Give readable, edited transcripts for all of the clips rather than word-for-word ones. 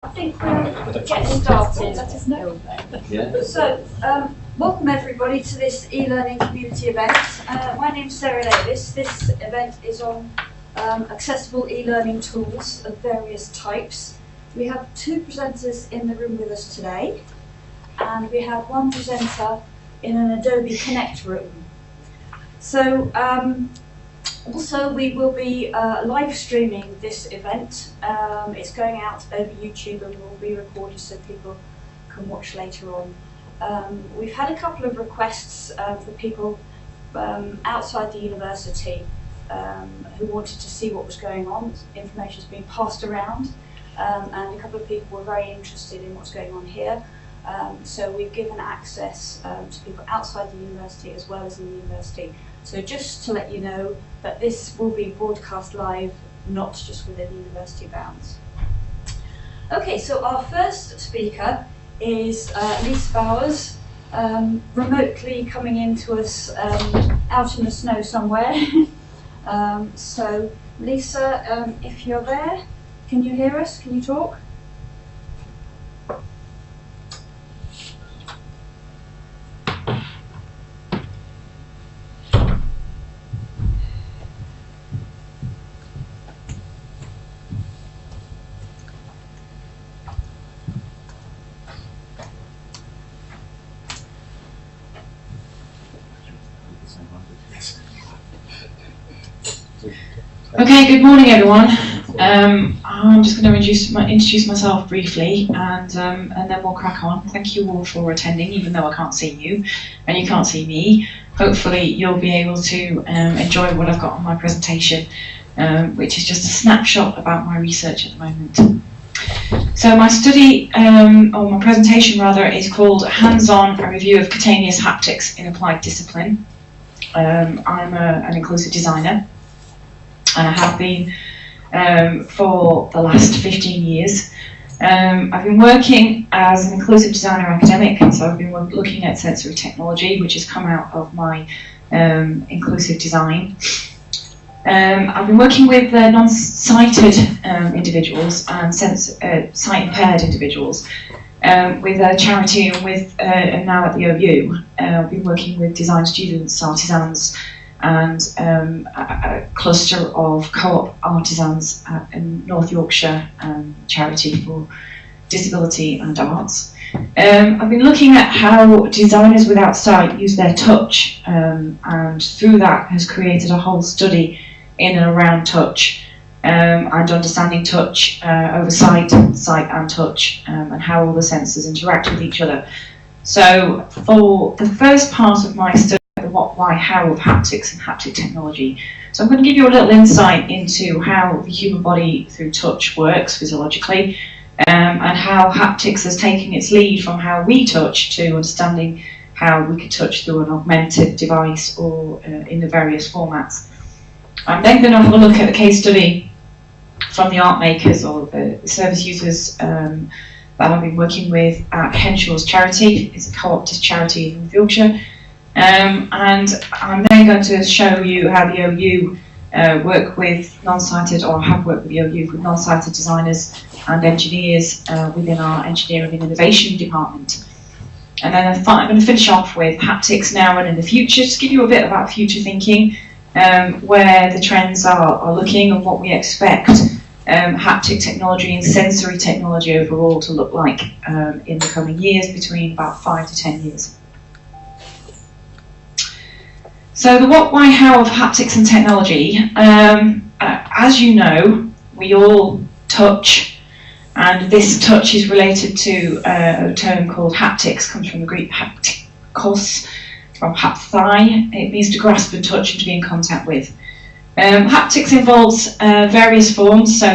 I think we'll get started. Let us know. Yeah. So, welcome everybody to this e-learning community event. My name's Sarah Davis. This event is on accessible e-learning tools of various types. We have two presenters in the room with us today, and we have one presenter in an Adobe Connect room. So, also, we will be live streaming this event. It's going out over YouTube and will be recorded so people can watch later on. We've had a couple of requests for people outside the university who wanted to see what was going on. Information's been passed around, and a couple of people were very interested in what's going on here. So we've given access to people outside the university as well as in the university. So just to let you know that this will be broadcast live, not just within the university bounds. Okay, so our first speaker is Lisa Bowers, remotely coming in to us out in the snow somewhere. So Lisa, if you're there, can you hear us? Can you talk? Okay, good morning everyone. I'm just going to introduce myself briefly and then we'll crack on. Thank you all for attending, even though I can't see you and you can't see me. Hopefully you'll be able to enjoy what I've got on my presentation, which is just a snapshot about my research at the moment. So my study, or my presentation rather, is called Hands-on, a Review of Cutaneous Haptics in Applied Discipline. I'm an inclusive designer, and I have been for the last 15 years. I've been working as an inclusive designer academic, and so I've been looking at sensory technology, which has come out of my inclusive design. I've been working with non-sighted individuals and sight-impaired individuals with a charity and now at the OU. I've been working with design students, artisans, and a cluster of co-op artisans in North Yorkshire charity for disability and arts. I've been looking at how designers without sight use their touch, and through that has created a whole study in and around touch and understanding touch over sight and touch, and how all the senses interact with each other. So for the first part of my study, the what, why, how of haptics and haptic technology. So I'm going to give you a little insight into how the human body through touch works physiologically, and how haptics has taken its lead from how we touch to understanding how we could touch through an augmented device or in the various formats. I'm then going to have a look at a case study from the art makers or the service users that I've been working with at Henshaw's charity. It's a co-opted charity in North Yorkshire. And I'm then going to show you how the OU work with non-sighted, or have worked with the OU with non-sighted designers and engineers within our engineering and innovation department. And then I'm going to finish off with haptics now and in the future, just give you a bit about future thinking, where the trends are looking and what we expect haptic technology and sensory technology overall to look like in the coming years, between about 5 to 10 years. So the what, why, how of haptics and technology. As you know, we all touch, and this touch is related to a term called haptics, comes from the Greek haptikos, from hapthai. It means to grasp and touch and to be in contact with. Haptics involves various forms, so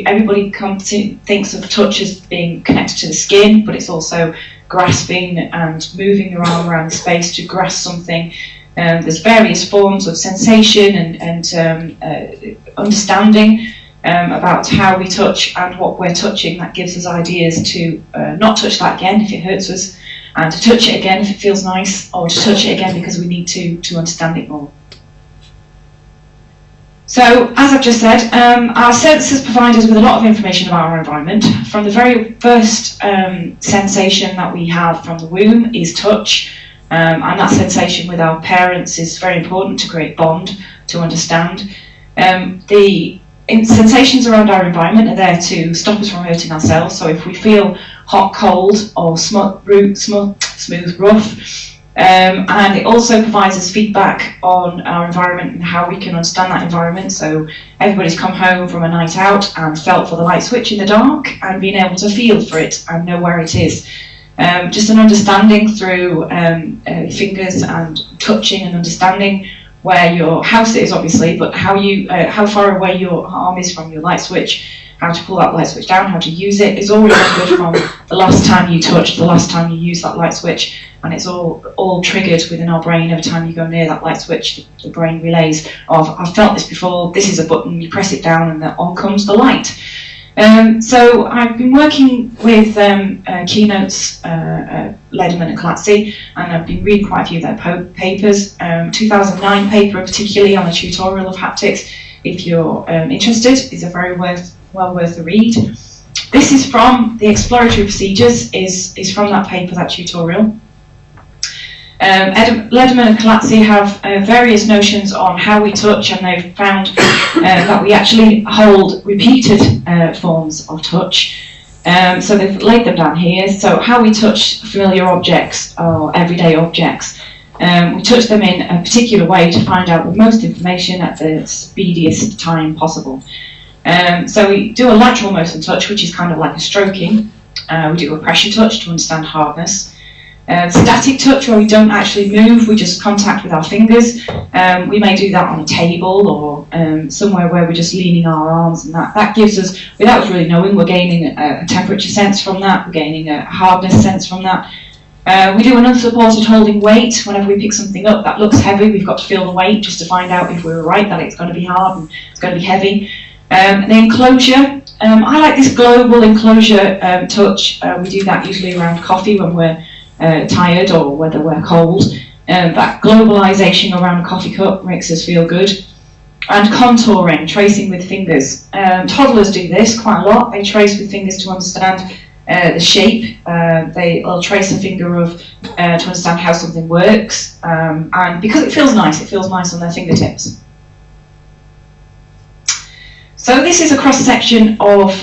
everybody thinks of touch as being connected to the skin, but it's also grasping and moving your arm around the space to grasp something. There's various forms of sensation and understanding about how we touch and what we're touching. That gives us ideas to not touch that again if it hurts us, and to touch it again if it feels nice, or to touch it again because we need to understand it more. So, as I've just said, our sensors provide us with a lot of information about our environment. From the very first sensation that we have from the womb is touch, and that sensation with our parents is very important to create bond, to understand. The sensations around our environment are there to stop us from hurting ourselves. So if we feel hot, cold, or smooth, rough, and it also provides us feedback on our environment and how we can understand that environment. So everybody's come home from a night out and felt for the light switch in the dark and being able to feel for it and know where it is. Just an understanding through fingers and touching and understanding where your house is, obviously, but how far away your arm is from your light switch, how to pull that light switch down, how to use it, is all remembered from the last time you touched, the last time you used that light switch, and it's all triggered within our brain every time you go near that light switch. The brain relays of, I've felt this before, this is a button, you press it down and then on comes the light. So I've been working with Keynote's Lederman and Kalatzi, and I've been reading quite a few of their papers. 2009 paper particularly on a tutorial of haptics, if you're interested, is a very well worth a read. This is from the exploratory procedures, is from that paper, that tutorial. Lederman and Kalatzi have various notions on how we touch, and they've found that we actually hold repeated forms of touch. So they've laid them down here. So how we touch familiar objects or everyday objects. We touch them in a particular way to find out the most information at the speediest time possible. So we do a lateral motion touch, which is kind of like a stroking. We do a pressure touch to understand hardness. Static touch, where we don't actually move, we just contact with our fingers. We may do that on a table or somewhere where we're just leaning our arms, and that gives us, without us really knowing, we're gaining a temperature sense from that, we're gaining a hardness sense from that. We do an unsupported holding weight. Whenever we pick something up that looks heavy, we've got to feel the weight just to find out if we were right, that it's going to be hard and it's going to be heavy. The enclosure, I like this global enclosure touch. We do that usually around coffee when we're tired or whether we're cold. That globalization around a coffee cup makes us feel good. And contouring, tracing with fingers. Toddlers do this quite a lot. They trace with fingers to understand the shape. They'll trace a finger to understand how something works. And because it feels nice on their fingertips. So this is a cross-section of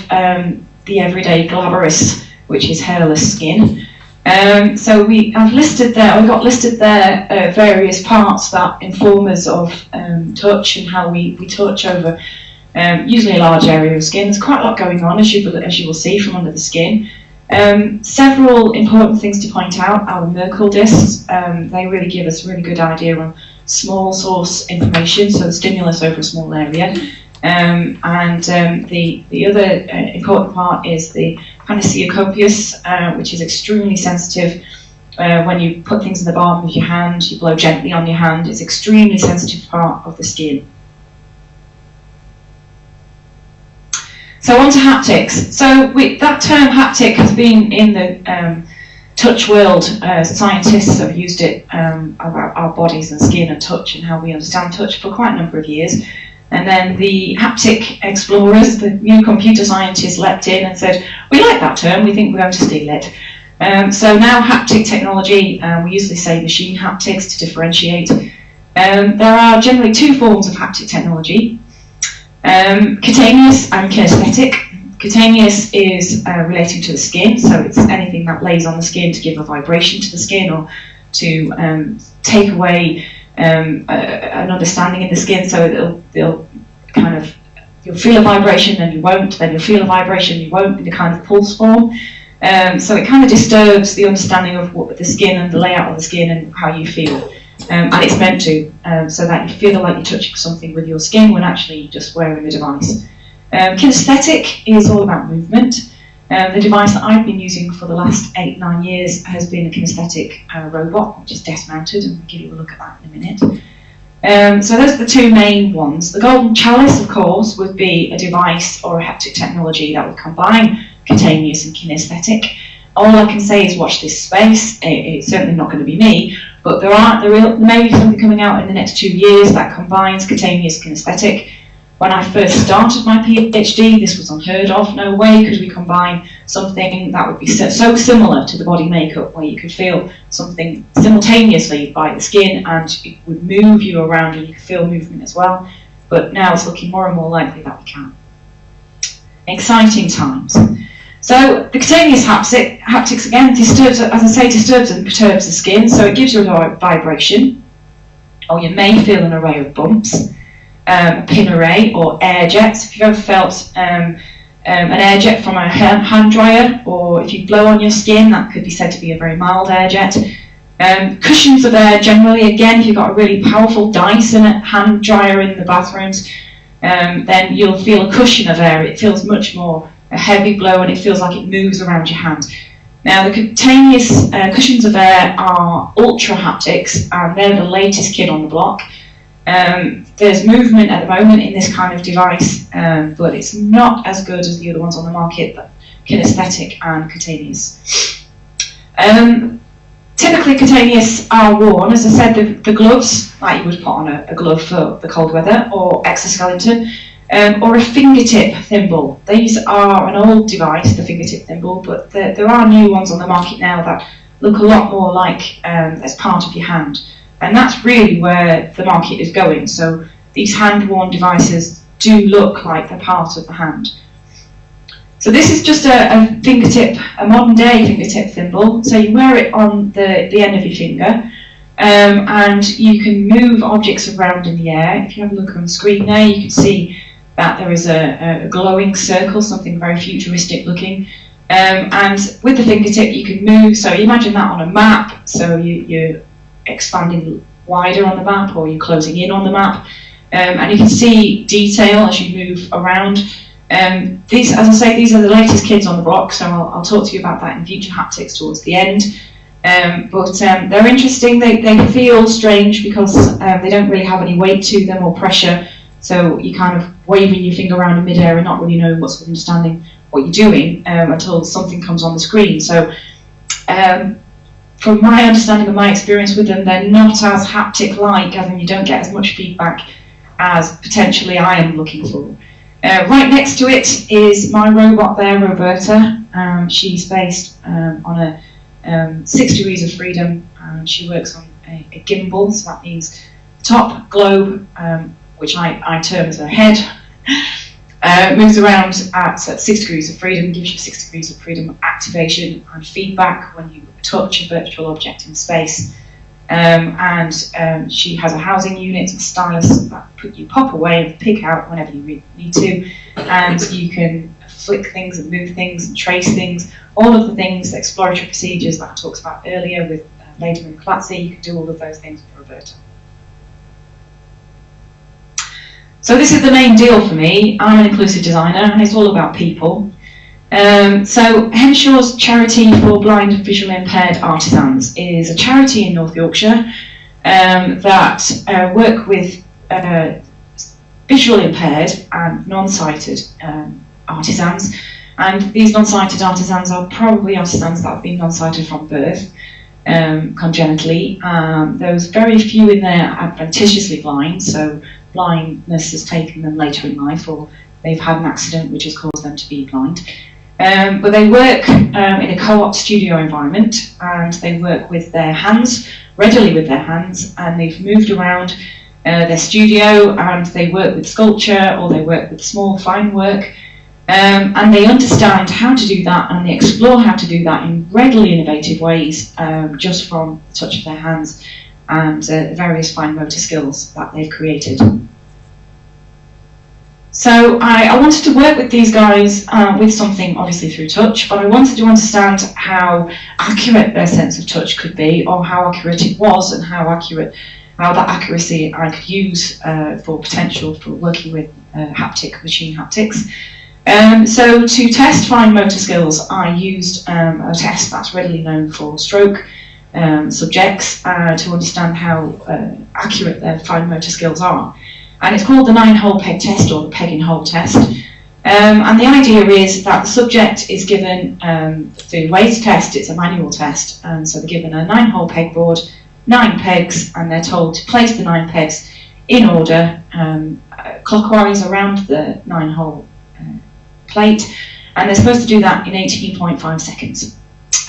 the everyday glabrous, which is hairless skin. So we've got listed there various parts that inform us of touch and how we touch over usually a large area of skin. There's quite a lot going on, as you will see from under the skin. Several important things to point out: our Merkel discs. They really give us a really good idea on small source information, so the stimulus over a small area. The other important part is the Panacea, which is extremely sensitive. When you put things in the palm of your hand, you blow gently on your hand. It's extremely sensitive part of the skin. So on to haptics. So that term haptic has been in the touch world. Scientists have used it about our bodies and skin and touch and how we understand touch for quite a number of years. And then the haptic explorers, the new computer scientists, leapt in and said, we like that term, we think we're going to steal it. So now haptic technology, we usually say machine haptics to differentiate. There are generally two forms of haptic technology, cutaneous and kinesthetic. Cutaneous is relating to the skin, so it's anything that lays on the skin to give a vibration to the skin or to take away an understanding in the skin, so you'll feel a vibration and you won't, then you'll feel a vibration and you won't, in a kind of pulse form. So it kind of disturbs the understanding of what the skin and the layout of the skin and how you feel. And it's meant to, so that you feel like you're touching something with your skin when actually you're just wearing the device. Kinesthetic is all about movement. The device that I've been using for the last 8-9 years has been a kinesthetic robot, which is desk mounted, and we'll give you a look at that in a minute. So those are the two main ones. The golden chalice, of course, would be a device or a haptic technology that would combine cutaneous and kinesthetic. All I can say is watch this space. It's certainly not going to be me, but there may be something coming out in the next 2 years that combines cutaneous and kinesthetic. When I first started my PhD, this was unheard of. No way could we combine something that would be so similar to the body makeup, where you could feel something simultaneously by the skin and it would move you around and you could feel movement as well. But now it's looking more and more likely that we can. Exciting times. So the cutaneous haptics again disturbs, as I say, disturbs and perturbs the skin, so it gives you a vibration, or you may feel an array of bumps, a pin array or air jets. If you've ever felt an air jet from a hand dryer, or if you blow on your skin, that could be said to be a very mild air jet. Cushions of air generally, again, if you've got a really powerful Dyson hand dryer in the bathrooms, then you'll feel a cushion of air. It feels much more a heavy blow and it feels like it moves around your hand. Now the cutaneous cushions of air are ultra haptics, and they're the latest kid on the block. There's movement at the moment in this kind of device, but it's not as good as the other ones on the market, but kinesthetic and cutaneous. Typically cutaneous are worn, as I said, the gloves, like you would put on a glove for the cold weather, or exoskeleton, or a fingertip thimble. These are an old device, the fingertip thimble, but there are new ones on the market now that look a lot more like as part of your hand. And that's really where the market is going. So these hand-worn devices do look like they're part of the hand. So this is just a fingertip, a modern-day fingertip thimble. So you wear it on the end of your finger, and you can move objects around in the air. If you have a look on the screen there, you can see that there is a glowing circle, something very futuristic looking. And with the fingertip you can move, so imagine that on a map, so you're expanding wider on the map, or you're closing in on the map, and you can see detail as you move around. These, as I say, these are the latest kids on the block, so I'll talk to you about that in future haptics towards the end. But they're interesting. They feel strange because they don't really have any weight to them or pressure, so you're kind of waving your finger around in midair and not really knowing what's understanding what you're doing until something comes on the screen. So from my understanding and my experience with them, they're not as haptic-like, as in you don't get as much feedback as potentially I am looking for. Right next to it is my robot there, Roberta. She's based on a 6 degrees of freedom. She works on a gimbal, so that means the top globe, which I term as her head, moves around at 6 degrees of freedom, gives you 6 degrees of freedom activation and feedback when you touch a virtual object in space. And she has a housing unit, a stylus that you pop away and pick out whenever you need to, and you can flick things and move things and trace things, all of the things, the exploratory procedures that I talked about earlier with Leda and Platzi. You can do all of those things with Roberta. So this is the main deal for me. I'm an inclusive designer and it's all about people. So Henshaw's Charity for Blind and Visually Impaired Artisans is a charity in North Yorkshire that work with visually impaired and non-sighted artisans. And these non-sighted artisans are probably artisans that have been non-sighted from birth, congenitally. There's very few in there adventitiously blind, so blindness has taken them later in life, or they've had an accident which has caused them to be blind. But they work in a co-op studio environment, and they work with their hands, readily with their hands, and they've moved around their studio, and they work with sculpture, or they work with small fine work, and they understand how to do that, and they explore how to do that in readily innovative ways, just from the touch of their hands and various fine motor skills that they've created. So I wanted to work with these guys with something obviously through touch, but I wanted to understand how accurate their sense of touch could be, or how accurate it was, and how that accuracy I could use for potential for working with machine haptics. So to test fine motor skills, I used a test that's readily known for stroke subjects to understand how accurate their fine motor skills are. And it's called the 9-hole peg test, or the peg in hole test. And the idea is that the subject is given, the way to test, it's a manual test, and so they're given a 9-hole peg board, 9 pegs, and they're told to place the 9 pegs in order, clockwise around the 9-hole plate, and they're supposed to do that in 18.5 seconds.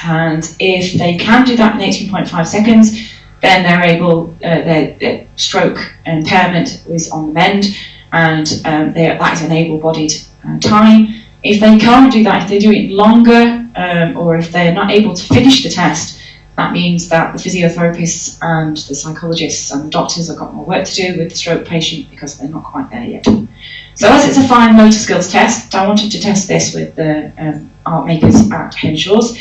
And if they can do that in 18.5 seconds, then they're able, their stroke impairment is on the mend, and that is an able-bodied time. If they can't do that, if they do it longer, or if they're not able to finish the test, that means that the physiotherapists and the psychologists and the doctors have got more work to do with the stroke patient because they're not quite there yet. So as it's a fine motor skills test, I wanted to test this with the art makers at Henshaw's.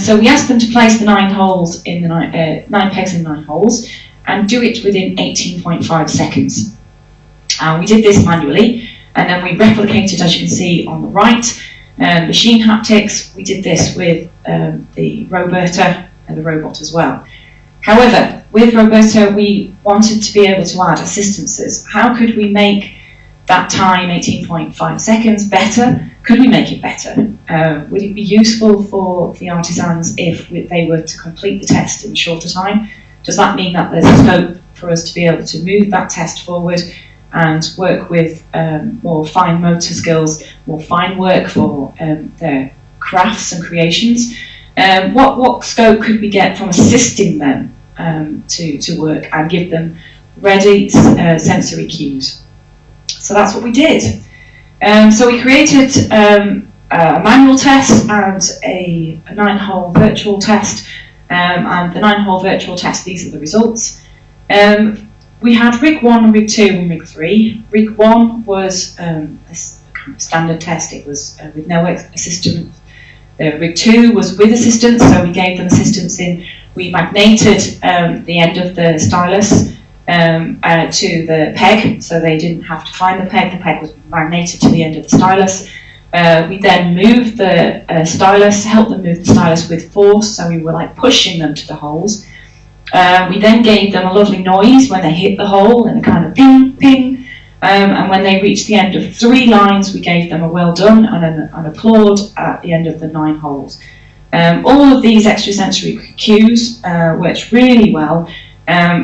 So we asked them to place the 9 holes in the 9 pegs in 9 holes and do it within 18.5 seconds. We did this manually, and then we replicated, as you can see on the right, machine haptics. We did this with the Roberta and the robot as well. However, with Roberta, we wanted to be able to add assistances. How could we make that time, 18.5 seconds, better? Could we make it better? Would it be useful for the artisans if they were to complete the test in a shorter time? Does that mean that there's a scope for us to be able to move that test forward and work with more fine motor skills, more fine work for their crafts and creations? What scope could we get from assisting them to work and give them ready sensory cues? So that's what we did. So we created a manual test and a 9-hole virtual test. And the 9-hole virtual test, these are the results. We had Rig 1, Rig 2 and Rig 3. Rig 1 was a kind of standard test. It was with no assistance. Rig 2 was with assistance, so we gave them assistance in, we magneted the end of the stylus to the peg, so they didn't have to find the peg was magneted to the end of the stylus. We then moved the stylus, helped them move the stylus with force, so we were like pushing them to the holes. We then gave them a lovely noise when they hit the hole, and a kind of ping, ping. And when they reached the end of 3 lines, we gave them a well done and an applaud at the end of the 9 holes. All of these extrasensory cues worked really well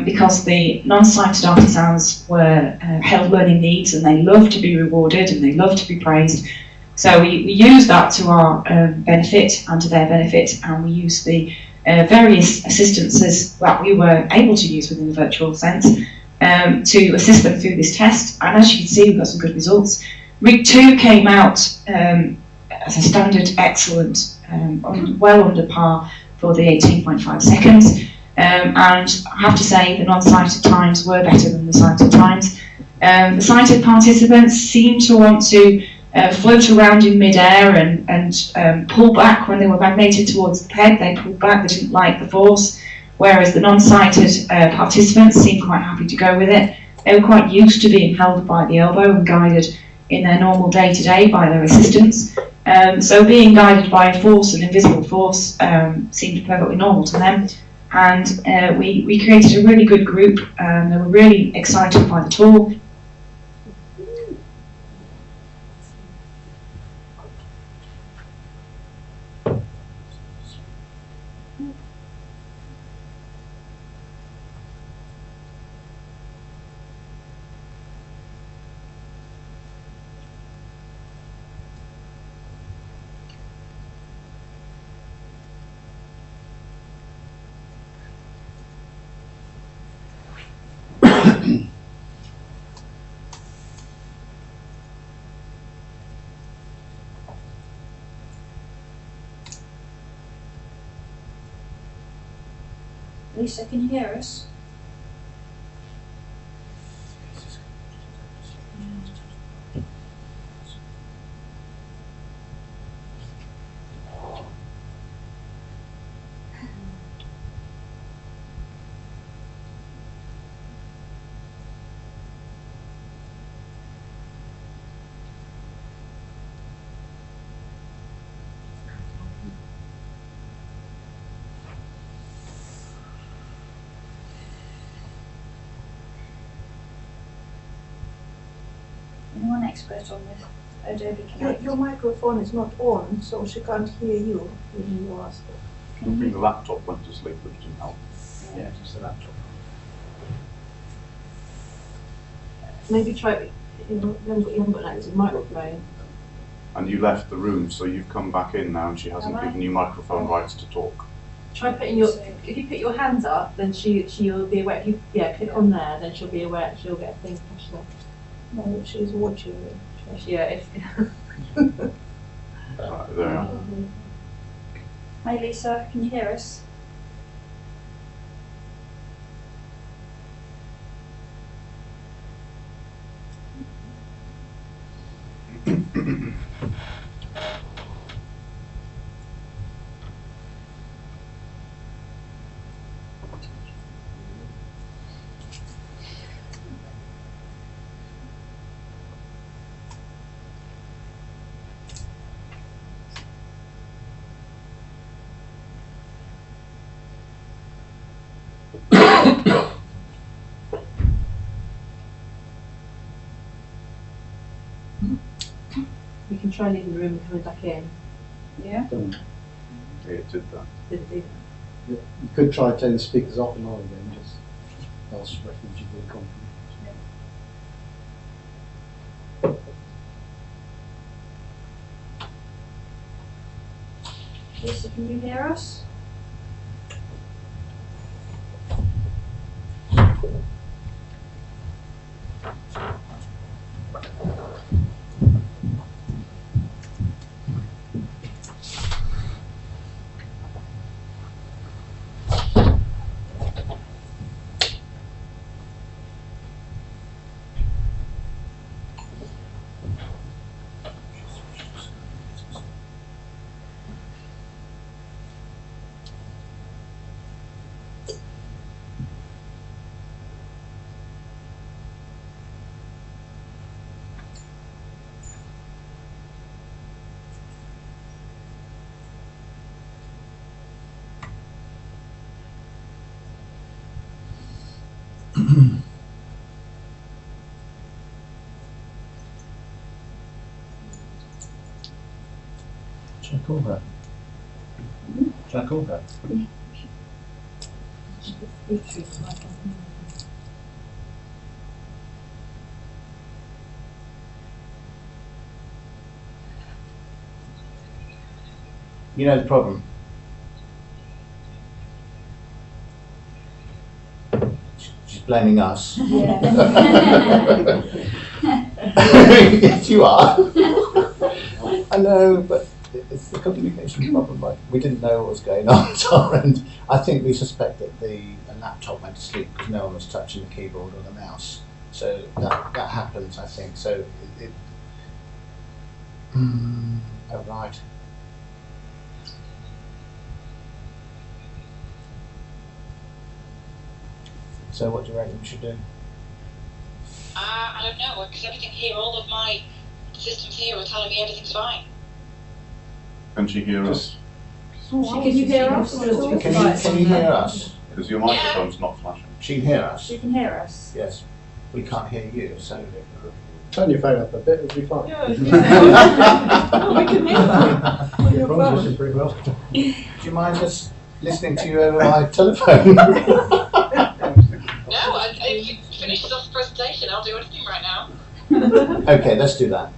because the non-sighted artisans held learning needs, and they loved to be rewarded and they loved to be praised. So we used that to our benefit and to their benefit, and we used the various assistances that we were able to use within the virtual sense to assist them through this test. And as you can see, we've got some good results. Rig 2 came out as a standard excellent, well under par for the 18.5 seconds. And I have to say the non-sighted times were better than the sighted times. The sighted participants seemed to want to float around in mid-air and pull back when they were magneted towards the peg. They pulled back, they didn't like the force, whereas the non-sighted participants seemed quite happy to go with it. They were quite used to being held by the elbow and guided in their normal day-to-day by their assistants. So being guided by a force, an invisible force, seemed perfectly normal to them. And we created a really good group. They were really excited by the tool. Lisa, can you hear us? Anyone expert on this Adobe Connect? Your microphone is not on, so she can't hear you when you ask her. I think the laptop went to sleep, which didn't help. Yeah. Yeah, just the laptop. maybe try. You haven't got an active microphone. And you left the room, so you've come back in now, and she hasn't Have I? given you microphone rights to talk. Try putting your. If you put your hands up, then she'll be aware. If you click on there, then she'll be aware. She'll get a thing flashed up. No, she's watching you. Yeah. If. Right, there we are. Hi Lisa, can you hear us? You can try leaving the room and coming back in. Yeah. It did that. Did it do that? You could try turning the speakers off and on again, just else refuge your confidence. Lisa, can you hear us? Should I call her? Should I call her? You know the problem. She's blaming us. Yes, you are. I know, but it's the communication problem. Like, we didn't know what was going on at our end. I think we suspect that the laptop went to sleep because no one was touching the keyboard or the mouse. So that happens, I think. So oh right. So what do you reckon we should do? I don't know, because everything here, all of my systems here are telling me everything's fine. Can she hear us? Can you hear us? Can you hear us? Because your microphone's not flashing. She can hear us. She can hear us. Yes. We can't hear you, so. Turn your phone up a bit, it'll be fine. Yeah, we can hear that. Your phone's working pretty well. Do you mind us listening to you over my telephone? No, if you finish this presentation, I'll do anything right now. Okay, let's do that.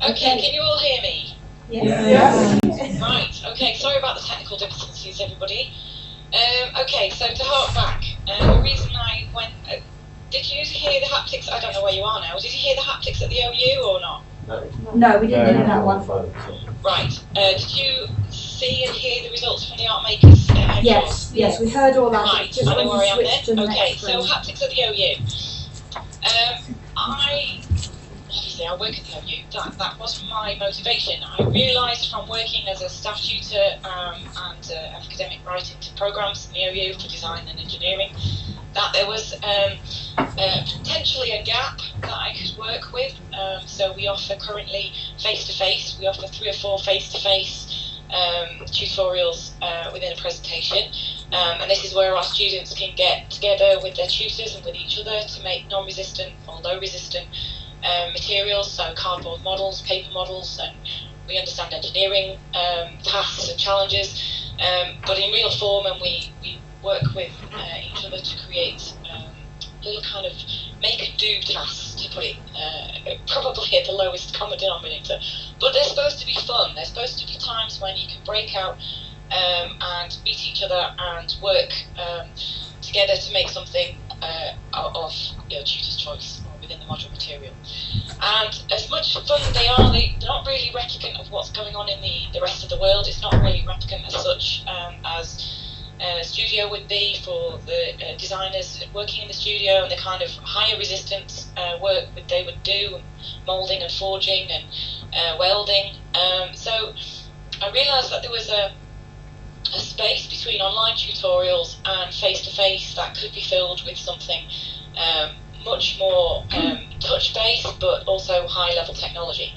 Okay, can you all hear me? Yes. Right, okay, sorry about the technical difficulties, everybody. Okay, so to hark back, the reason I went... did you hear the haptics? I don't know where you are now. Did you hear the haptics at the OU or not? No, we didn't hear that one. Right, did you see and hear the results from the art makers? Yes, yes, we heard all that. Right, Just I when know you where I am switched to then. the Okay, next so room. haptics at the OU. Obviously I work at the OU, that wasn't my motivation. I realised from working as a staff tutor and academic writing to programmes in the OU for design and engineering that there was potentially a gap that I could work with. So we offer currently face-to-face, we offer 3 or 4 face-to-face tutorials within a presentation. And this is where our students can get together with their tutors and with each other to make non-resistant or low-resistant materials, so cardboard models, paper models, and we understand engineering tasks and challenges, but in real form, and we work with each other to create little kind of make-and-do tasks, to put it probably at the lowest common denominator. But they're supposed to be fun. They're supposed to be times when you can break out and meet each other and work together to make something out of tutor's choice or within the module material. And as much fun they are, they're not really replicant of what's going on in the rest of the world. It's not really replicant as such as a studio would be for the designers working in the studio, and the kind of higher resistance work that they would do, moulding and forging and welding. So I realised that there was a space between online tutorials and face-to-face that could be filled with something much more touch-based, but also high-level technology.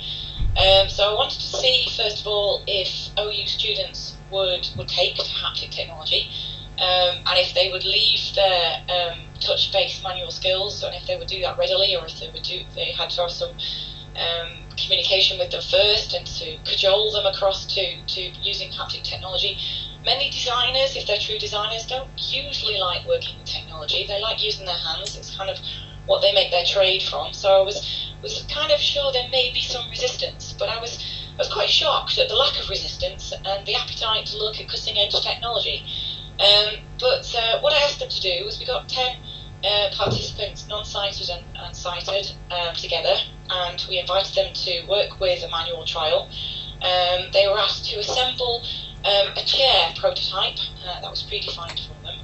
So I wanted to see, first of all, if OU students would take to haptic technology, and if they would leave their touch-based manual skills, and if they would do that readily, or if they had to have some communication with them first, and to cajole them across to using haptic technology. Many designers, if they're true designers, don't usually like working with technology. They like using their hands. It's kind of what they make their trade from. So I was kind of sure there may be some resistance, but I was quite shocked at the lack of resistance and the appetite to look at cutting-edge technology. But what I asked them to do was, we got 10 participants, non-sighted and sighted, together, and we invited them to work with a manual trial. They were asked to assemble a chair prototype that was predefined for them,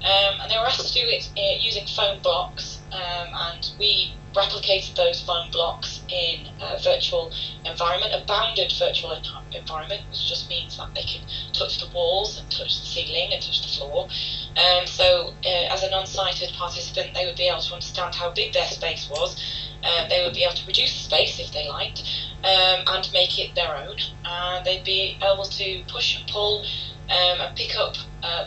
and they were asked to do it using foam blocks, and we replicated those foam blocks in a virtual environment, a bounded virtual environment, which just means that they can touch the walls and touch the ceiling and touch the floor. So as a non-sighted participant, they would be able to understand how big their space was. They would be able to reduce the space if they liked, and make it their own. They'd be able to push and pull and pick up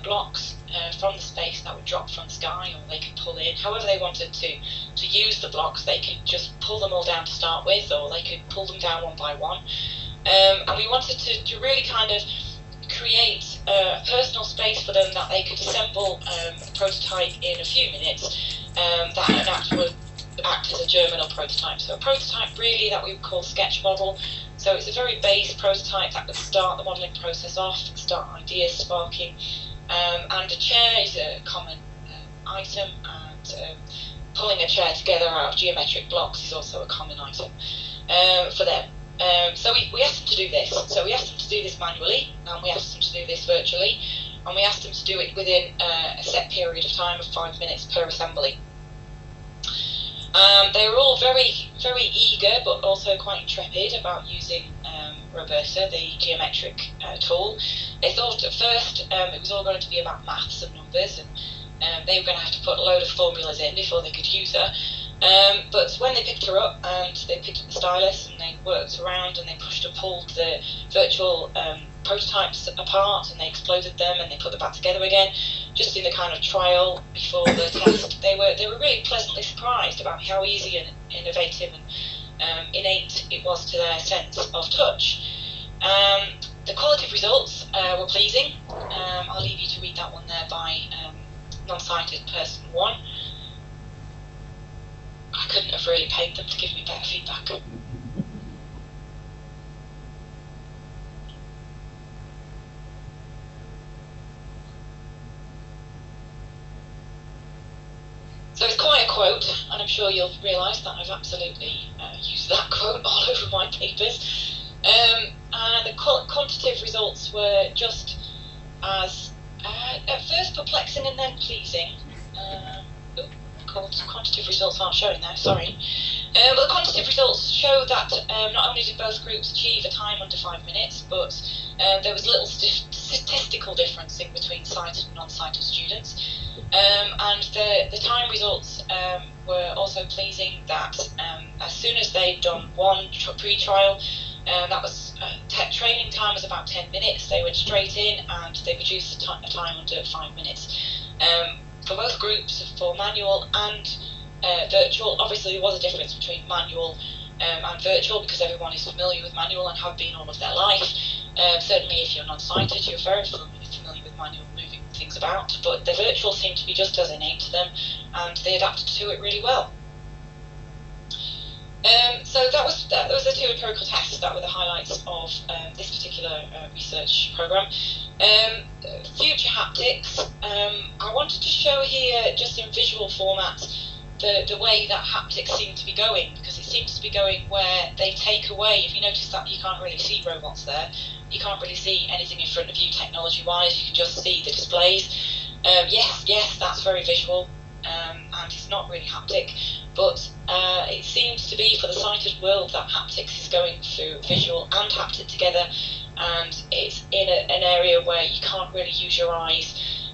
blocks from the space that would drop from the sky, or they could pull in. However they wanted to use the blocks, they could just pull them all down to start with, or they could pull them down one by one. And we wanted to really kind of create a personal space for them that they could assemble a prototype in a few minutes that would act as a germinal prototype. So a prototype really that we would call sketch model. So it's a very base prototype that would start the modelling process off, start ideas sparking, and a chair is a common item, and pulling a chair together out of geometric blocks is also a common item for them. So we asked them to do this. So we asked them to do this manually, and we asked them to do this virtually, and we asked them to do it within a set period of time of 5 minutes per assembly. They were all very, very eager, but also quite intrepid about using Roberta, the geometric tool. They thought at first it was all going to be about maths and numbers, and they were going to have to put a load of formulas in before they could use her. But when they picked her up, and they picked up the stylus, and they worked around, and they pushed and pulled the virtual prototypes apart, and they exploded them, and they put them back together again, just in the kind of trial before the test, they were really pleasantly surprised about how easy and innovative and innate it was to their sense of touch. The qualitative results were pleasing. I'll leave you to read that one there by non-sighted person 1. I couldn't have really paid them to give me better feedback. So it's quite a quote, and I'm sure you'll realise that I've absolutely used that quote all over my papers. The quantitative results were just as, at first perplexing and then pleasing. Quantitative results aren't showing now, sorry. But the quantitative results show that not only did both groups achieve a time under 5 minutes, but there was little statistical difference in between sighted and non-sighted students. And the time results were also pleasing, that as soon as they'd done one pre-trial, that was training time was about 10 minutes, they went straight in and they produced a time under 5 minutes. For both groups, for manual and virtual, obviously there was a difference between manual and virtual, because everyone is familiar with manual and have been all of their life. Certainly if you're non-sighted, you're very familiar with manual, moving things about, but the virtual seemed to be just as innate to them, and they adapted to it really well. So that was the two empirical tests that were the highlights of this particular research program. Future haptics. I wanted to show here, just in visual format, the way that haptics seem to be going, because it seems to be going where they take away. If you notice that you can't really see robots there, you can't really see anything in front of you technology-wise. You can just see the displays. Yes, that's very visual, and it's not really haptic. But it seems to be, for the sighted world, that haptics is going through visual and haptic together, and it's in an area where you can't really use your eyes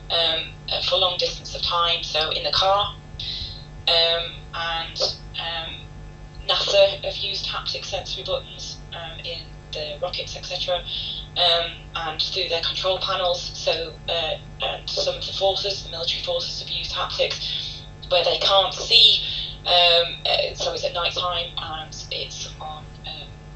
for long distance of time, so in the car. And NASA have used haptic sensory buttons in the rockets, etc., and through their control panels. So and some of the forces, the military forces, have used haptics where they can't see. So it's at night time and it's on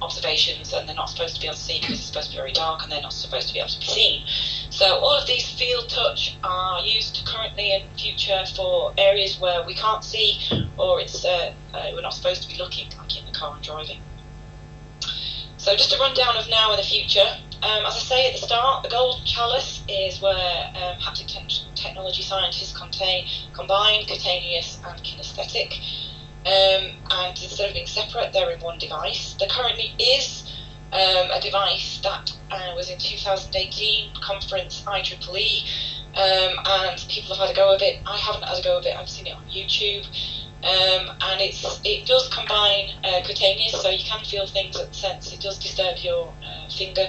observations, and they're not supposed to be able to see because it's supposed to be very dark, and they're not supposed to be able to be seen. So all of these field touch are used currently and future for areas where we can't see, or it's we're not supposed to be looking, like in the car and driving. So just a rundown of now and the future. As I say at the start, the golden chalice is where haptic technology scientists combine cutaneous and kinesthetic. And instead of being separate, they're in one device. There currently is a device that was in 2018 conference IEEE, and people have had a go of it. I haven't had a go of it. I've seen it on YouTube, and it does combine cutaneous, so you can feel things at the sense. It does disturb your finger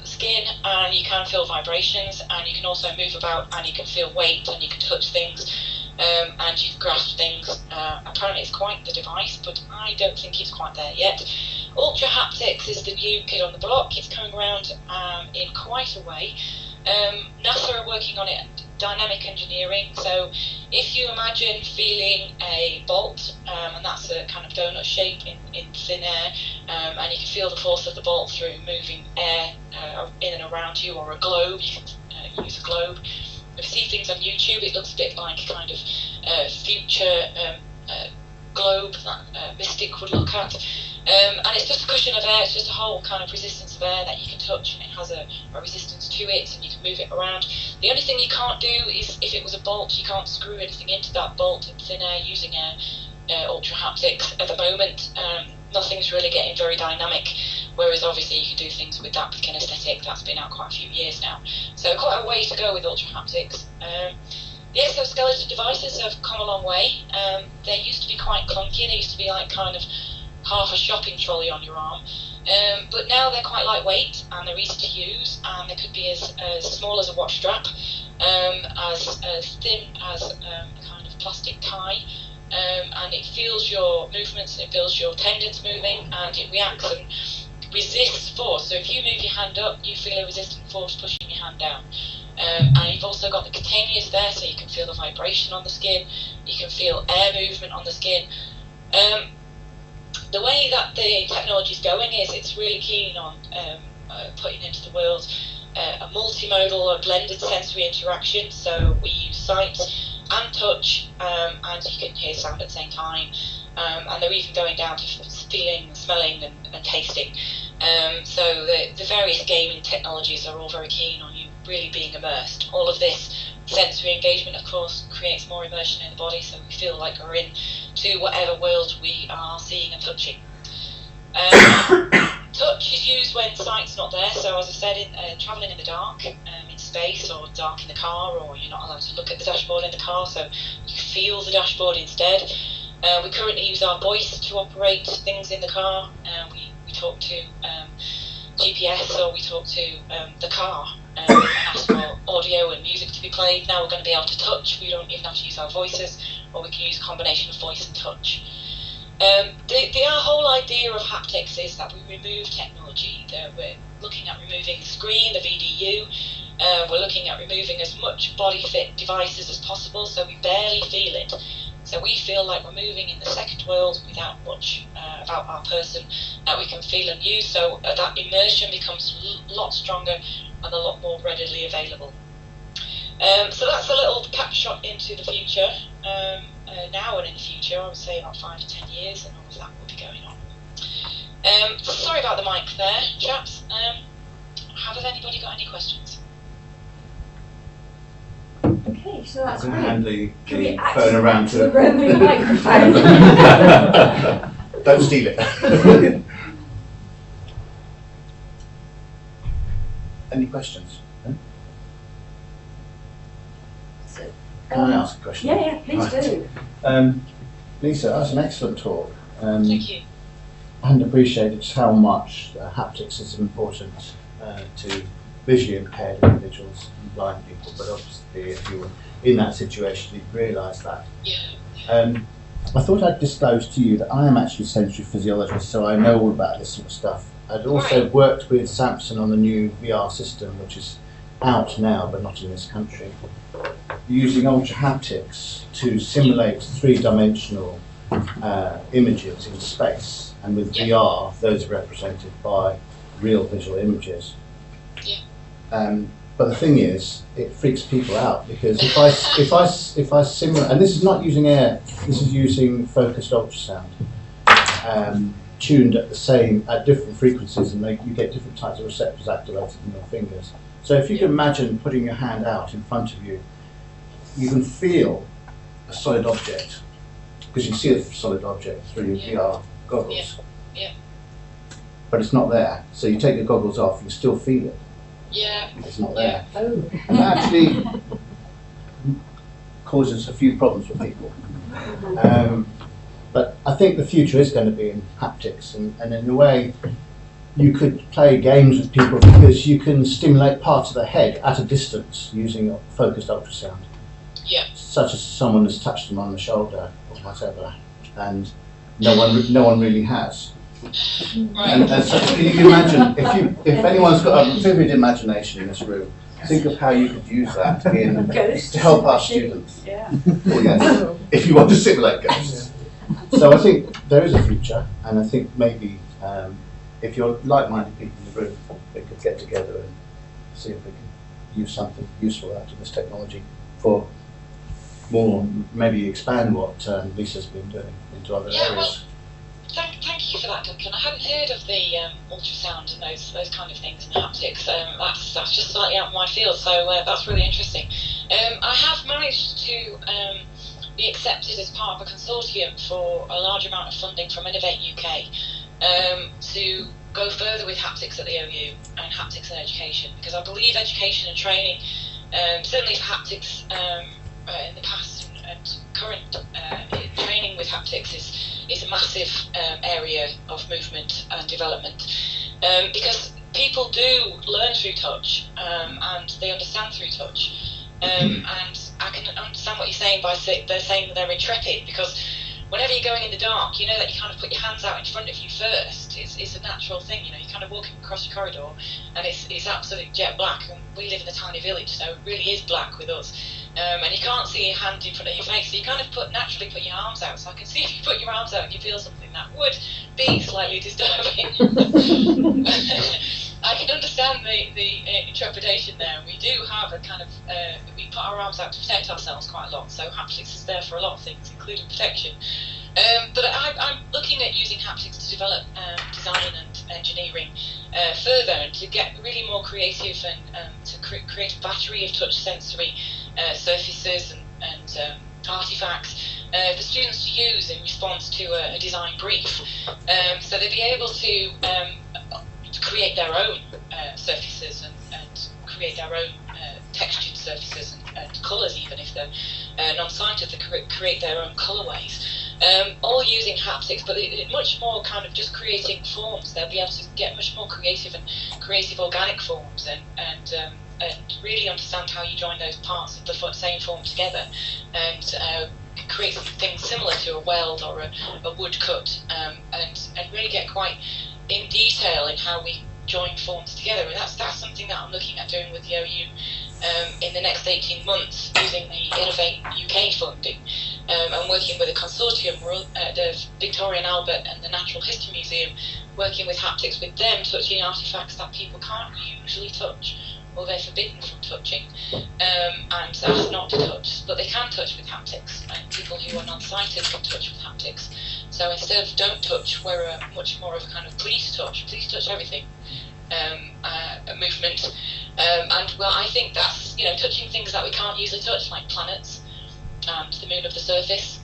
skin, and you can feel vibrations, and you can also move about, and you can feel weight, and you can touch things. And you can grasp things. Apparently it's quite the device, but I don't think it's quite there yet. Ultra haptics is the new kid on the block. It's coming around in quite a way. NASA are working on it, dynamic engineering. So if you imagine feeling a bolt, and that's a kind of donut shape in thin air, and you can feel the force of the bolt through moving air in and around you, or a globe, you can use a globe. If you see things on YouTube, it looks a bit like a kind of future globe that Mystic would look at. And it's just a cushion of air, it's just a whole kind of resistance of air that you can touch, and it has a resistance to it, and you can move it around. The only thing you can't do is, if it was a bolt, you can't screw anything into that bolt in thin air using ultra haptics at the moment. Nothing's really getting very dynamic, whereas obviously you can do things with that with kinesthetic. That's been out quite a few years now, so quite a way to go with ultra haptics. The exoskeleton devices have come a long way. They used to be quite clunky. They used to be like kind of half a shopping trolley on your arm, but now they're quite lightweight and they're easy to use, and they could be as small as a watch strap, as thin as a kind of plastic tie. And it feels your movements, it feels your tendons moving, and it reacts and resists force. So if you move your hand up, you feel a resistant force pushing your hand down. And you've also got the cutaneous there, so you can feel the vibration on the skin, you can feel air movement on the skin. The way that the technology is going is it's really keen on putting into the world a multimodal or blended sensory interaction. So we use sight and touch, and you can hear sound at the same time, and they're even going down to feeling, smelling and tasting. So the various gaming technologies are all very keen on you really being immersed. All of this sensory engagement, of course, creates more immersion in the body, so we feel like we're in to whatever world we are seeing and touching. Touch is used when sight's not there, so as I said, in travelling in the dark, in space, or dark in the car, or you're not allowed to look at the dashboard in the car, so you feel the dashboard instead. We currently use our voice to operate things in the car. We talk to GPS, or we talk to the car, and ask for audio and music to be played. Now we're going to be able to touch. We don't even have to use our voices, or we can use a combination of voice and touch. The whole idea of haptics is that we remove technology. We're looking at removing the screen, the VDU. We're looking at removing as much body fit devices as possible, so we barely feel it. So we feel like we're moving in the second world without much about our person that we can feel and use. So that immersion becomes a lot stronger and a lot more readily available. So that's a little capshot into the future. Now and in the future, I would say about 5 to 10 years, and all of that will be going on. Sorry about the mic there, chaps. Have anybody got any questions? Okay, so that's I'm going to great. hand the Can we phone around to the to. roaming microphone? Don't steal it. Any questions? No? So, Can I ask a question? Yeah, please do. Lisa, that was an excellent talk. Thank you. And appreciated how much haptics is important to visually impaired individuals and blind people, but obviously if you were in that situation you'd realise that. Yeah. I thought I'd disclose to you that I am actually a sensory physiologist, so I know all about this sort of stuff. I'd also worked with Samson on the new VR system, which is out now but not in this country, using ultra haptics to simulate three-dimensional images in space, and with VR those are represented by real visual images. But the thing is, it freaks people out because if I simulate, and this is not using air, this is using focused ultrasound, tuned at different frequencies, and you get different types of receptors activated in your fingers. So if you can imagine putting your hand out in front of you, you can feel a solid object because you see a solid object through your VR goggles. Yeah. But it's not there. So you take your goggles off, you still feel it. Yeah. It's not there. Oh. And that actually causes a few problems for people. But I think the future is going to be in haptics, and in a way you could play games with people because you can stimulate parts of the head at a distance using focused ultrasound. Yeah. Such as someone has touched them on the shoulder or whatever, and no one really has. Right. And so can you imagine if anyone's got a vivid imagination in this room, think of how you could use that Ghosts. to help our students. Yeah. Well, yes, if you want to simulate ghosts. So I think there is a future, and I think maybe if you're like-minded people in the room, we could get together and see if we can use something useful out of this technology for more, maybe expand what Lisa's been doing into other Yeah, well, areas. Thank you for that, Duncan. I hadn't heard of the ultrasound and those kind of things and haptics. That's just slightly out of my field, so that's really interesting. I have managed to be accepted as part of a consortium for a large amount of funding from Innovate UK to go further with haptics at the OU and haptics in education, because I believe education and training, certainly for haptics in the past and current training with haptics is a massive area of movement and development, because people do learn through touch and they understand through touch, and I can understand what you're saying by they're saying that they're intrepid, because whenever you're going in the dark, you know that you kind of put your hands out in front of you first. It's a natural thing, you know. You're kind of walking across your corridor, and it's absolutely jet black. And we live in a tiny village, so it really is black with us. And you can't see your hand in front of your face, so you kind of naturally put your arms out. So I can see if you put your arms out and you feel something that would be slightly disturbing. I can understand the trepidation there. We do have a kind of, we put our arms out to protect ourselves quite a lot, so haptics is there for a lot of things, including protection. But I'm looking at using haptics to develop design and engineering further, and to get really more creative and to create a battery of touch sensory surfaces and artifacts for students to use in response to a design brief. So they'll be able to create their own surfaces and create their own textured surfaces and colours, even if they're non-scientific, create their own colourways. All using haptics, but much more kind of just creating forms. They'll be able to get much more creative and creative organic forms and really understand how you join those parts of the same form together and create something similar to a weld or a woodcut, and really get quite in detail in how we join forms together. And that's something that I'm looking at doing with the OU in the next 18 months, using the Innovate UK funding. I'm working with a consortium, the Victoria and Albert and the Natural History Museum, working with haptics with them, touching artefacts that people can't usually touch or they're forbidden from touching and asked not to touch, but they can touch with haptics, and people who are non-sighted can touch with haptics. So instead of don't touch, we're much more of a kind of please touch everything a movement. And well, I think that's, touching things that we can't usually touch, like planets and the moon of the surface,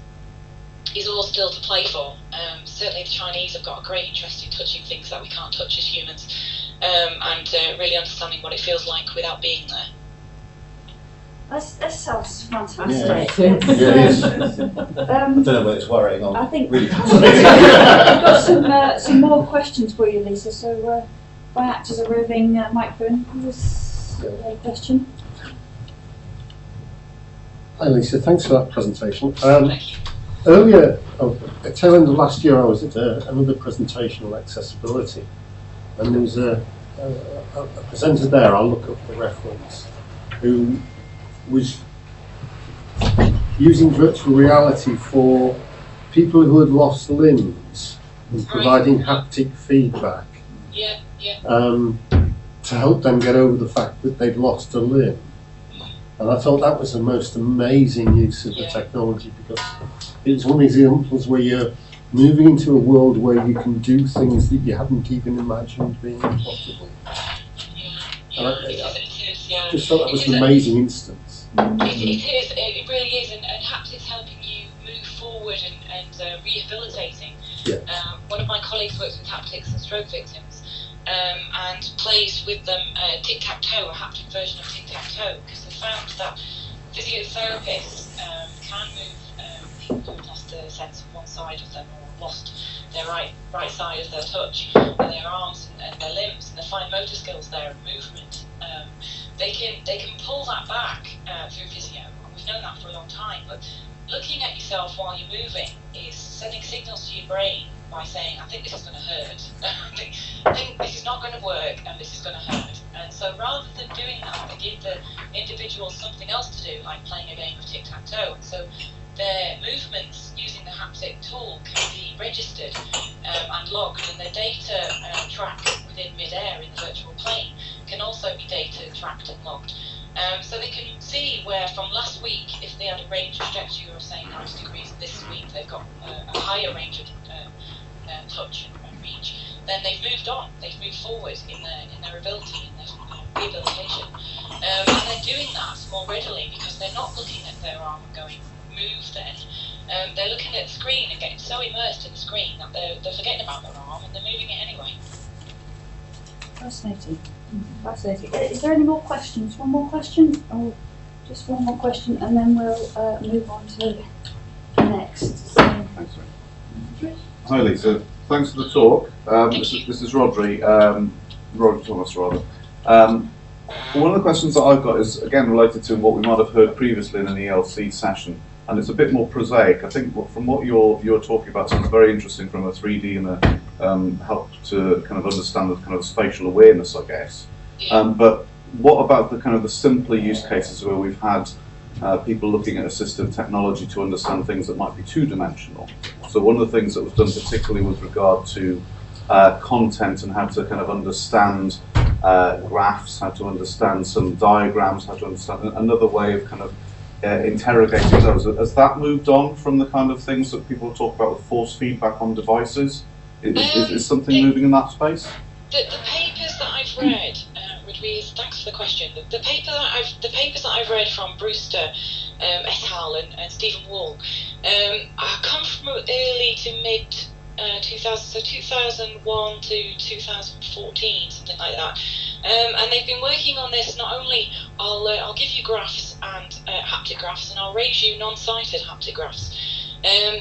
is all still to play for. Certainly the Chinese have got a great interest in touching things that we can't touch as humans, and really understanding what it feels like without being there. That sounds fantastic. Yeah, it is. I Um, don't know whether it's worrying or I think really I've fascinating. got some more questions for you, Lisa. So if I act as a roving microphone, who's got a question? Hi Lisa, thanks for that presentation. Thank you. Earlier, at the tail end of last year, I was at another presentation on accessibility, and there was a presenter there, I'll look up the reference, who was using virtual reality for people who had lost limbs and providing haptic feedback Yeah. to help them get over the fact that they'd lost a limb. And I thought that was the most amazing use of the technology, because it's one of these examples where you're moving into a world where you can do things that you hadn't even imagined being possible. It is, yeah. I just thought that was an amazing instance. It really is, and haptics helping you move forward and rehabilitating. Yeah. One of my colleagues works with haptics and stroke victims, and plays with them tic-tac-toe, a haptic version of tic-tac-toe, because they found that physiotherapists can move people who've lost the sense of one side of them, or lost their right side of their touch, and their arms and their limbs, and their fine motor skills there and movement. They can pull that back through physio, and we've known that for a long time. But looking at yourself while you're moving is sending signals to your brain by saying, I think this is going to hurt, I think this is not going to work, and this is going to hurt. And so rather than doing that, they give the individual something else to do, like playing a game of tic-tac-toe. And so their movements using the haptic tool can be registered and logged, and their data tracked within mid-air in the virtual plane can also be data tracked and logged. So they can see where from last week, if they had a range of stretch of say 90 degrees, this week they've got a higher range of touch and reach, then they've moved on, they've moved forward in their ability, in their rehabilitation. And they're doing that more readily because they're not looking at their arm and going, move then. They're looking at the screen and getting so immersed in the screen that they're forgetting about their arm and they're moving it anyway. Fascinating. Fascinating. Is there any more questions? One more question? Oh, just one more question, and then we'll move on to the next. So, Hi Lisa, thanks for the talk. This is Rodri, Rodri Thomas rather. One of the questions that I've got is again related to what we might have heard previously in an ELC session, and it's a bit more prosaic. I think from what you're talking about sounds very interesting from a 3D and a help to kind of understand the kind of spatial awareness, I guess. But what about the kind of the simpler use cases where we've had people looking at assistive technology to understand things that might be two-dimensional? So one of the things that was done particularly with regard to content and how to kind of understand graphs, how to understand some diagrams, how to understand another way of kind of interrogating those. Has that moved on from the kind of things that people talk about with force feedback on devices? Is something moving in that space? The papers that I've read, thanks for the question. The papers that I've read from Brewster et al. And Stephen Wall come from early to mid 2000, so 2001 to 2014, something like that. And they've been working on this. Not only I'll give you graphs and haptic graphs, and I'll raise you non-sighted haptic graphs.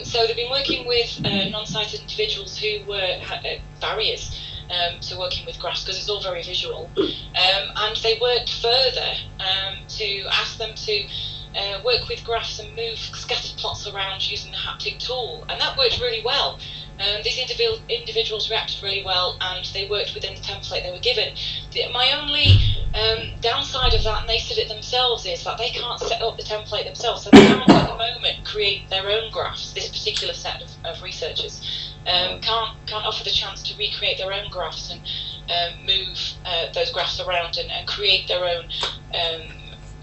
So they've been working with non-sighted individuals who were barriers to working with graphs because it's all very visual. And they worked further to ask them to work with graphs and move scattered plots around using the haptic tool, and that worked really well. These individuals reacted really well, and they worked within the template they were given. My only downside of that, and they said it themselves, is that they can't set up the template themselves, so they can't at the moment create their own graphs. This particular set of researchers can't offer the chance to recreate their own graphs, and move those graphs around and create their own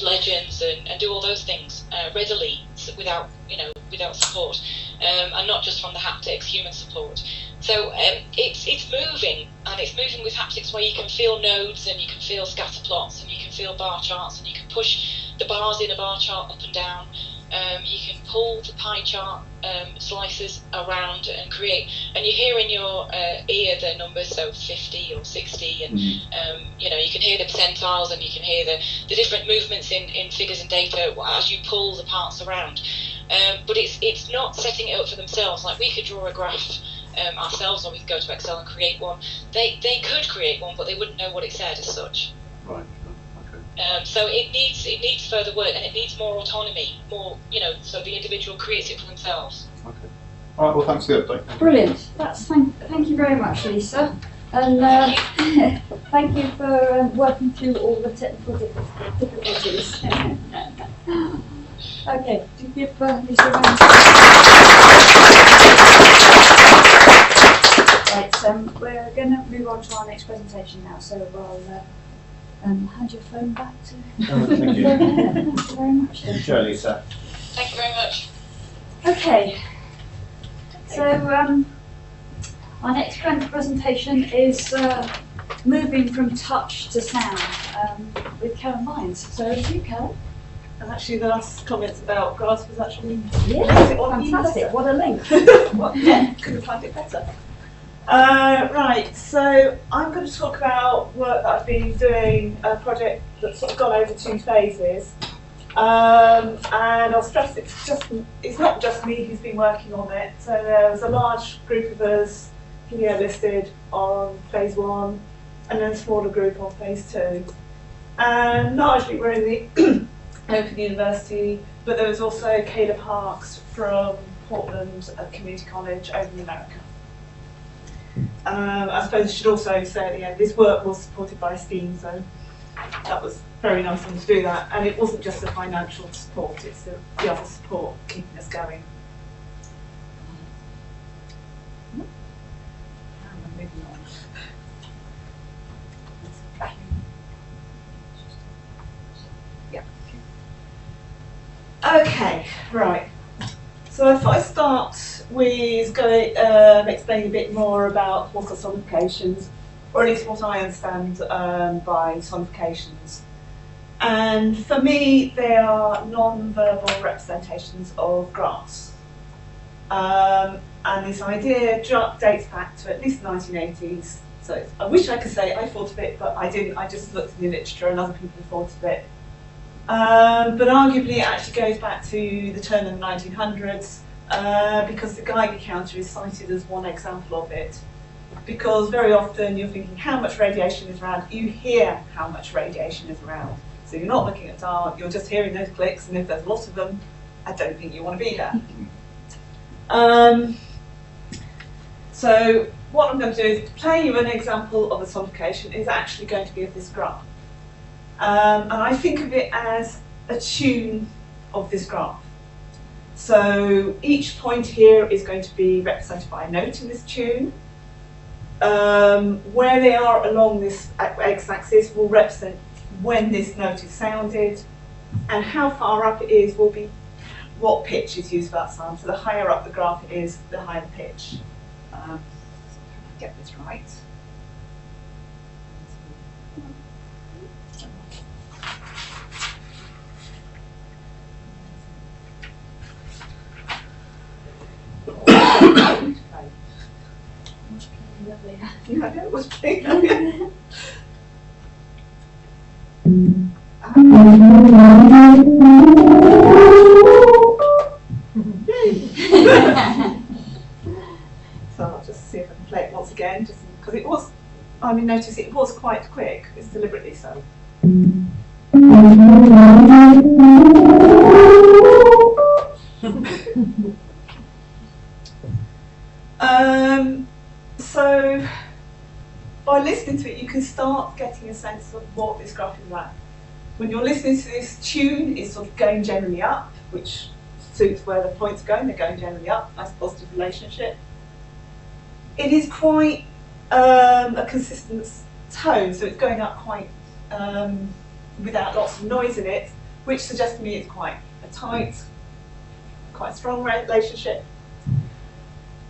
legends and do all those things readily without support, and not just from the haptics, human support. So it's moving, and it's moving with haptics where you can feel nodes and you can feel scatter plots and you can feel bar charts and you can push the bars in a bar chart up and down. You can pull the pie chart slices around and create, and you hear in your ear the numbers, so 50 or 60, and you can hear the percentiles and you can hear the different movements in figures and data as you pull the parts around. But it's not setting it up for themselves. Like, we could draw a graph ourselves, or we could go to Excel and create one. They could create one, but they wouldn't know what it said as such. Right. So it needs further work, and it needs more autonomy, so the individual creates it for themselves. Okay. All right. Well, thanks for the update. Brilliant. Thank you very much, Lisa, and thank you for working through all the technical difficulties. Okay, do you give Lisa a round? Right, we're going to move on to our next presentation now, so we'll hand your phone back to. Oh, thank you. Thank you very much. Sure, Lisa. Thank you very much. Okay, so our next presentation is moving from touch to sound with Karen Lyons. So over to you, Karen. And actually, the last comments about graphs was actually Yeah, on fantastic. What a link. Well, yeah, couldn't find it better. Right, so I'm going to talk about work that I've been doing, a project that's sort of gone over 2 phases. And I'll stress it's not just me who's been working on it. So there's a large group of us here listed on phase 1, and then a smaller group on phase 2. And largely we're in the Open University, but there was also Caleb Harks from Portland Community College over in America. I suppose I should also say at the end, this work was supported by STEAM, so that was very nice of them to do that. And it wasn't just the financial support, it's the other support keeping us going. Moving on. Yeah. Okay, right. So if I start with explaining a bit more what are sonifications, or at least what I understand by sonifications. And for me, they are non-verbal representations of graphs. And this idea dates back to at least the 1980s. So I wish I could say I thought of it, but I didn't. I just looked in the literature and other people thought of it. But arguably it actually goes back to the turn of the 1900s because the Geiger counter is cited as one example of it. Because very often you're thinking how much radiation is around, you hear how much radiation is around. So you're not looking at data, you're just hearing those clicks, and if there's a lot of them, I don't think you want to be there. So what I'm going to do is play you an example of a sonification is actually going to be of this graph. And I think of it as a tune of this graph. So each point here is going to be represented by a note in this tune. Where they are along this x-axis will represent when this note is sounded, and how far up it is will be what pitch is used for that sound. So the higher up the graph it is, the higher the pitch. Get this right. Lovely. Yeah, I know it was playing. So I'll just see if I can play it once again, just because it was. I mean, notice it was quite quick. It's deliberately so. So by listening to it, you can start getting a sense of what this graph is like. When you're listening to this tune, it's sort of going generally up, which suits where the points are going. They're going generally up. Nice positive relationship. It is quite a consistent tone, so it's going up quite without lots of noise in it, which suggests to me it's quite a tight, quite strong relationship.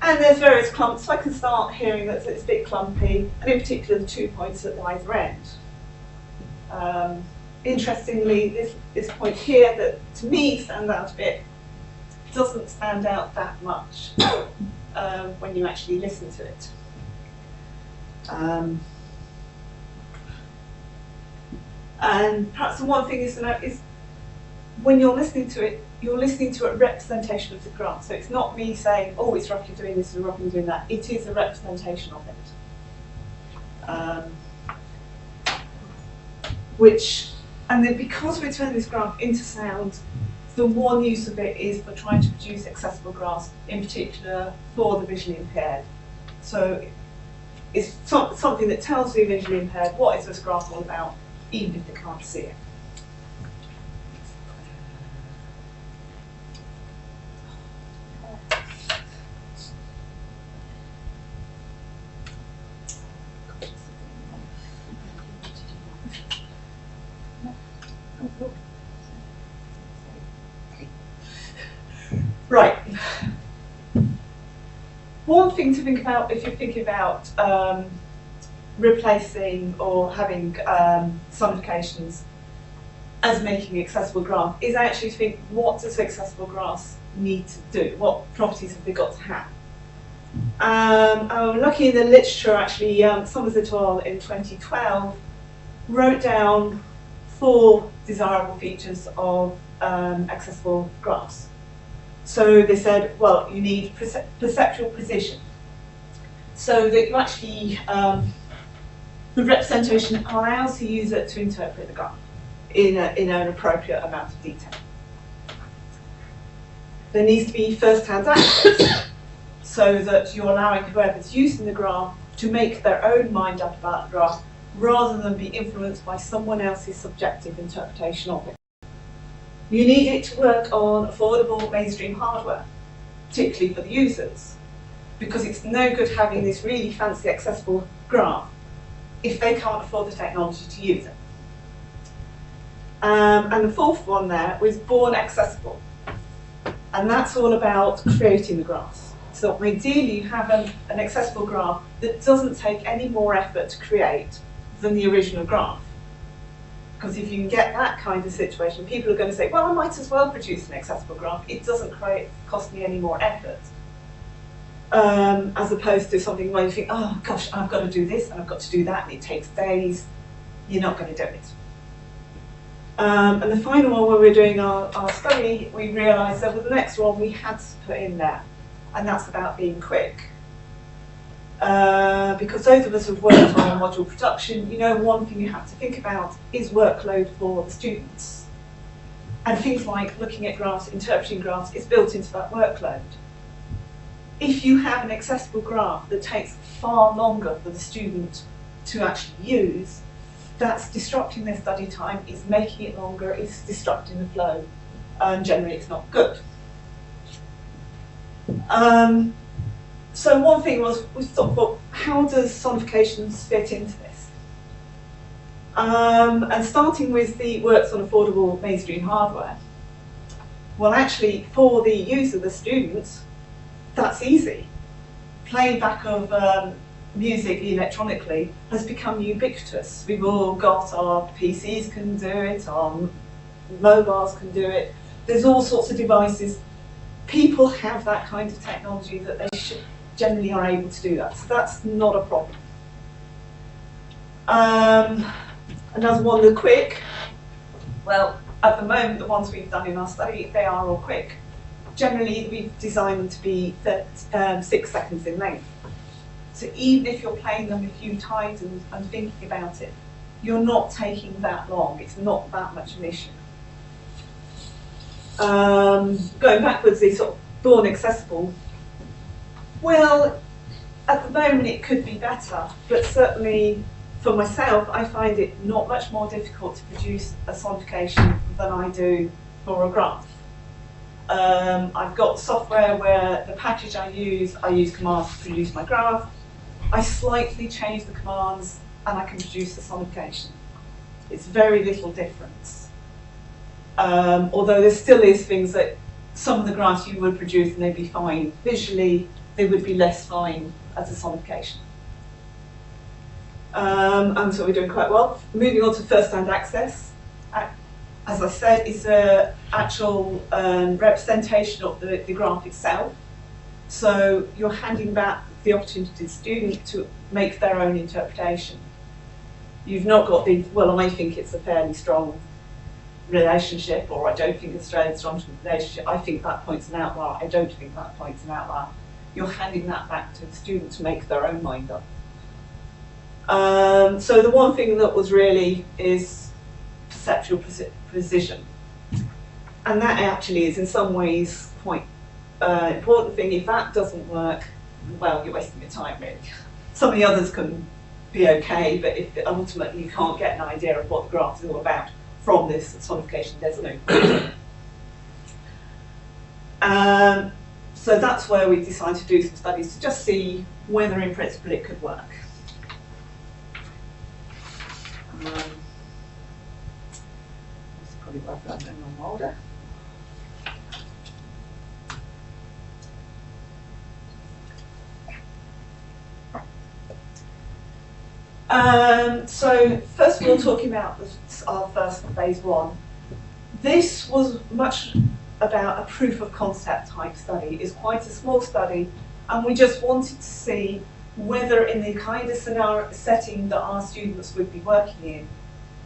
And there's various clumps, so I can start hearing that it's a bit clumpy, and in particular the 2 points at either end. Interestingly, this point here that to me stands out a bit doesn't stand out that much when you actually listen to it. And perhaps the one thing is to note is when you're listening to it, you're listening to a representation of the graph. So it's not me saying, oh, it's roughly doing this and roughly doing that. It is a representation of it. And then because we're turning this graph into sound, the one use of it is for trying to produce accessible graphs, in particular for the visually impaired. So it's something that tells the visually impaired what is this graph all about, even if they can't see it. Right. One thing to think about if you're thinking about replacing or having sonifications as making accessible graph is actually to think, what does accessible graphs need to do? What properties have they got to have? I'm lucky in the literature, actually, Summers et al. In 2012 wrote down 4 desirable features of accessible graphs. So they said, well, you need perceptual precision, so that you actually, the representation allows the user to interpret the graph in an appropriate amount of detail. There needs to be first-hand access, so that you're allowing whoever's using the graph to make their own mind up about the graph, rather than be influenced by someone else's subjective interpretation of it. You need it to work on affordable mainstream hardware, particularly for the users, because it's no good having this really fancy accessible graph if they can't afford the technology to use it. And the 4th one there was born accessible, and that's all about creating the graphs. So ideally you have an accessible graph that doesn't take any more effort to create than the original graph. Because if you can get that kind of situation, people are going to say, well, I might as well produce an accessible graph. It doesn't cost me any more effort. As opposed to something where you think, oh gosh, I've got to do this and I've got to do that, and it takes days. You're not going to do it. And the final one, when we were doing our study, we realised that with the next one we had to put in there, and that's about being quick. Because those of us who've worked on module production, you know, one thing you have to think about is workload for the students. And things like looking at graphs, interpreting graphs, is built into that workload. If you have an accessible graph that takes far longer for the student to actually use, that's disrupting their study time, it's making it longer, it's disrupting the flow, and generally it's not good. So one thing was, we thought, well, how does sonifications fit into this? And starting with the works on affordable mainstream hardware, well, actually, for the user, the students, that's easy. Playback of music electronically has become ubiquitous. We've all got our PCs can do it, our mobiles can do it. There's all sorts of devices. People have that kind of technology that they generally are able to do that. So that's not a problem. Another one, the quick. Well, at the moment, the ones we've done in our study, they are all quick. Generally, we've designed them to be 6 seconds in length. So even if you're playing them a few times and thinking about it, you're not taking that long. It's not that much of an issue. Going backwards, the sort of born accessible. Well, at the moment it could be better, but certainly for myself, I find it not much more difficult to produce a sonification than I do for a graph. I've got software where the package I use commands to produce my graph. I slightly change the commands and I can produce the sonification. It's very little difference. Although there still is things that some of the graphs you would produce and they'd be fine visually, they would be less fine as a sonification. And so we're doing quite well. Moving on to first-hand access. As I said, it's an actual representation of the graph itself. So you're handing back the opportunity to the student to make their own interpretation. You've not got the, well, I think it's a fairly strong relationship, or I don't think it's a fairly strong relationship. I think that point's an outlier. I don't think that point's an outlier. You're handing that back to the student to make their own mind up. So the one thing that was really is perceptual precision. And that actually is in some ways quite important thing. If that doesn't work, well, you're wasting your time really. Some of the others can be okay, but if ultimately you can't get an idea of what the graph is all about from this sonification, there's no point. So that's where we decided to do some studies to just see whether in principle it could work. This is probably what I've done in my order. So first of all, talking about our first phase one. This was much about a proof of concept type study. It's quite a small study, and we just wanted to see whether in the kind of scenario setting that our students would be working in,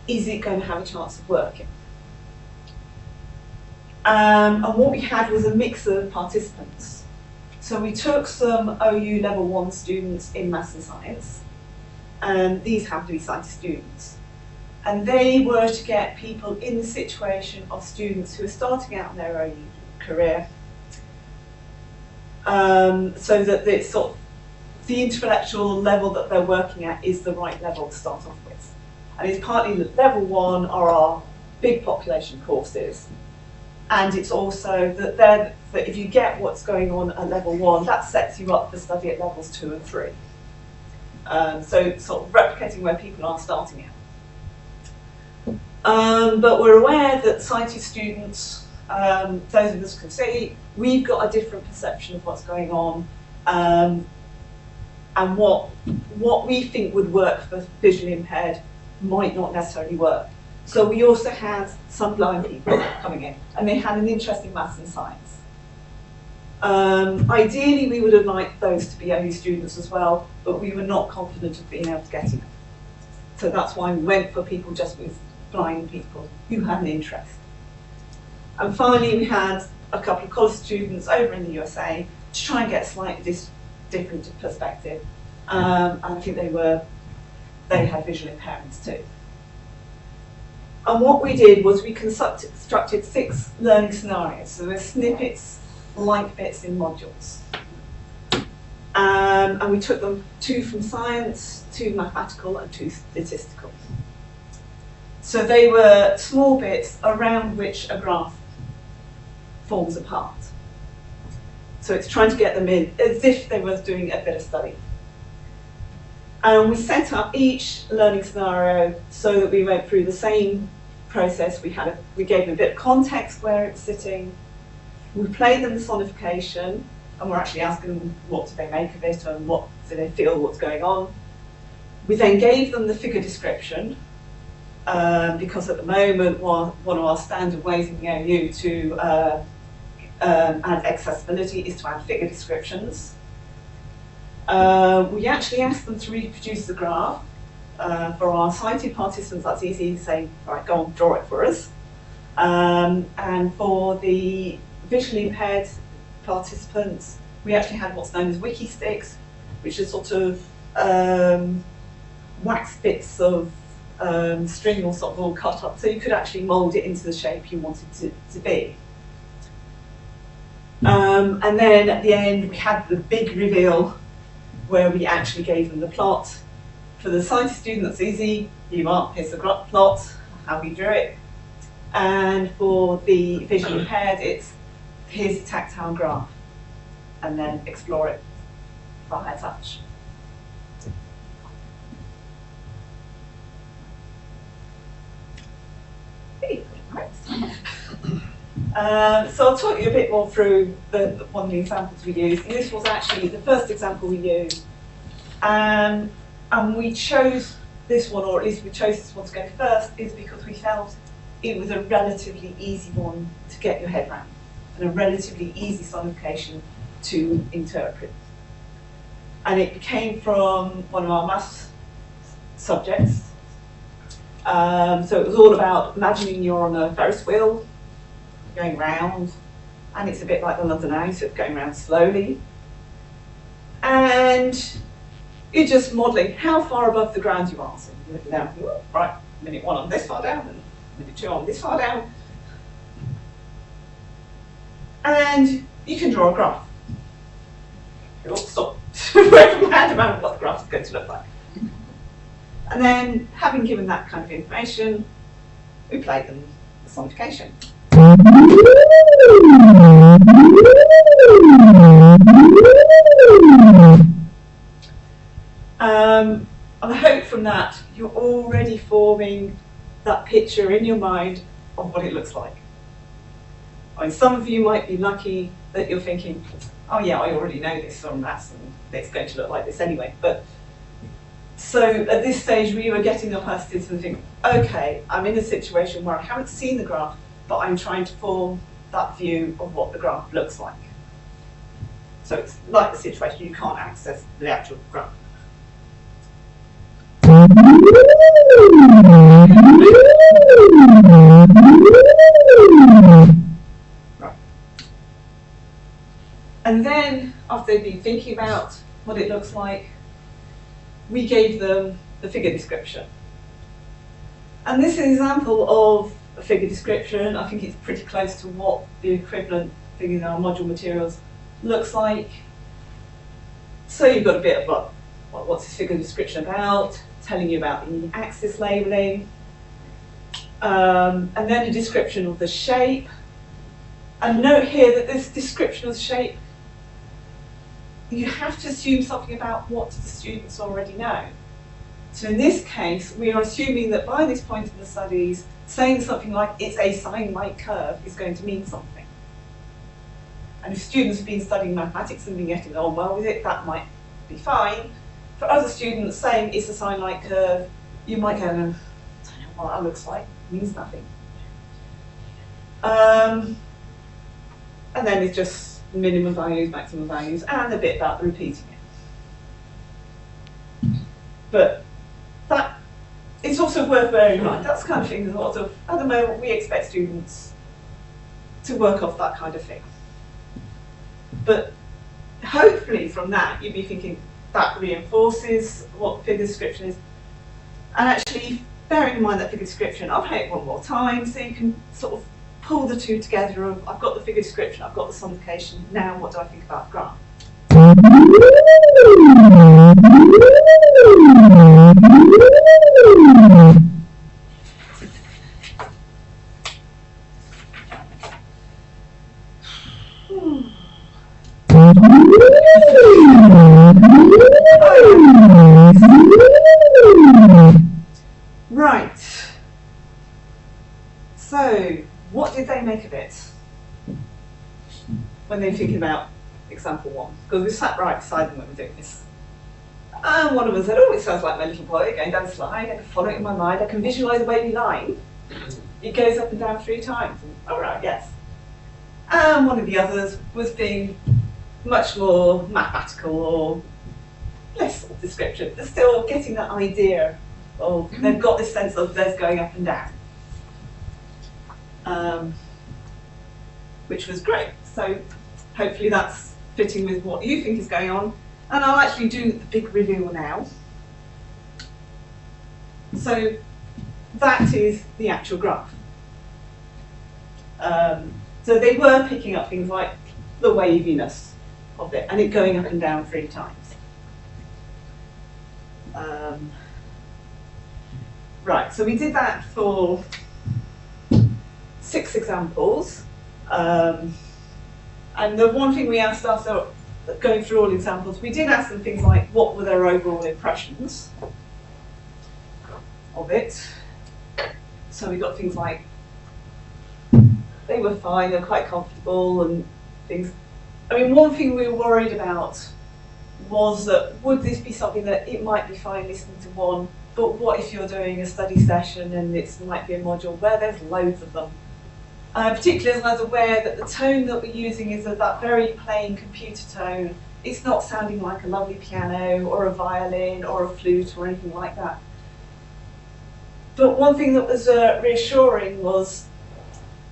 is it going to have a chance of working? And what we had was a mix of participants. So we took some OU level 1 students in maths and science, and these happened to be science students. And they were to get people in the situation of students who are starting out in their OU career, so that it's sort of the intellectual level that they're working at is the right level to start off with. And it's partly that level 1 are our big population courses, and it's also that if you get what's going on at level 1, that sets you up for study at levels 2 and 3. So sort of replicating where people are starting out. But we're aware that sighted students, those of us who can see, we've got a different perception of what's going on, and what we think would work for visually impaired might not necessarily work. So we also had some blind people coming in, and they had an interest in maths and science. Ideally, we would have liked those to be OU students as well, but we were not confident of being able to get it. So that's why we went for people just with blind people who had an interest. And finally, we had a couple of college students over in the USA to try and get a slightly different perspective. And I think they had visual impairments too. And what we did was we constructed 6 learning scenarios. So there's snippets like bits in modules. And we took them 2 from science, 2 mathematical, and 2 statistical. So they were small bits around which a graph forms a part. So it's trying to get them in as if they were doing a bit of study. And we set up each learning scenario so that we went through the same process. We gave them a bit of context where it was sitting. We played them the sonification, and we're actually asking them what do they make of it and what do they feel what's going on. We then gave them the figure description, because at the moment one of our standard ways in the OU to add accessibility is to add figure descriptions. We actually asked them to reproduce the graph. For our sighted participants, that's easy to say, right, go on, draw it for us. And for the visually impaired participants, we actually had what's known as wiki sticks, which are sort of wax bits of string or sort of all cut up, so you could actually mould it into the shape you wanted to be. And then at the end, we had the big reveal where we actually gave them the plot. For the sighted student, that's easy. Here's the plot, how we drew it. And for the visually impaired, it's here's the tactile graph, and then explore it via touch. So I'll talk you a bit more through one of the examples we used. And this was actually the first example we used. And we chose this one, or at least we chose this one to go first, is because we felt it was a relatively easy one to get your head around and a relatively easy sonification to interpret. And it came from one of our maths subjects. So it was all about imagining you're on a Ferris wheel, going round, and it's a bit like the London Eye, so it's going round slowly. And you're just modelling how far above the ground you are. So you're looking down, right, minute 1 I'm this far down, and minute 2 I'm this far down. And you can draw a graph. Oh, stop. Wait from hand about what the graph is going to look like. And then, having given that kind of information, we played them the sonification. And I hope from that you're already forming that picture in your mind of what it looks like. I mean, some of you might be lucky that you're thinking, oh yeah, I already know this from maths and it's going to look like this anyway. But so at this stage we were getting the capacity to think, okay, I'm in a situation where I haven't seen the graph, but I'm trying to form that view of what the graph looks like. So it's like the situation you can't access the actual graph. Right. And then, after they've been thinking about what it looks like, we gave them the figure description. And this is an example of a figure description. I think it's pretty close to what the equivalent thing in our module materials looks like. So you've got a bit of what's this figure description about, telling you about the axis labelling, and then a description of the shape. And note here that this description of the shape, you have to assume something about what the students already know. So in this case, we are assuming that by this point in the studies, saying something like it's a sine-like curve is going to mean something. And if students have been studying mathematics and been getting on well with it, that might be fine. For other students, saying it's a sine-like curve, you might go, I don't know what that looks like, it means nothing. And then it's just minimum values, maximum values, and a bit about repeating it. But that it's also worth bearing in mind. That's the kind of thing there's lots of, at the moment, we expect students to work off that kind of thing. But hopefully from that, you'd be thinking that reinforces what figure description is. And actually, bearing in mind that figure description, I'll play it one more time so you can sort of pull the two together of, I've got the figure description, I've got the sonification, now what do I think about the graph? Right. So, what did they make of it when they were thinking about example 1? Because we sat right beside them when we were doing this. And one of them said, oh, it sounds like my little boy going down the slide. I can follow it in my mind. I can visualise a wavy line. It goes up and down 3 times. And, all right, yes. And one of the others was being much more mathematical or less sort of description. They're still getting that idea of, they've got this sense of there's going up and down. Which was great. So hopefully that's fitting with what you think is going on. And I'll actually do the big reveal now. So that is the actual graph. So they were picking up things like the waviness of it and it going up and down 3 times. Right, so we did that for 6 examples. And the one thing we asked after going through all the examples, we did ask them things like, what were their overall impressions of it? So we got things like, they were fine, they were quite comfortable and things. I mean, one thing we were worried about was that would this be something that it might be fine listening to one, but what if you're doing a study session and it might be a module where there's loads of them? Particularly as I was aware that the tone that we're using is that very plain computer tone. It's not sounding like a lovely piano or a violin or a flute or anything like that. But one thing that was reassuring was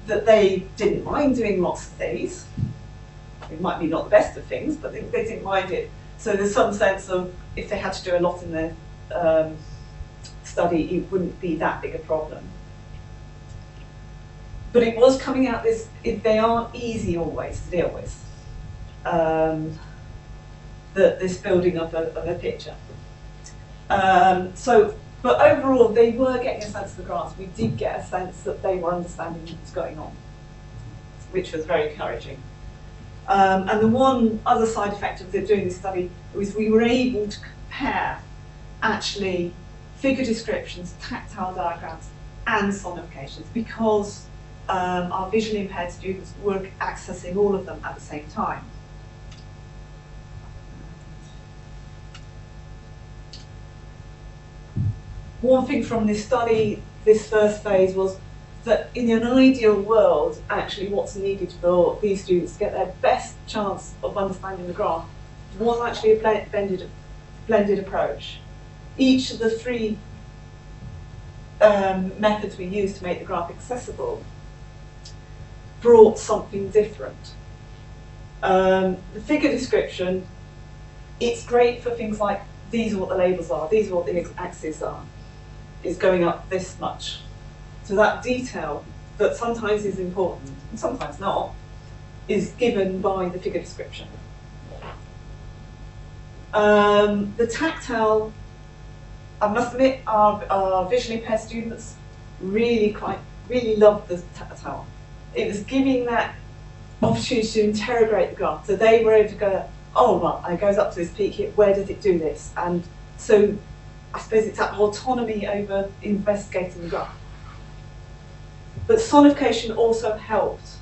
that they didn't mind doing lots of these. It might be not the best of things, but they didn't mind it. So there's some sense of if they had to do a lot in their study, it wouldn't be that big a problem. But it was coming out this, they aren't easy always to deal with. This building of a picture. But overall, they were getting a sense of the grasp. We did get a sense that they were understanding what was going on, which was very encouraging. And the one other side effect of doing this study was we were able to compare actually figure descriptions, tactile diagrams, and sonifications because our visually impaired students were accessing all of them at the same time. One thing from this study, this first phase, was that in an ideal world, actually what's needed for these students to get their best chance of understanding the graph was actually a blended approach. Each of the three methods we used to make the graph accessible brought something different. The figure description, it's great for things like these are what the labels are, these are what the axes are. Is going up this much. So that detail that sometimes is important and sometimes not is given by the figure description. The tactile, I must admit, our visually impaired students really loved the tactile. It was giving that opportunity to interrogate the graph. So they were able to go, oh, well, it goes up to this peak here, where does it do this? And so I suppose it's that autonomy over investigating the graph. But sonification also helped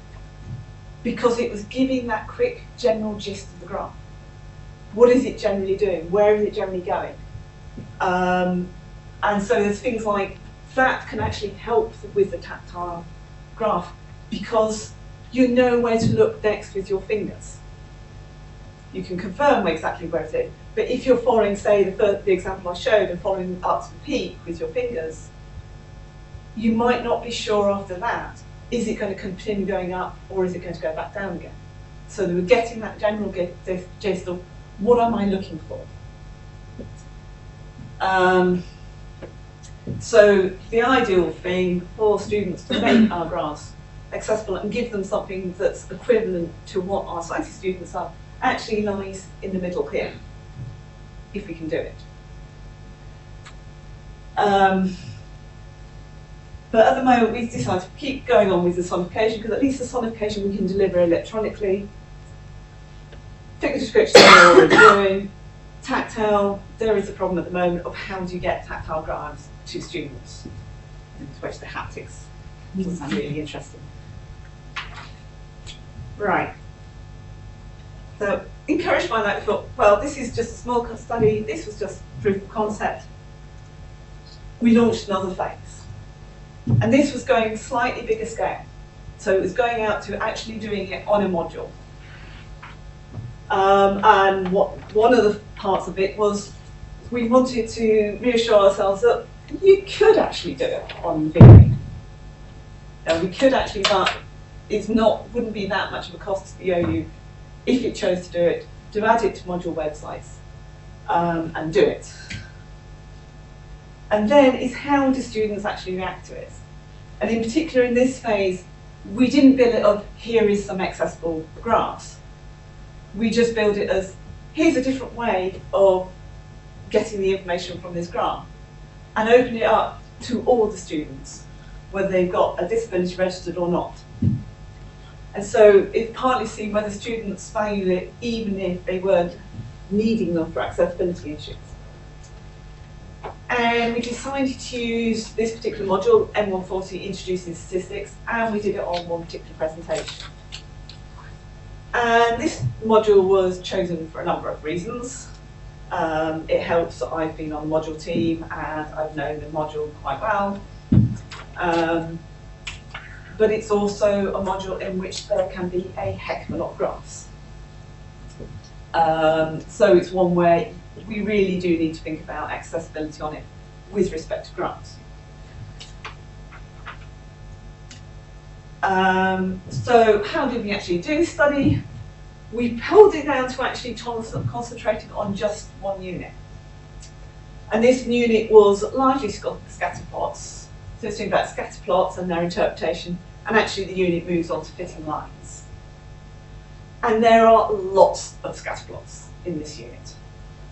because it was giving that quick general gist of the graph. What is it generally doing? Where is it generally going? And so there's things like that can actually help with the tactile graph because you know where to look next with your fingers. You can confirm exactly where it is. But if you're following, say, the example I showed, and following up to the peak with your fingers, you might not be sure after that, is it going to continue going up or is it going to go back down again? So they were getting that general gist of what am I looking for? So the ideal thing for students to make our graphs accessible and give them something that's equivalent to what our sighted students are actually lies in the middle here, if we can do it. But at the moment we've decided to keep going on with the sonification because at least the sonification we can deliver electronically. Figure description we're already doing. Tactile, there is a problem at the moment of how do you get tactile graphs to students, in which the haptics doesn't sound really interesting. Right. So encouraged by that, we thought, well, this is just a small study, this was just proof of concept. We launched another phase. And this was going slightly bigger scale. So it was going out to actually doing it on a module. And one of the parts of it was we wanted to reassure ourselves that you could actually do it on video. We could actually, but it's wouldn't be that much of a cost to the OU if it chose to do it, to add it to module websites and do it. And then is how do students actually react to it? And in particular in this phase, we didn't build it of here is some accessible graphs. We just build it as here's a different way of getting the information from this graph and open it up to all the students, whether they've got a disability registered or not. And so it's partly seen whether students value it even if they weren't needing them for accessibility issues. And we decided to use this particular module, M140, Introducing Statistics, and we did it on one particular presentation. And this module was chosen for a number of reasons. It helps that I've been on the module team and I've known the module quite well. But it's also a module in which there can be a heck of a lot of graphs. So it's one where we really do need to think about accessibility on it with respect to graphs. So how did we actually do this study? We pulled it down to actually concentrating on just one unit. And this unit was largely scatter plots. So it's doing about scatter plots and their interpretation, and actually the unit moves on to fitting lines. And there are lots of scatter plots in this unit.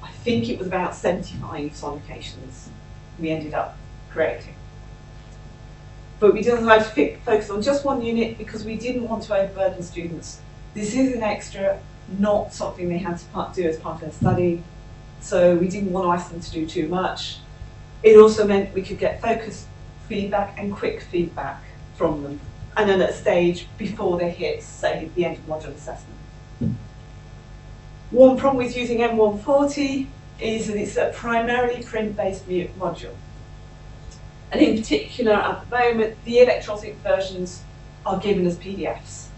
I think it was about 75 sonifications we ended up creating. But we decided to focus on just one unit because we didn't want to overburden students. This is an extra, not something they had to do as part of their study. So we didn't want to ask them to do too much. It also meant we could get focused feedback and quick feedback from them, and then at a stage before they hit, say, the end of module assessment. One problem with using M140 is that it's a primarily print-based module. And in particular, at the moment, the electronic versions are given as PDFs.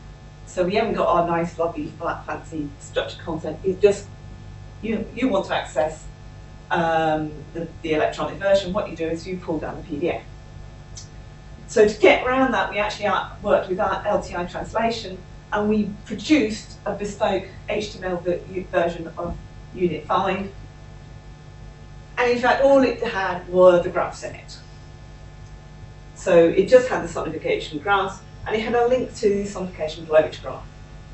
So we haven't got our nice, lovely, flat, fancy structured content. It's just, you want to access the electronic version. What you do is you pull down the PDF. So to get around that, we actually worked with our LTI translation, and we produced a bespoke HTML version of Unit 5. And in fact, all it had were the graphs in it. So it just had the sonification graphs, and it had a link to the sonification below each graph.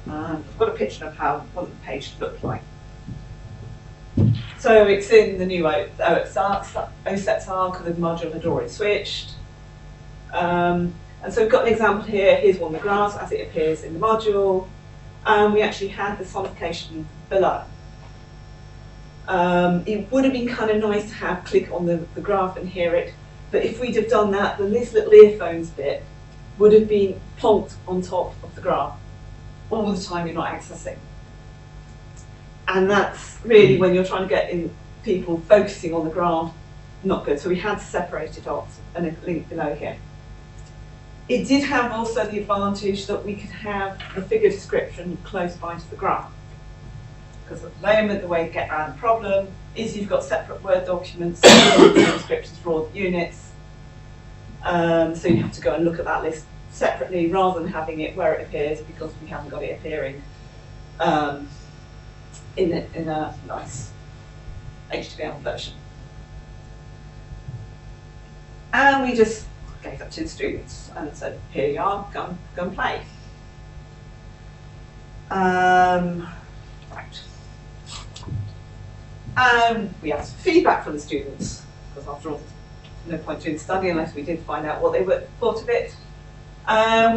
I've got a picture of how one of the pages looked like. So it's in the new OSETS arc, the module had already switched. And so we've got an example here. Here's one of the graphs as it appears in the module. And we actually had the sonification below. It would have been kind of nice to have click on the graph and hear it. But if we'd have done that, then this little earphones bit would have been plonked on top of the graph all the time you're not accessing. And that's really, when you're trying to get in people focusing on the graph, not good. So we had to separate it off and a link below here. It did have also the advantage that we could have the figure description close by to the graph. Because at the moment, the way to get around the problem is you've got separate Word documents with descriptions for all the units. So you have to go and look at that list separately rather than having it where it appears, because we haven't got it appearing in a nice HTML version. And we just gave that to the students and said, here you are, go and play. Right. And we asked for feedback from the students, because after all, there's no point doing the study unless we did find out what they thought of it.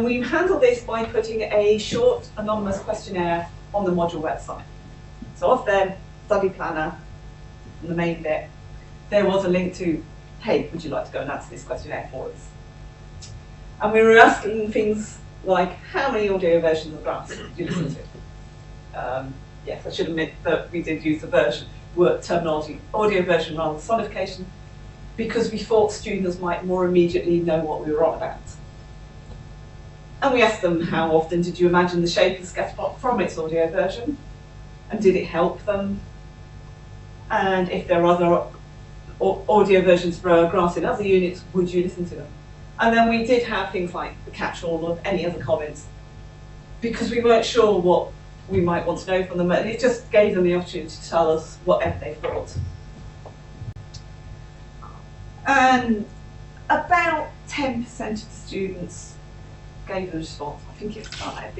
We handled this by putting a short, anonymous questionnaire on the module website. So off their study planner, in the main bit, there was a link to, hey, would you like to go and answer this questionnaire for us? And we were asking things like, how many audio versions of graphs did you listen to? Yes, I should admit that we did use the word terminology, audio version rather than sonification, because we thought students might more immediately know what we were on about. And we asked them, how often did you imagine the shape of the scatterplot from its audio version? And did it help them? And if there are other audio versions for graphs in other units, would you listen to them? And then we did have things like the catch-all of any other comments, because we weren't sure what we might want to know from them, and it just gave them the opportunity to tell us whatever they thought. And about 10% of the students gave a response. I think it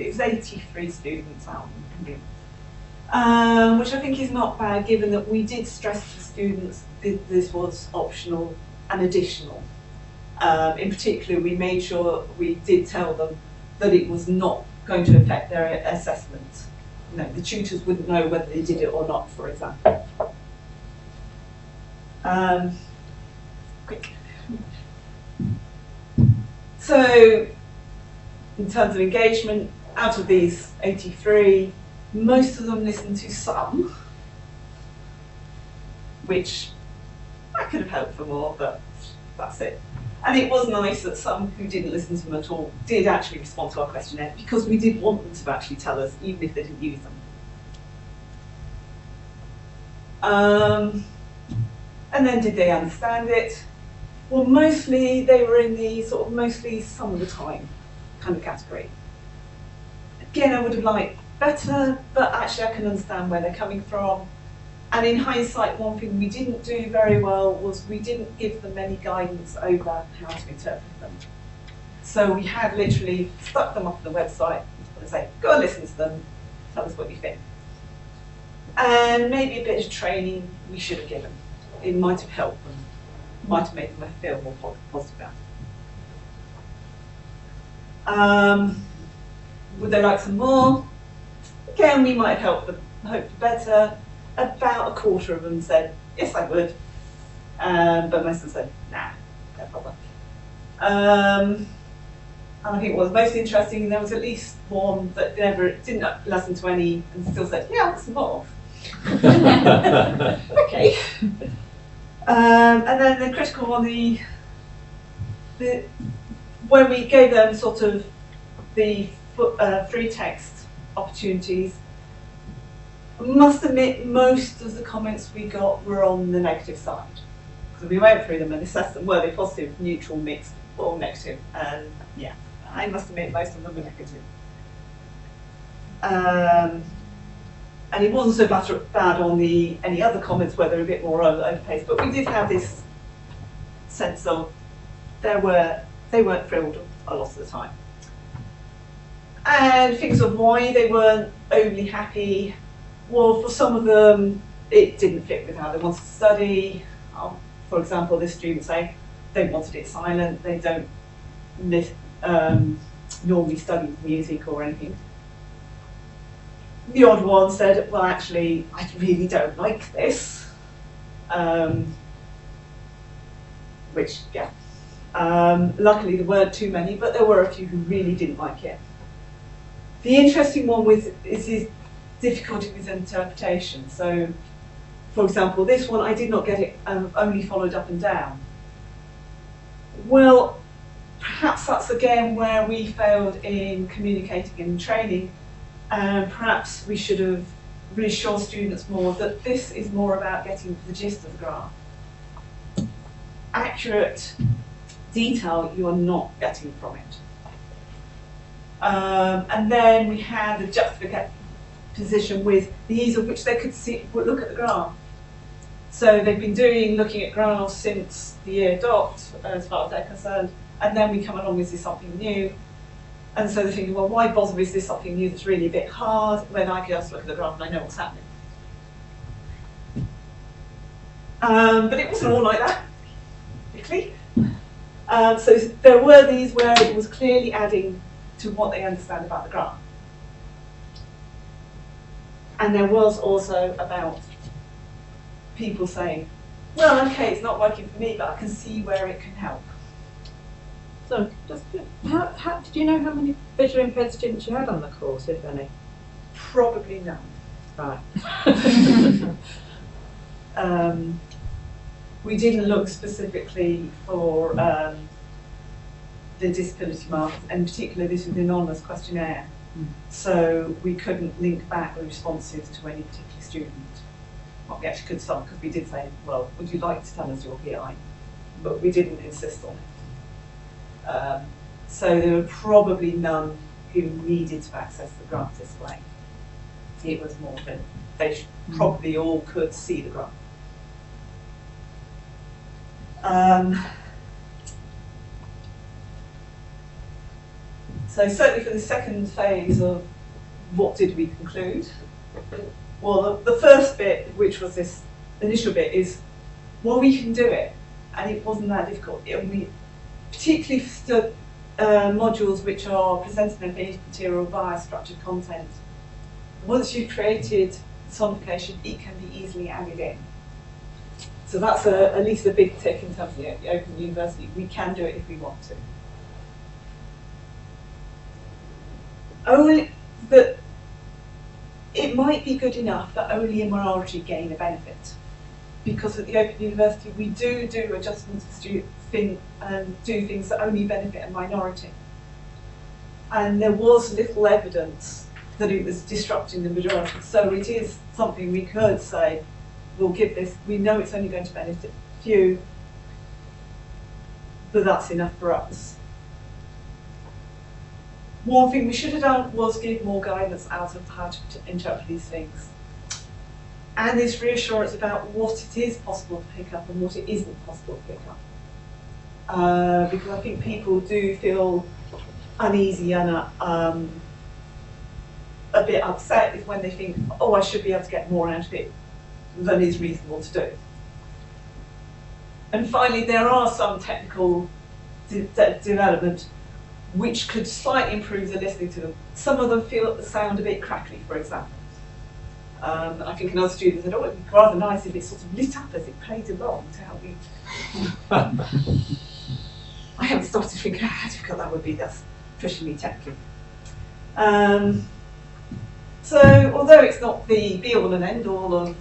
was 83 students out of 100. Which I think is not bad, given that we did stress to students that this was optional and additional. In particular, we made sure we did tell them that it was not going to affect their assessment. You know, the tutors wouldn't know whether they did it or not, for example. quick. So, in terms of engagement, out of these 83, most of them listened to some, which I could have hoped for more, but that's it. And it was nice that some who didn't listen to them at all did actually respond to our questionnaire, because we did want them to actually tell us, even if they didn't use them. And then did they understand it? Well, mostly they were in the sort of mostly some of the time kind of category. Again, I would have liked better, but actually I can understand where they're coming from. And in hindsight, one thing we didn't do very well was we didn't give them any guidance over how to interpret them. So we had literally stuck them off the website and say, go and listen to them, tell us what you think. And maybe a bit of training we should have given. It might have helped them, might have made them feel more positive about it. Would they like some more? Again, we might have helped them, hoped for better. About a quarter of them said, yes, I would. But most of them said, nah, no problem. And I think what was most interesting, there was at least one that didn't listen to any and still said, yeah, I want some more. Okay. And then the critical one, when we gave them sort of the free text opportunities, I must admit most of the comments we got were on the negative side. So we went through them and assessed them, were they positive, neutral, mixed, or negative? And yeah, I must admit most of them were negative. And it wasn't so bad on any other comments where they were a bit more overpaced, but we did have this sense of they weren't thrilled a lot of the time. And things of why they weren't overly happy. Well, for some of them, it didn't fit with how they wanted to study. For example, this student saying they wanted it silent, they don't normally study music or anything. The odd one said, well, actually, I really don't like this. Which, yeah. Luckily, there weren't too many, but there were a few who really didn't like it. The interesting one is his difficulty with interpretation. So, for example, this one, I did not get it, only followed up and down. Well, perhaps that's again where we failed in communicating and training. Perhaps we should have reassured students more that this is more about getting the gist of the graph. Accurate detail you are not getting from it. And then we had the juxtaposition with the ease of which they could look at the graph. So they've been looking at graphs since the year dot, as far as they're concerned, and then we come along with this something new. And so they're thinking, well, why bother with this something new that's really a bit hard when I can just look at the graph and I know what's happening? But it wasn't all like that, particularly. So there were these where it was clearly adding to what they understand about the graph. And there was also about people saying, well, okay, it's not working for me, but I can see where it can help. So, just how did you know how many visually impaired students you had on the course, if any? Probably none. Right. We didn't look specifically for the disability markers, and particularly this was an anonymous questionnaire, so we couldn't link back the responses to any particular student. Well, we actually could start, because we did say, well, would you like to tell us your PI? But we didn't insist on it. So there were probably none who needed to access the graph this way. It was more that they probably all could see the graph. So certainly for the second phase of what did we conclude? Well, the first bit, which was this initial bit, is, well, we can do it, and it wasn't that difficult. Particularly for modules which are presented in finished material via structured content. Once you've created sonification, it can be easily added in. So that's at least a big tick in terms of the Open University. We can do it if we want to. Only that it might be good enough that only a minority gain a benefit. Because at the Open University we do adjustments for students and do things that only benefit a minority. And there was little evidence that it was disrupting the majority. So it is something we could say, we'll give this, we know it's only going to benefit few, but that's enough for us. One thing we should have done was give more guidance out of how to interpret these things. And this reassurance about what it is possible to pick up and what it isn't possible to pick up. Because I think people do feel uneasy and a bit upset is when they think, oh, I should be able to get more out of it than is reasonable to do. And finally, there are some technical development which could slightly improve the listening to them. Some of them feel the sound a bit crackly, for example. I think another student said, oh, it'd be rather nice if it sort of lit up as it played along to help me. I haven't started to think how difficult that would be. That's pushing me technically. So, although it's not the be-all and end-all of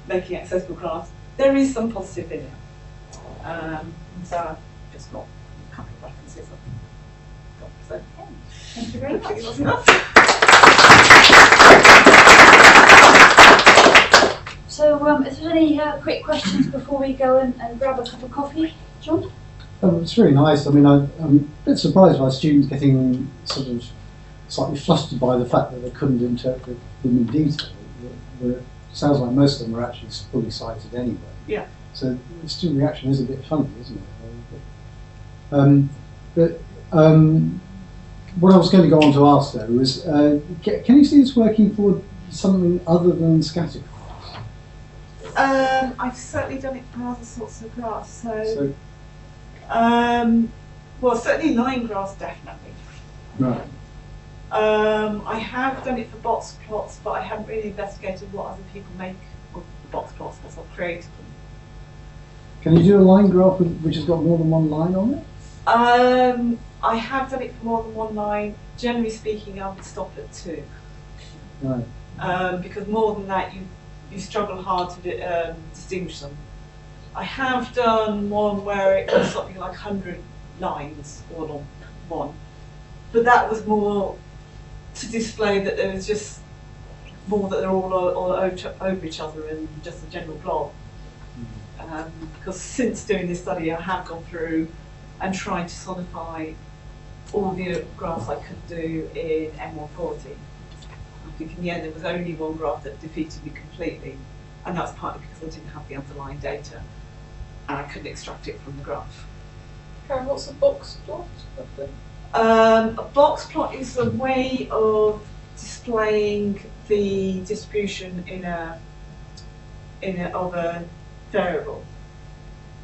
making accessible class, there is some positive in it. So I've just got a couple of references. So, Thank you very much. that's enough. So, is there any quick questions before we go and grab a cup of coffee, John? It's really nice. I mean, I'm a bit surprised by students getting sort of slightly flustered by the fact that they couldn't interpret them in detail. It sounds like most of them are actually fully sighted anyway. Yeah. So the student reaction is a bit funny, isn't it? What I was going to go on to ask though was, can you see this working for something other than scatter graphs? I've certainly done it for other sorts of graphs. So Well, certainly line graphs, definitely. right. I have done it for box plots, but I haven't really investigated what other people make of the box plots once I've created them. Can you do a line graph which has got more than one line on it? I have done it for more than one line. Generally speaking, I would stop at 2. Right. Because more than that, you struggle hard to distinguish them. I have done one where it was something like 100 lines all on one, but that was more to display that there was just more that they're all over each other and just a general blob. Because since doing this study, I have gone through and tried to sonify all the graphs I could do in M140. I think in the end there was only one graph that defeated me completely, and that's partly because I didn't have the underlying data and I couldn't extract it from the graph. Karen, what's a box plot? A box plot is a way of displaying the distribution of a variable,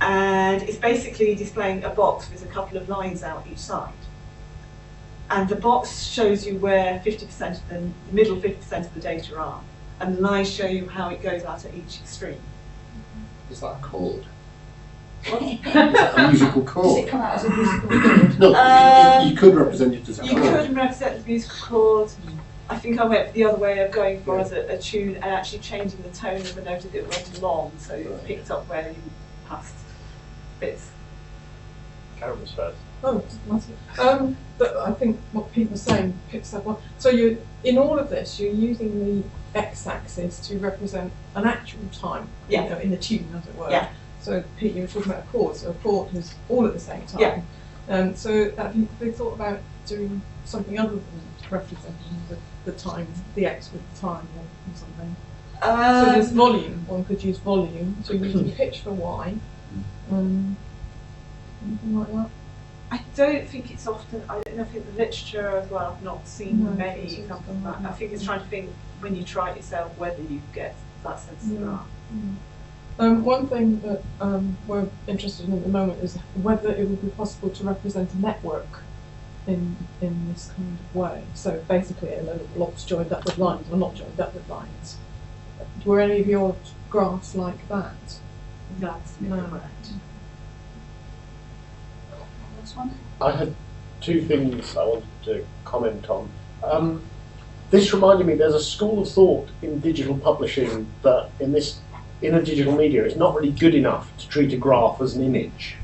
and it's basically displaying a box with a couple of lines out each side. And the box shows you where 50% of the middle 50% of the data are, and the lines show you how it goes out at each extreme. Is that a chord? What? Is that a musical Does chord? it come out as a musical chord? No, you could represent it as a You chord. could represent the musical chord. I think I went the other way of going for as a tune and actually changing the tone of the note as it went along, so it picked up where you passed bits. Karen was first. Oh, but I think what people are saying picks up on. So you, in all of this, you're using the x-axis to represent an actual time, Yeah. you know, in the tune, as it were. Yeah. So Pete, you were talking about a chord. So a chord is all at the same time. Yeah. So have you thought about doing something other than representing the time, the x with the time, or something? So there's volume. One could use volume. So you're using pitch for y. Anything like that. I don't think it's often, I think the literature as well, I've not seen No, many it's examples of not that. I think it's trying to think, when you try it yourself, whether you get that sense of Yeah. graph. One thing that we're interested in at the moment is whether it would be possible to represent a network in this kind of way. So basically a load of blocks joined up with lines, or not joined up with lines. Were any of your graphs like that? That's No. correct. This one? I had two things I wanted to comment on. This reminded me there's a school of thought in digital publishing that in a digital media it's not really good enough to treat a graph as an image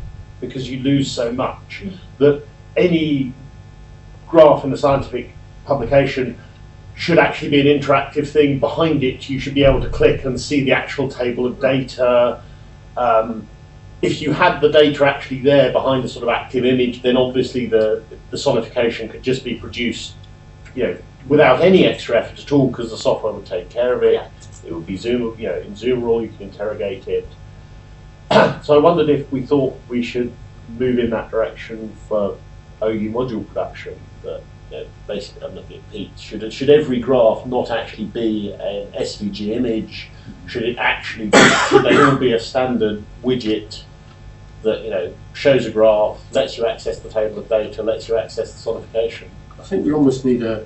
because you lose so much. That any graph in a scientific publication should actually be an interactive thing. Behind it you should be able to click and see the actual table of data. If you had the data actually there behind a sort of active image, then obviously the sonification could just be produced, without any extra effort at all, because the software would take care of it. Yeah. It would be Zoom, in Zoomerall you can interrogate it. So I wondered if we thought we should move in that direction for OU module production. That basically, I'm looking at Pete. Should every graph not actually be an SVG image? Should they all be a standard widget that shows a graph, lets you access the table of data, lets you access the sonification? I think we almost need a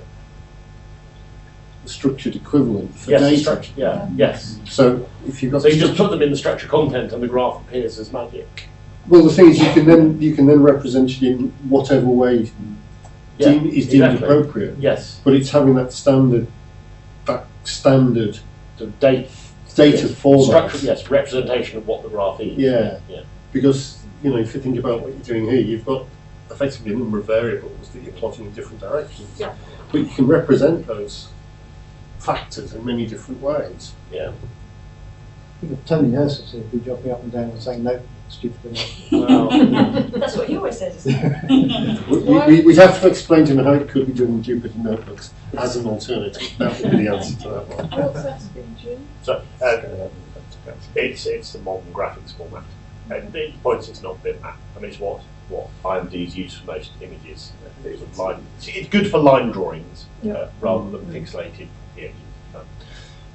structured equivalent for Yes, data. structure, yeah, yes. So if you've got So you just put them in the structure content and the graph appears as magic. well, the thing is, you can then represent it in whatever way is deemed exactly. appropriate. Yes. But it's having that standard The data format. structure, yes, representation of what the graph is. Yeah. Yeah. Because if you think about what you're doing here, you've got effectively a number of variables that you're plotting in different directions. Yeah. But you can represent those factors in many different ways. Yeah. Tony Ursus would be jumping up and down and saying, no, stupid enough. Well, That's what he always says, isn't it? We'd have to explain to him how it could be done in Jupyter Notebooks as an alternative. That would be the answer to that one. What's SVG? so it's the modern graphics format. And the point is it's not bitmap. I mean, it's what IMD's use for most images. It's good for line drawings rather than pixelated images.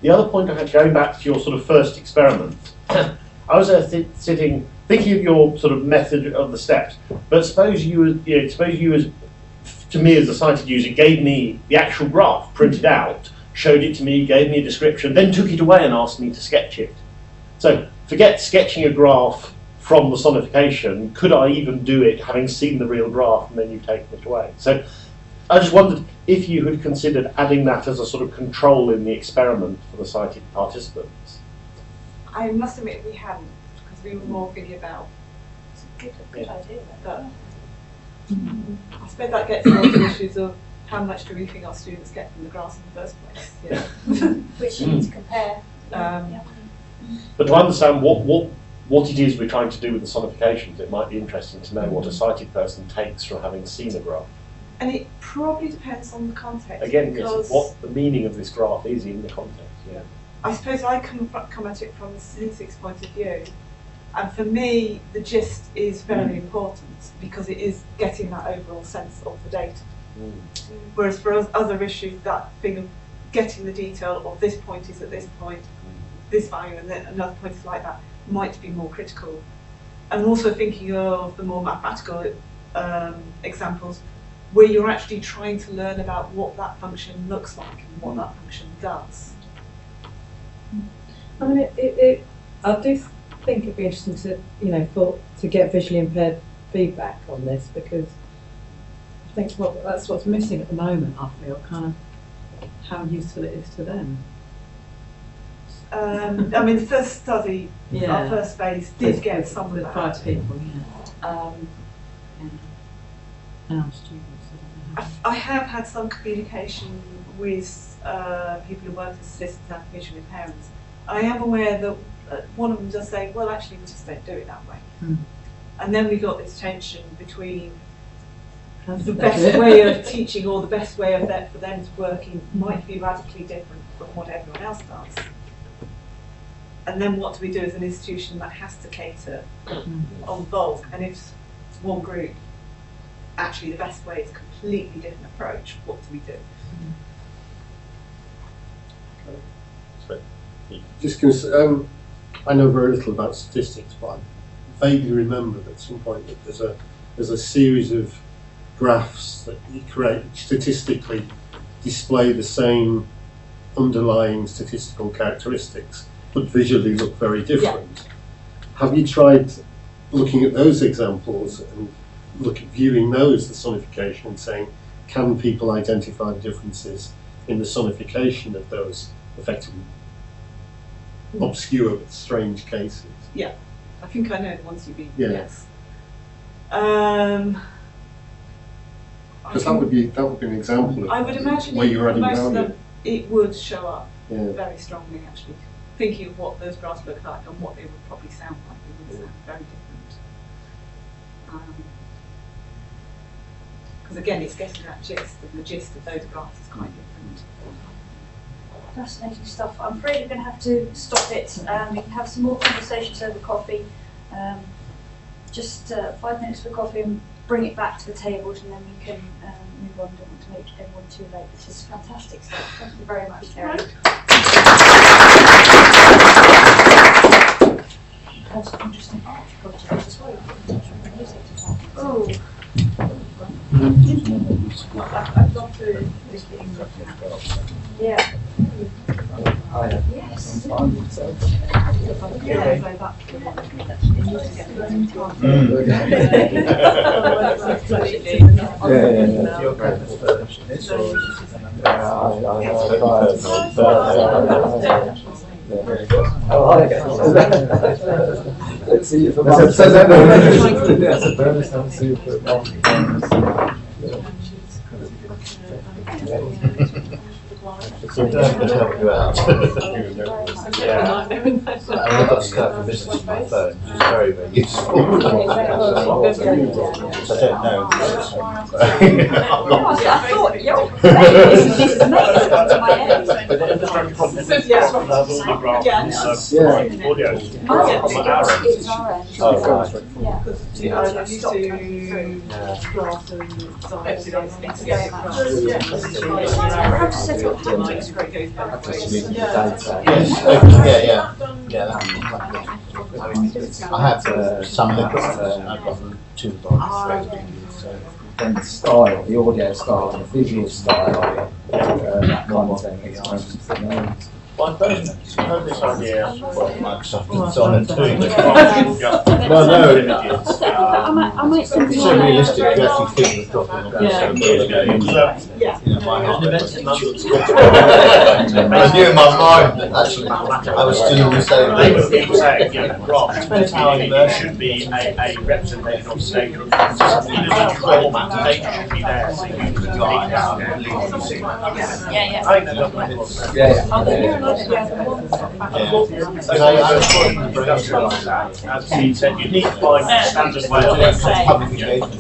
The other point I had, going back to your sort of first experiment, I was sitting thinking of your sort of method of the steps. But suppose you as to me as a sighted user gave me the actual graph printed out, showed it to me, gave me a description, then took it away and asked me to sketch it. So forget sketching a graph from the sonification. Could I even do it having seen the real graph and then you've taken it away? So I just wondered if you had considered adding that as a sort of control in the experiment for the sighted participants. I must admit we hadn't, because we were more thinking about It's a good idea. that. I suppose that gets more to issues of how much do we think our students get from the graphs in the first place. Yeah. Which you need to compare. Um, But to understand what it is we're trying to do with the sonifications, it might be interesting to know what a sighted person takes from having seen a graph. And it probably depends on the context. Again, because yes, what the meaning of this graph is in the context. Yeah. I suppose I come at it from the statistics point of view. And for me, the gist is very important because it is getting that overall sense of the data. Whereas for other issues, that thing of getting the detail of this point is at this point, this value, and then another point is like that, might be more critical. And also thinking of the more mathematical examples where you're actually trying to learn about what that function looks like and what that function does. I mean, I do think it'd be interesting to, to get visually impaired feedback on this, because I think that's what's missing at the moment, I feel, kind of how useful it is to them. I mean, the first study, our first phase, did get some of with that. 5 people, and our students. I have had some communication with people who work as assistants and visual impairments. I am aware that one of them does say, well, actually, we just don't do it that way. And then we got this tension between the best way of teaching or the best way of for them to work in might be radically different from what everyone else does. And then what do we do as an institution that has to cater on both? And if one group, actually the best way is a completely different approach, what do we do? Just because I know very little about statistics, but I vaguely remember that at some point that there's a series of graphs that you create statistically display the same underlying statistical characteristics, but visually look very different. have you tried looking at those examples and viewing those, the sonification, and saying, can people identify differences in the sonification of those effectively obscure but strange cases? Yeah, I think I know the ones you mean. Yeah. Yes. Because that would be an example of I would imagine where you're adding most of value. them it would show up Yeah. very strongly actually. Thinking of what those graphs look like and what they would probably sound like, they would sound very different. Because again, it's getting that gist, and the gist of those graphs is quite different. Fascinating stuff. I'm afraid we're going to have to stop it. We can have some more conversations over coffee. Just 5 minutes for coffee and bring it back to the tables, and then we can move on. Don't want to make everyone too late. This is fantastic stuff. Thank you very much, Terry. That's an interesting art project as well. Music department. Oh. I'd love to this being Yeah. Yes. Let's see if that's a bonus. Let's see if So Dad could help you out. Yeah. I've got Skype for Business on my phone, which is very, very useful. I don't know. I thought, yo, this is amazing to my head. But the infrastructure problem is Yeah. all the graphs, Yeah. also Yeah. audio. It's our end. Oh, right. Yeah. I used to graphs and How to set up Yes, yeah. I mean, I have some liquids, I've got two boxes. Then the style, the audio style, and the visual style, that kind of thing. Well, I've heard this idea. Microsoft is on it too. No, It's so realistic, you actually think it's dropping off. My heart. I knew in my mind that actually I was still the same People say, it should be a representation of data. Format, data should be there, so you can take out. I think that's as Steve said, you need to find standard way of public engagement.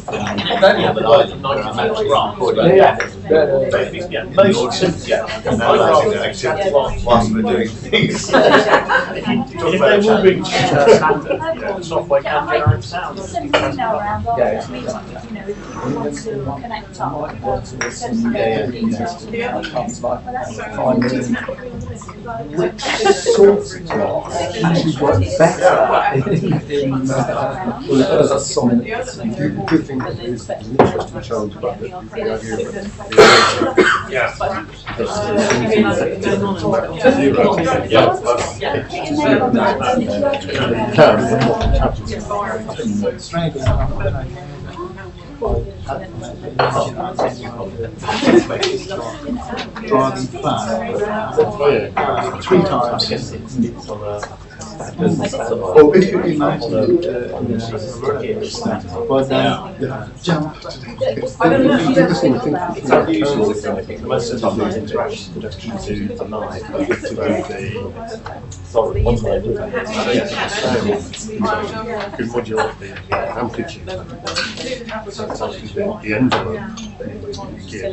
Whilst we're doing things. If they will bring standard, software can generate sound. Send an email around after this meeting, if you want to connect up, send some details. Which sorts of actually work better well, as a sonic. The good thing is the interesting challenge about the idea Driving fast 3 times. Or if you imagine but then jump. It's unusual, I think. Most of the time, those interactions are just to deny, but to do good modulate the amplitude. So it's actually the envelope that you give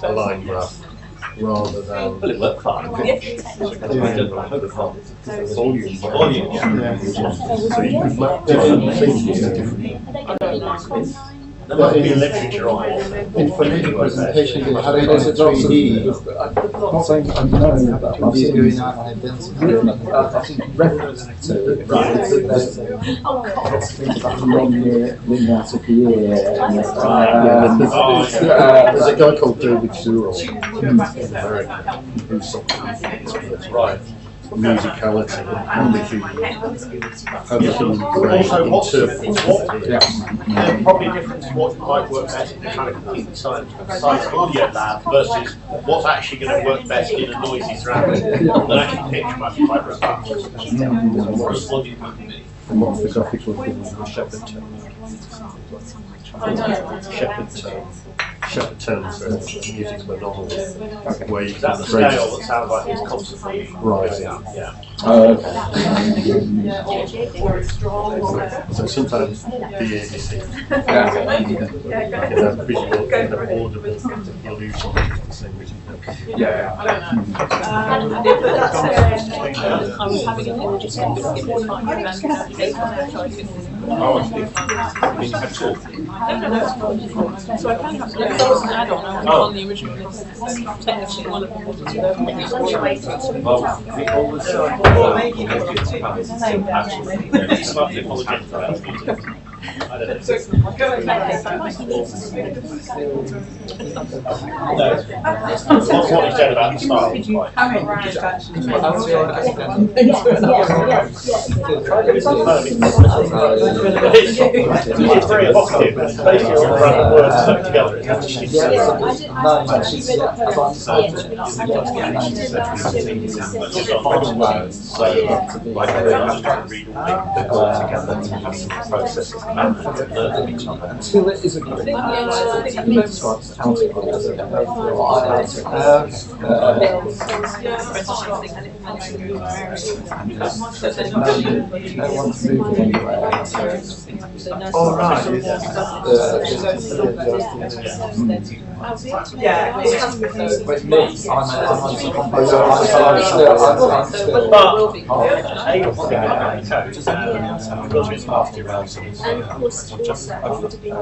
a line graph rather than. Well, it worked fine. Volume. So you could map different things to different. There might be a literature on it. In phonetic presentation, how do you There's do lots of- 3D? I'm not saying I know, but I've seen Doing that high density. I've seen reference to it. There's things like non-linear CPU. There's a guy called David Sewell in America who's something. Right. musicality and how they can Also, interpret. probably different to what might work best in a kind of completely silent audio lab versus what's actually going to work best in a noisy surrounding. And actually pitch might be quite robust. And what's the graphical equivalent of shepherd tone? Shepherd tones are music of a novel, where you can That's the break. scale that sounds like it's constantly Rising. going up. Yeah. So sometimes the ADC can have visual and audible illusion of the same music. I was having an energy Oh, I see. You had two. So I found out that was an add-on. I was on the original list. Technically, one of them wasn't there. Well, maybe it's slightly apologetic for that. I don't know. That's what he said about the style. It's very evocative. It's basically all random words stuck together. It's actually just a whole word. So, like, I was trying to read all the words together and have some processes Until it is a good Oh, right. Yeah. With me, I'm a composer. And of course, also, I would have been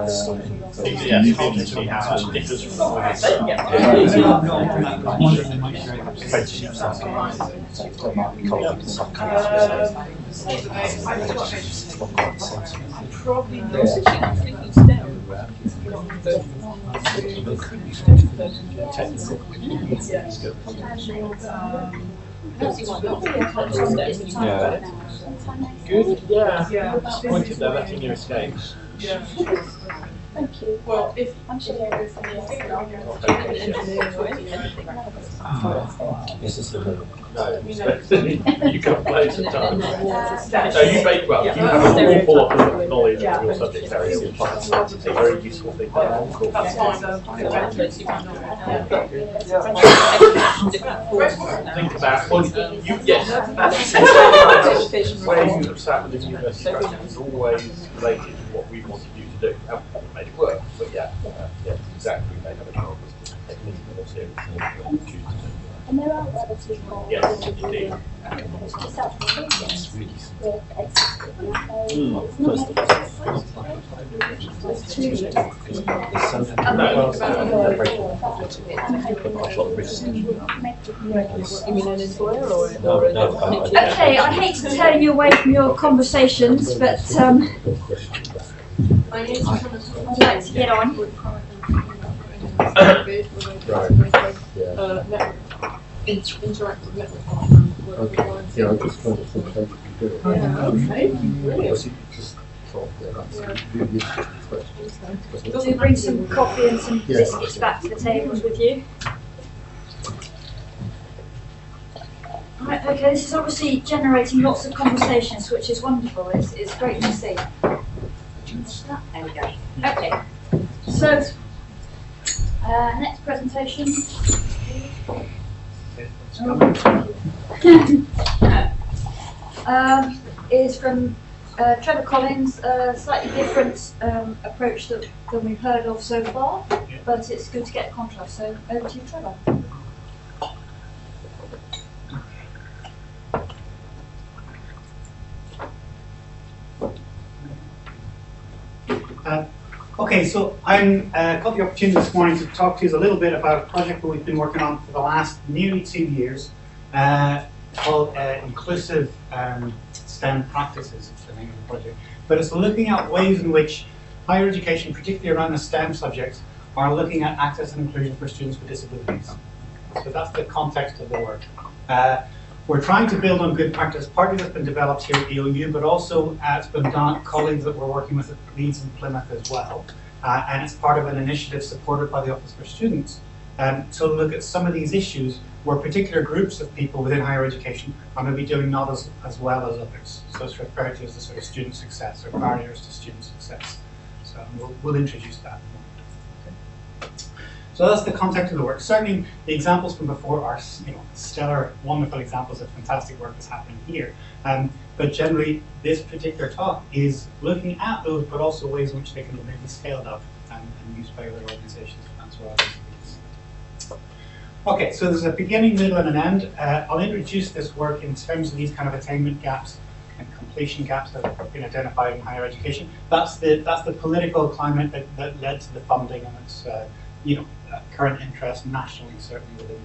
Probably Good. Yeah. Disappointed they're letting you escape. Thank you. Well, if I'm sure there is This is the middle. No, you can play sometimes. No, you make well. You have an awful lot of knowledge of your subject area. It's a very useful thing. that's fine. Think about you. Yes, where you have sat with the university graduates is always related to what we wanted you to do. We haven't made it work, but yeah, exactly. They have a chance to take it more seriously and choose to do. And there are other people Yes, indeed. Okay, I hate to turn you away from your conversations, but I'd like to get on. Interactive network. Yeah, I'm just trying to think how you can do it. Okay, brilliant. Just thought, that's really useful question. Do bring some coffee and some biscuits back to the tables with you. Right, okay, this is obviously generating lots of conversations, which is wonderful. It's great to see. There we go. Okay, so next presentation. Is from Trevor Collins, a slightly different approach than we've heard of so far, but it's good to get a contrast. So over to you, Trevor. Okay, so I got the opportunity this morning to talk to you a little bit about a project that we've been working on for the last nearly 2 years, called Inclusive STEM Practices, is the name of the project. But it's looking at ways in which higher education, particularly around the STEM subjects, are looking at access and inclusion for students with disabilities. So that's the context of the work. we're trying to build on good practice, partly that's been developed here at the OU, but also it's been done at colleagues that we're working with at Leeds and Plymouth as well. And it's part of an initiative supported by the Office for Students to look at some of these issues where particular groups of people within higher education are maybe doing not as well as others. So it's referred to as the sort of student success or barriers to student success. So we'll introduce that. So that's the context of the work. Certainly, the examples from before are, stellar, wonderful examples of fantastic work that's happening here. But generally, this particular talk is looking at those, but also ways in which they can maybe scaled up and used by other organisations as well. Okay, so there's a beginning, middle, and an end. I'll introduce this work in terms of these kind of attainment gaps and completion gaps that have been identified in higher education. That's the political climate that led to the funding and its current interest nationally, certainly within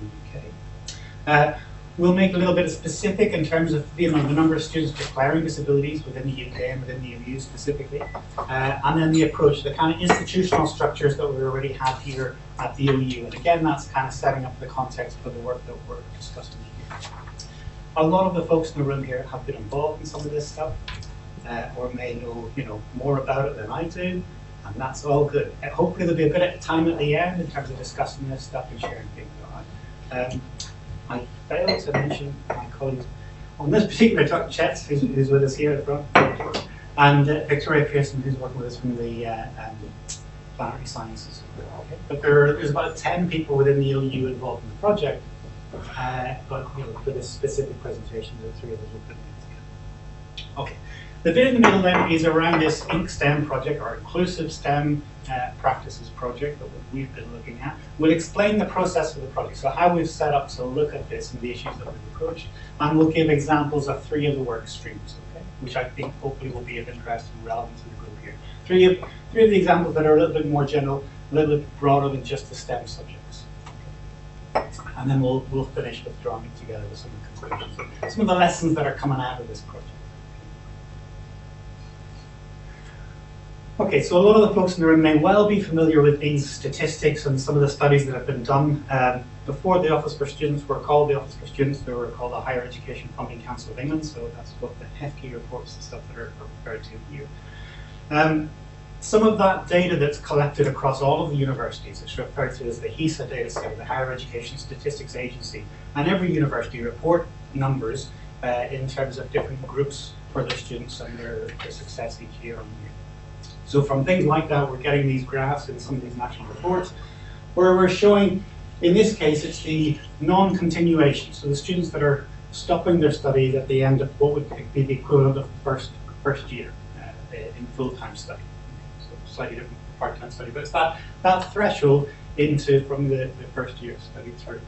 the UK. We'll make a little bit of specific in terms of the number of students declaring disabilities within the UK and within the EU specifically, and then the approach, the kind of institutional structures that we already have here at the OU. And again, that's kind of setting up the context for the work that we're discussing here. A lot of the folks in the room here have been involved in some of this stuff, or may know more about it than I do. And that's all good. Hopefully there'll be a bit of time at the end in terms of discussing this stuff and sharing things. All right. I failed to mention my colleagues on this particular talk, Chet, who's with us here at the front, and Victoria Pearson, who's working with us from the Planetary Sciences. Okay. But there's about 10 people within the OU involved in the project, but for this specific presentation, the three of us will put it together. Okay. The bit in the middle then is around this INC-STEM project, or Inclusive STEM Practices project that we've been looking at. We'll explain the process of the project, so how we've set up to look at this and the issues that we've approached, and we'll give examples of 3 of the work streams, okay, which I think hopefully will be of interest and relevant to the group here. Three of the examples that are a little bit more general, a little bit broader than just the STEM subjects. Okay. And then we'll finish with drawing it together with some of the conclusions, some of the lessons that are coming out of this project. Okay, so a lot of the folks in the room may well be familiar with these statistics and some of the studies that have been done. Before the Office for Students were called the Office for Students, they were called the Higher Education Funding Council of England, so that's what the HEFCE reports and stuff that are referred to here. Some of that data that's collected across all of the universities is referred to as the HESA data set, the Higher Education Statistics Agency, and every university report numbers in terms of different groups for their students and their success each year on year. So from things like that, we're getting these graphs in some of these national reports, where we're showing, in this case, it's the non-continuation. So the students that are stopping their studies at the end of what would be the equivalent of first year in full-time study. So slightly different part-time study, but it's that threshold from the first year study through.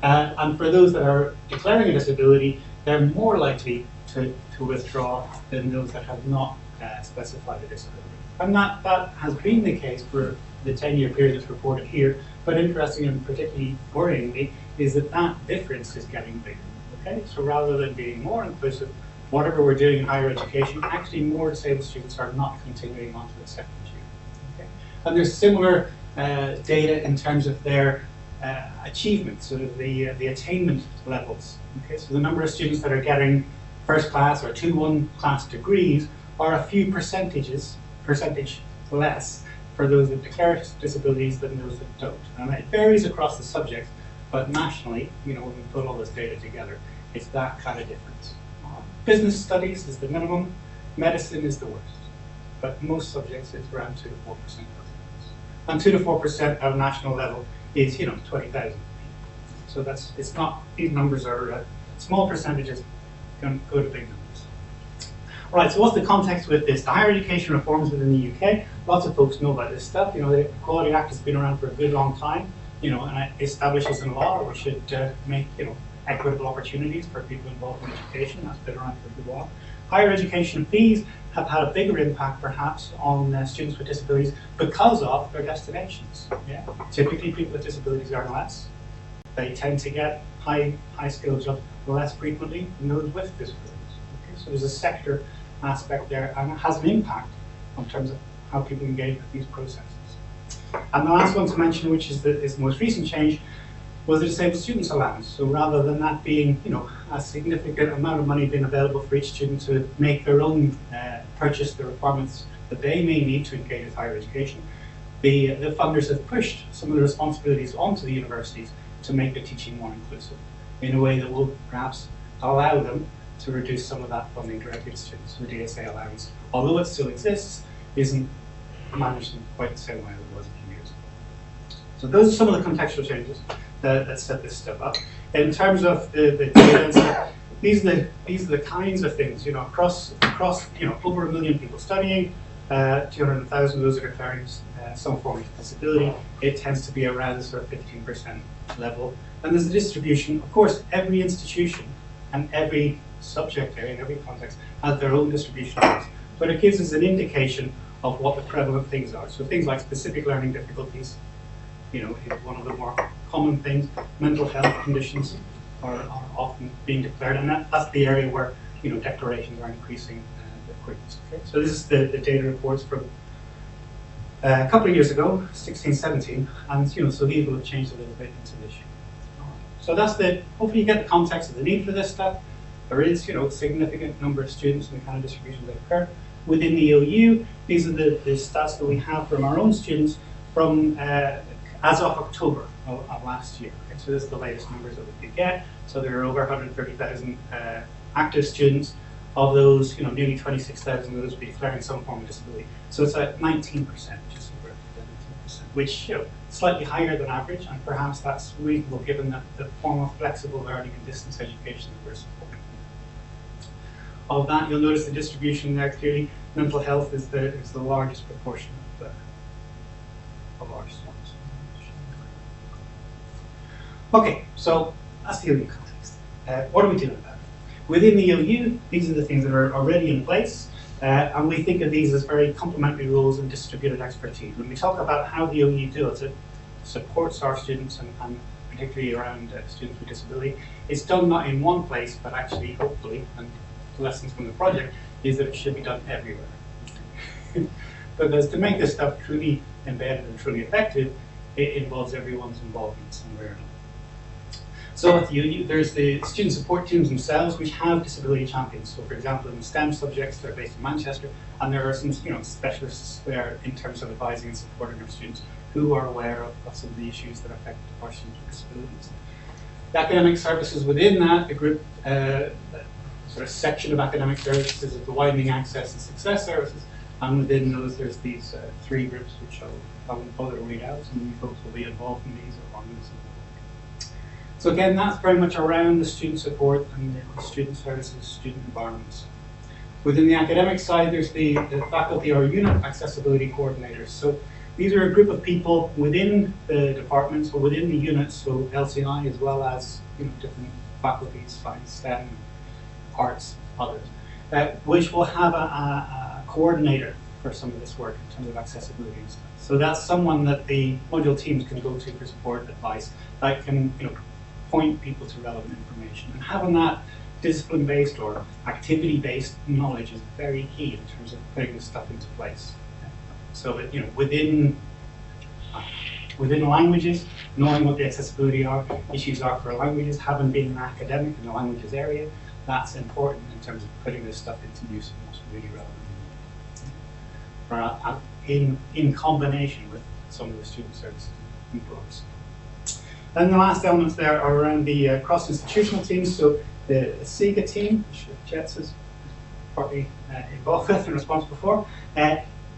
And for those that are declaring a disability, they're more likely to withdraw than those that have not specified a disability. And that has been the case for the 10-year period that's reported here, but interesting and particularly worryingly is that difference is getting bigger. Okay, so rather than being more inclusive, whatever we're doing in higher education, actually more disabled students are not continuing on to the second year. Okay, and there's similar data in terms of their achievement, so the attainment levels. Okay, so the number of students that are getting first class or 2-1 class degrees are a few percentage less for those that declare disabilities than those that don't. And it varies across the subjects, but nationally, when we put all this data together, it's that kind of difference. Business studies is the minimum, medicine is the worst, but most subjects it's around 2 to 4%. And 2 to 4% at a national level is 20,000. So it's not, these numbers are small percentages, going to go to big numbers. All right, so what's the context with this? The higher education reforms within the UK, lots of folks know about this stuff. The Equality Act has been around for a good long time, and it establishes in law that we should make, equitable opportunities for people involved in education. That's been around for a good while. Higher education fees have had a bigger impact, perhaps, on students with disabilities because of their destinations. Yeah, typically people with disabilities earn less. They tend to get high-skilled jobs less frequently than those with disabilities. Okay? So there's a sector aspect there, and it has an impact in terms of how people engage with these processes. And the last one to mention, which is the most recent change, was the Disabled Students Allowance. So rather than that being, a significant amount of money being available for each student to make their own, purchase the requirements that they may need to engage with higher education, the funders have pushed some of the responsibilities onto the universities to make the teaching more inclusive in a way that will perhaps allow them to reduce some of that funding directly to students. The DSA allowance, although it still exists, isn't managed in quite the same way as it was a few years ago. So those are some of the contextual changes that set this stuff up. In terms of the data and stuff, these are the kinds of things, across over 1 million people studying, 200,000 of those are declaring some form of disability. It tends to be around the sort of 15% level. And there's a distribution. Of course, every institution and every subject area in every context has their own distribution rates, but it gives us an indication of what the prevalent things are. So things like specific learning difficulties, is one of the more common things. Mental health conditions are often being declared, and that's the area where declarations are increasing the quickest. Okay? So this is the data reports from a couple of years ago, 16, 17, and so these will have changed a little bit into this year. So that's hopefully you get the context of the need for this stuff. There is, a significant number of students and the kind of distribution that occur. Within the OU, these are the stats that we have from our own students from as of October of last year. Okay? So this is the latest numbers that we could get. So there are over 130,000 active students. Of those, nearly 26,000 of those will be declaring some form of disability. So it's at 19%, just over 19%, which slightly higher than average, and perhaps that's reasonable given that the form of flexible learning and distance education that we're supporting. Of that, you'll notice the distribution there clearly. Mental health is the largest proportion of our students. Okay, so that's the OU context. What are we doing about it? Within the OU, these are the things that are already in place, and we think of these as very complementary roles and distributed expertise. When we talk about how the OU does it, supports our students and particularly around students with disability, it's done not in one place, but actually, hopefully, and the lessons from the project, is that it should be done everywhere. Because to make this stuff truly embedded and truly effective, it involves everyone's involvement somewhere or another. So at the OU, there's the student support teams themselves, which have disability champions. So for example, in the STEM subjects, they're based in Manchester, and there are some specialists there in terms of advising and supporting our students who are aware of some of the issues that affect our students with disabilities. The academic services within that, the group, sort of section of academic services is the widening access and success services, and within those there's these 3 groups which I won't bother to read out. Some of you folks will be involved in these or on these. So again, that's very much around the student support and the student services, student environments. Within the academic side, there's the faculty or unit accessibility coordinators. So these are a group of people within the departments or within the units, so LCI as well as different faculties, science, STEM, arts, others, which will have a coordinator for some of this work in terms of accessibility and stuff. So that's someone that the module teams can go to for support advice, that can point people to relevant information. And having that discipline-based or activity-based knowledge is very key in terms of putting this stuff into place. So that within languages, knowing what the accessibility issues are for languages, having been an academic in the languages area, that's important in terms of putting this stuff into use and what's really relevant. In combination with some of the student services and programs. And the last elements there are around the cross-institutional teams. So the SIGA team, which Jets is partly involved with and responsible for,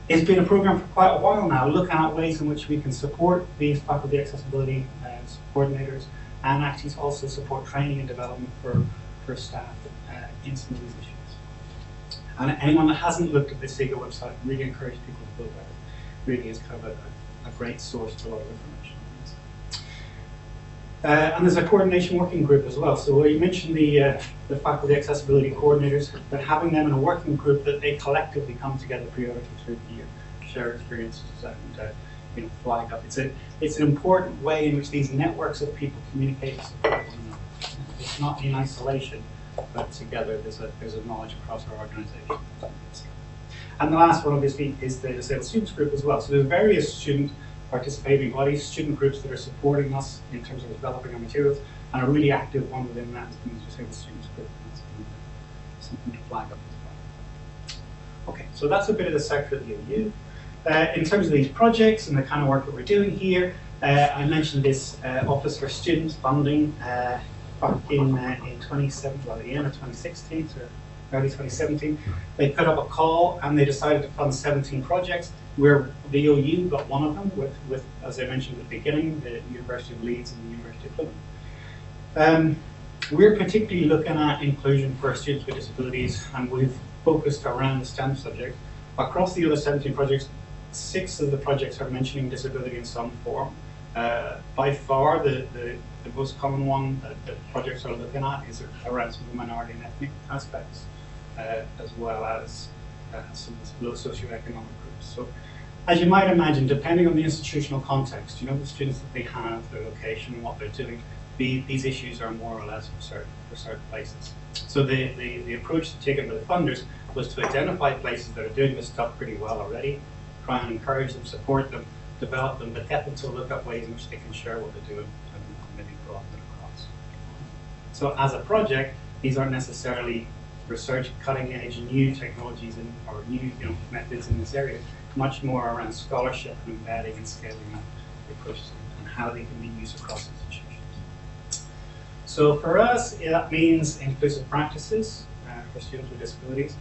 it's been a program for quite a while now, looking at ways in which we can support these faculty accessibility coordinators and actually also support training and development for staff in some of these issues. And anyone that hasn't looked at the SIGA website, I really encourage people to go there. It really is kind of a great source to a lot of information. And there's a coordination working group as well. So you mentioned the faculty accessibility coordinators, but having them in a working group that they collectively come together periodically through the year, share experiences and flag up. It's an important way in which these networks of people communicate and support one another. It's not in isolation, but together there's a knowledge across our organisation. And the last one obviously is the disabled students group as well. So there's various student participating bodies, student groups that are supporting us in terms of developing our materials, and a really active one within that has been the Disabled Students Group. That's been something to flag up as well. Okay, so that's a bit of the sector of the OU. In terms of these projects and the kind of work that we're doing here, I mentioned this Office for Students funding back in 2017, well, at the end of 2016, so early 2017. They put up a call and they decided to fund 17 projects, where the OU got one of them with, as I mentioned at the beginning, the University of Leeds and the University of Plymouth. We're particularly looking at inclusion for students with disabilities, and we've focused around the STEM subject. Across the other 17 projects, 6 of the projects are mentioning disability in some form. By far, the most common one that projects are looking at is around some of the minority and ethnic aspects, as well as some of the low socioeconomic groups. So, as you might imagine, depending on the institutional context, the students that they have, their location, and what they're doing, these issues are more or less for certain places. So the approach taken by the funders was to identify places that are doing this stuff pretty well already, try and encourage them, support them, develop them, but get them to look at ways in which they can share what they're doing and maybe broaden it across. So as a project, these aren't necessarily research, cutting edge, new technologies or new methods in this area, much more around scholarship and embedding and scaling up the approaches and how they can be used across institutions. So for us, that means inclusive practices for students with disabilities.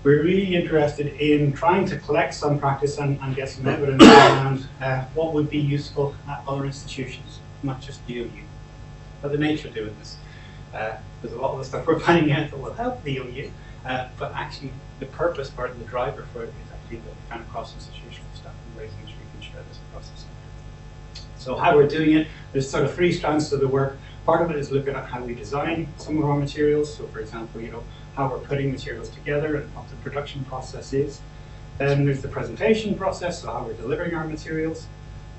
We're really interested in trying to collect some practice and get some evidence around what would be useful at other institutions, not just the OU. But the nature of doing this. There's a lot of the stuff we're finding out that will help the OU, but actually the purpose, part of the driver for it is actually the kind of cross-institutional stuff and ways in which we can share this across the sector. So how we're doing it, there's sort of 3 strands to the work. Part of it is looking at how we design some of our materials. So for example, how we're putting materials together and what the production process is. Then there's the presentation process, so how we're delivering our materials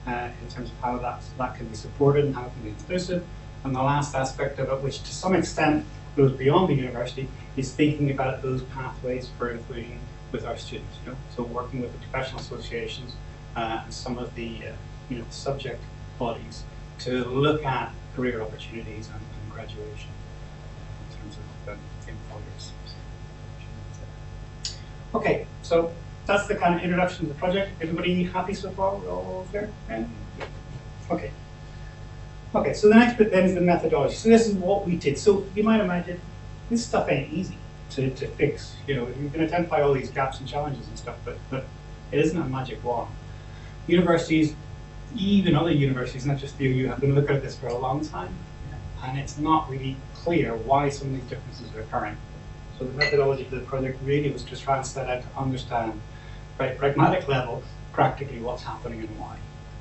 in terms of how that can be supported and how it can be inclusive. And the last aspect of it, which to some extent goes beyond the university, is thinking about those pathways for inclusion with our students. So working with the professional associations and some of the subject bodies to look at career opportunities and graduation in terms of employers. Okay, so that's the kind of introduction to the project. Everybody happy so far? We're all there? Yeah? Okay. Okay, so the next bit then is the methodology. So this is what we did. So you might imagine this stuff ain't easy to fix. You can identify all these gaps and challenges and stuff, but it isn't a magic wand. Universities, even other universities, not just the OU, have been looking at this for a long time, and it's not really clear why some of these differences are occurring. So the methodology of the project really was to try and set out to understand, at a pragmatic level, practically what's happening and why,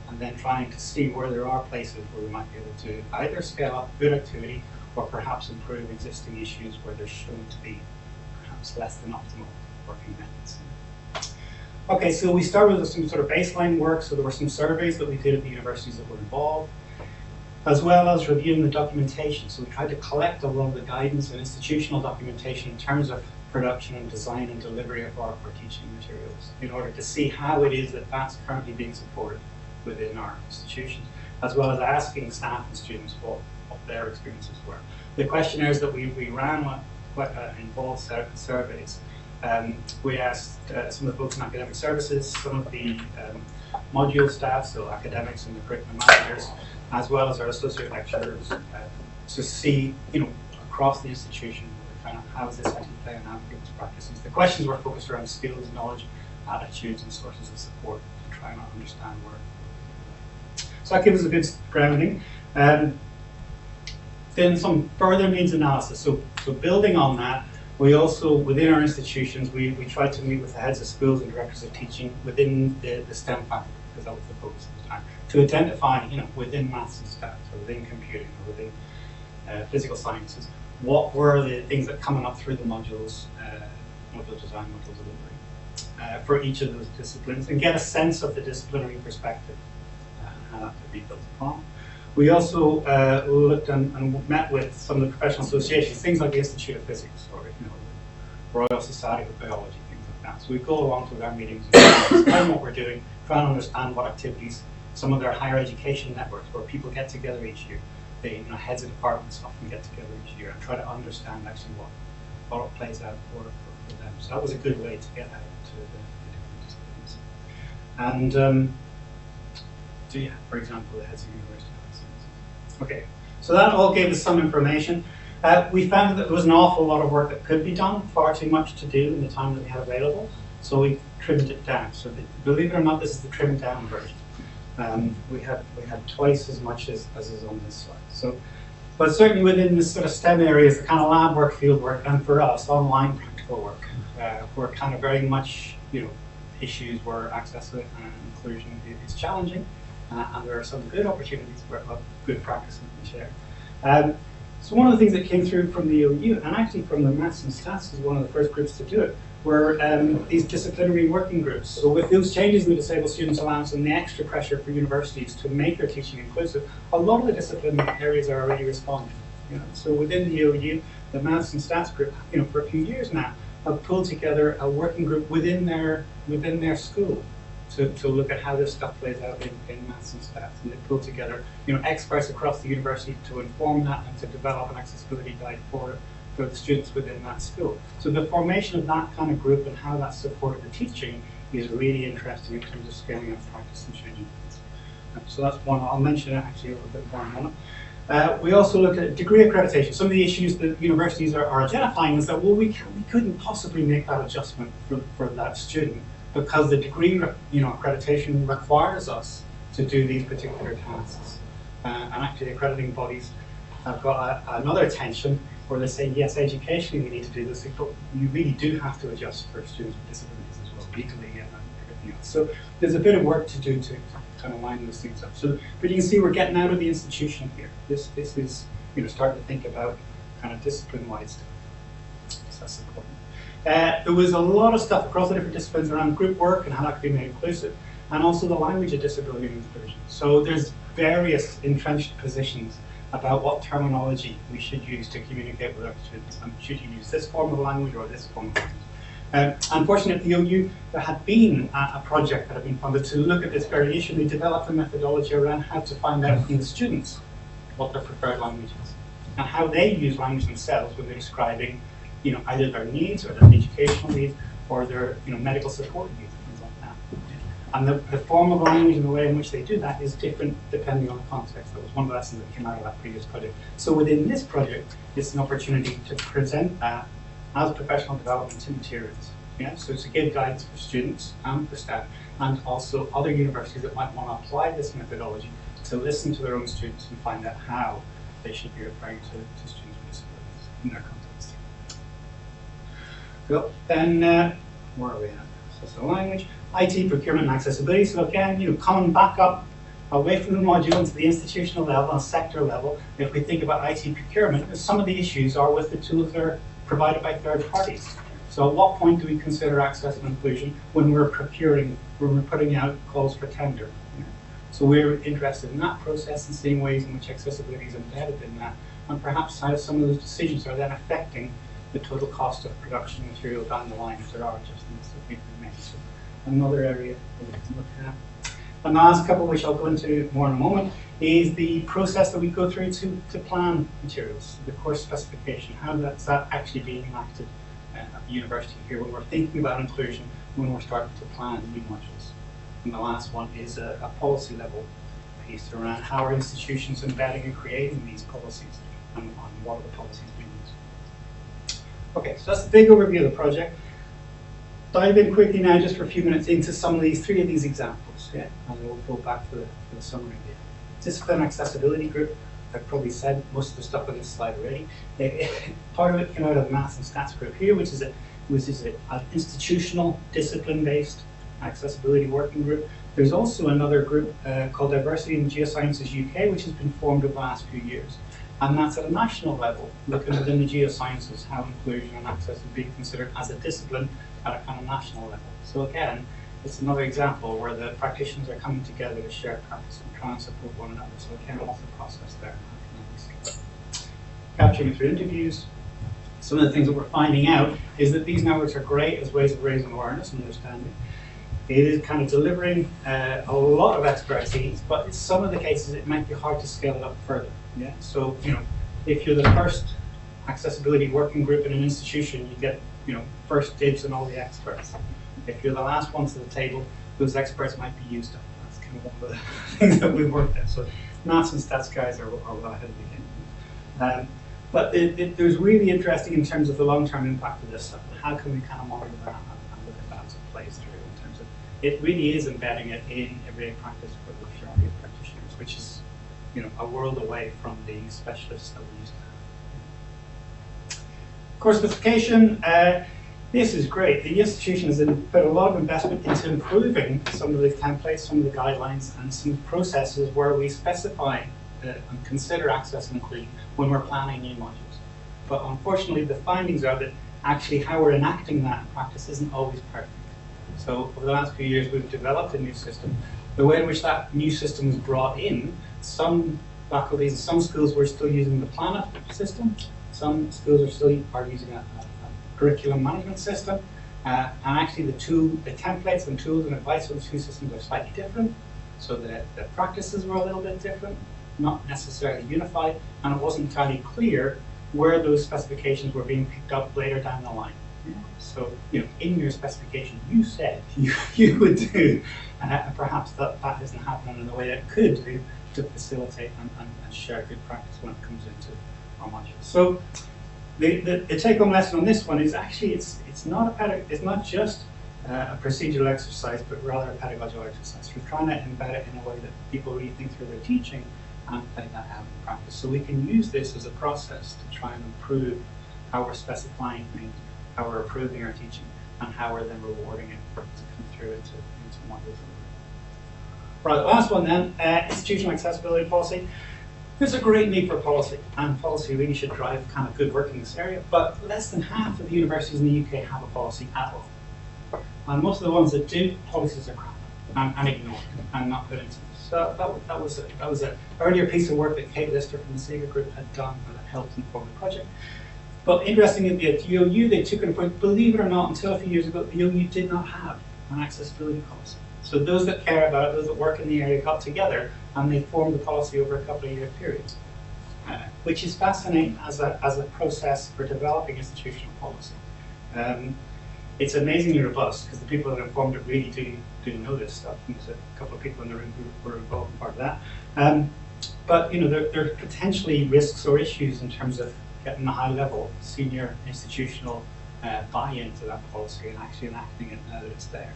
and then trying to see where there are places where we might be able to either scale up good activity or perhaps improve existing issues where there's shown to be perhaps less than optimal working methods. Okay, so we started with some sort of baseline work. So there were some surveys that we did at the universities that were involved, as well as reviewing the documentation. So we tried to collect a lot of the guidance and institutional documentation in terms of production and design and delivery of our teaching materials in order to see how it is that that's currently being supported within our institutions, as well as asking staff and students what their experiences were. The questionnaires that we ran involved surveys. We asked some of the folks in academic services, some of the module staff, so academics and the curriculum managers, as well as our associate lecturers, to see, across the institution, kind of how is this actually playing out in people's practices. The questions were focused around skills, knowledge, attitudes, and sources of support to try and understand where. So that gives us a good grounding. Then some further needs analysis. So building on that, we also, within our institutions, we tried to meet with the heads of schools and directors of teaching within the STEM faculty, because that was the focus at the time, to identify, within maths and stats, or within computing, or within physical sciences, what were the things that coming up through the modules, module design, module delivery, for each of those disciplines, and get a sense of the disciplinary perspective and how that could be built upon. We also looked and met with some of the professional associations, things like the Institute of Physics or Royal Society of Biology, things like that. So we go along to our meetings and explain what we're doing, try and understand what activities some of their higher education networks where people get together each year. They, heads of departments often get together each year and try to understand actually what it plays out for them. So that was a good way to get out to the different disciplines. And for example, the heads of university. Okay, so that all gave us some information. We found that there was an awful lot of work that could be done, far too much to do in the time that we had available, so we trimmed it down. So believe it or not, this is the trimmed down version. We had twice as much as is on this slide. So, but certainly within this sort of STEM areas, the kind of lab work, field work, and for us, online practical work, were kind of very much, issues where access and inclusion is challenging, and there are some good opportunities where good practice can be shared. So one of the things that came through from the OU, and actually from the Maths and Stats was one of the first groups to do it, were these disciplinary working groups. So with those changes in the Disabled Students Allowance and the extra pressure for universities to make their teaching inclusive, a lot of the disciplinary areas are already responding. So within the OU, the Maths and Stats group, for a few years now, have pulled together a working group within their school to look at how this stuff plays out in Maths and Stats. And they pulled together experts across the university to inform that and to develop an accessibility guide for the students within that school. So the formation of that kind of group and how that supported the teaching is really interesting in terms of scaling up practice and changing things. So that's one. I'll mention it actually a little bit more in a moment. We also look at degree accreditation. Some of the issues that universities are identifying is that, well, we couldn't possibly make that adjustment for that student because the degree accreditation requires us to do these particular tasks. And actually accrediting bodies have got another tension where they say, yes, educationally we need to do this, but you really do have to adjust for students with disabilities as well, legally and everything else. So there's a bit of work to do to kind of line those things up. So, but you can see we're getting out of the institution here. This is starting to think about kind of discipline-wide stuff. So that's important. There was a lot of stuff across the different disciplines around group work and how that could be made inclusive, and also the language of disability and inclusion. So there's various entrenched positions about what terminology we should use to communicate with our students. And should you use this form of language or this form of language? Unfortunately, at the OU, there had been a project that had been funded to look at this very issue. They developed a methodology around how to find out from the students what their preferred language is and how they use language themselves when they're describing, either their needs or their educational needs or their, medical support needs and things like that. And the form of language and the way in which they do that is different depending on the context. That was one of the lessons that came out of that previous project. So within this project, it's an opportunity to present that as professional development materials. So to give guidance for students and for staff, and also other universities that might want to apply this methodology to listen to their own students and find out how they should be referring to students with disabilities in their context. Cool. Then, where are we at? So it's the language. IT, procurement, and accessibility. So again, coming back up away from the module into the institutional level and sector level, if we think about IT procurement, some of the issues are with the tools that are provided by third parties. So at what point do we consider access and inclusion when we're procuring, when we're putting out calls for tender? So we're interested in that process and seeing ways in which accessibility is embedded in that, and perhaps how some of those decisions are then affecting the total cost of production material down the line if there are adjustments that need to be made. So another area that we can look at. And the last couple, which I'll go into more in a moment, is the process that we go through to plan materials, the course specification. How that's that actually being enacted at the university here when we're thinking about inclusion, when we're starting to plan new modules. And the last one is a policy level piece around how are institutions embedding and creating these policies and what are the policies being used. Okay, so that's the big overview of the project. Dive in quickly now, just for a few minutes, into some of these, 3 of these examples, and we'll go back to the summary. Discipline accessibility group, I've probably said most of the stuff on this slide already. Part of it came out of the Maths and Stats group here, which is an institutional, discipline-based accessibility working group. There's also another group called Diversity in Geosciences UK, which has been formed over the last few years. And that's at a national level, looking within the geosciences, how inclusion and access is being considered as a discipline at a kind of national level. So again, it's another example where the practitioners are coming together to share practice and try and support one another. So again, what's the process there? Capturing it through interviews. Some of the things that we're finding out is that these networks are great as ways of raising awareness and understanding. It is kind of delivering a lot of expertise, but in some of the cases it might be hard to scale it up further. Yeah. So if you're the first accessibility working group in an institution, you get first dibs on all the experts. If you're the last one to the table, those experts might be used up. That's kind of one of the things that we've worked at. So maths and stats guys are well ahead of the game. But there's really interesting in terms of the long-term impact of this stuff. How can we kind of monitor that and look at that as it plays through in terms of it really is embedding it in everyday practice for the majority of practitioners, which is a world away from the specialists that we used to have. Course specification. This is great. The institution has put a lot of investment into improving some of the templates, some of the guidelines, and some processes where we specify and consider access and inclusion when we're planning new modules. But unfortunately, the findings are that actually how we're enacting that in practice isn't always perfect. So over the last few years, we've developed a new system. The way in which that new system was brought in, some faculties, some schools were still using the Planet system. Some schools are using a curriculum management system. And actually the templates and tools and advice for the two systems are slightly different. So the practices were a little bit different, not necessarily unified, and it wasn't entirely clear where those specifications were being picked up later down the line. So, in your specification, you said you would do, perhaps that isn't happening in the way that it could do to facilitate and share good practice when it comes into our modules. So, the take-home lesson on this one is actually it's not just a procedural exercise, but rather a pedagogical exercise. We're trying to embed it in a way that people really think through their teaching and play that out in practice. So we can use this as a process to try and improve how we're specifying things, how we're improving our teaching, and how we're then rewarding it to come through into modules. Right, last one then, institutional accessibility policy. There's a great need for policy, and policy really should drive kind of good work in this area, but less than half of the universities in the UK have a policy at all. And most of the ones that do, policies are crap and ignored and not put into this. So that was an earlier piece of work that Kate Lister from the Sega Group had done that helped inform the project. But interestingly, at the OU, they took an approach, believe it or not, until a few years ago, the OU did not have an accessibility policy. So those that care about it, those that work in the area got together and they formed the policy over a couple of year periods, which is fascinating as a process for developing institutional policy. It's amazingly robust because the people that have formed it really do know this stuff. And there's a couple of people in the room who were involved in part of that. But there are potentially risks or issues in terms of getting a high level senior institutional buy-in to that policy and actually enacting it now that it's there.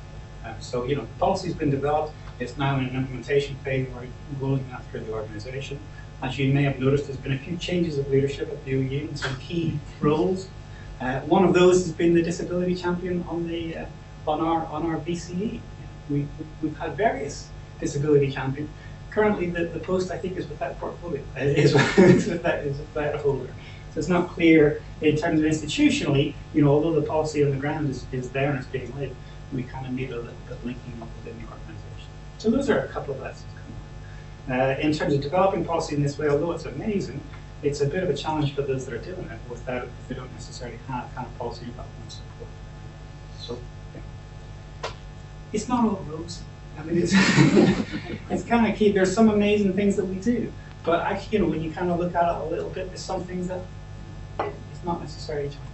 So the policy's been developed. It's now in an implementation phase. We're rolling that through the organisation. As you may have noticed, there's been a few changes of leadership at the OU in some key roles. One of those has been the disability champion on our VCE. We've had various disability champions. Currently, the post I think is without portfolio. It is without a holder. So it's not clear in terms of institutionally. Although the policy on the ground is there and it's being led, we kind of need a little bit linking up within the organisation. So those are a couple of lessons coming on. In terms of developing policy in this way, although it's amazing, it's a bit of a challenge for those that are doing it if they don't necessarily have kind of policy development support. So it's not all rosy. I mean, it's kind of key. There's some amazing things that we do, but actually, when you kind of look at it a little bit, there's some things that it's not necessarily challenging.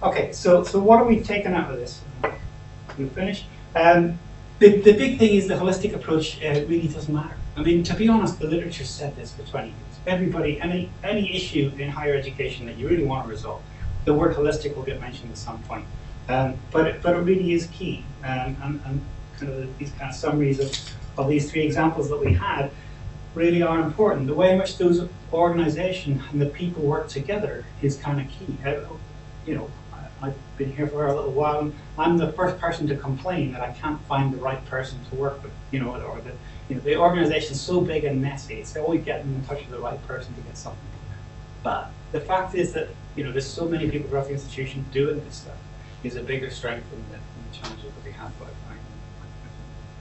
Okay, so what are we taking out of this? We've finished. The big thing is the holistic approach really doesn't matter. I mean, to be honest, the literature said this for 20 years. Everybody, any issue in higher education that you really want to resolve, the word holistic will get mentioned at some point. But it really is key. And kind of these kind of summaries of these three examples that we had really are important. The way in which those organizations and the people work together is kind of key. I've been here for a little while, and I'm the first person to complain that I can't find the right person to work with, or that the organization's so big and messy, it's always getting in touch with the right person to get something. But the fact is that there's so many people across the institution doing this stuff is a bigger strength than the challenges that we have. But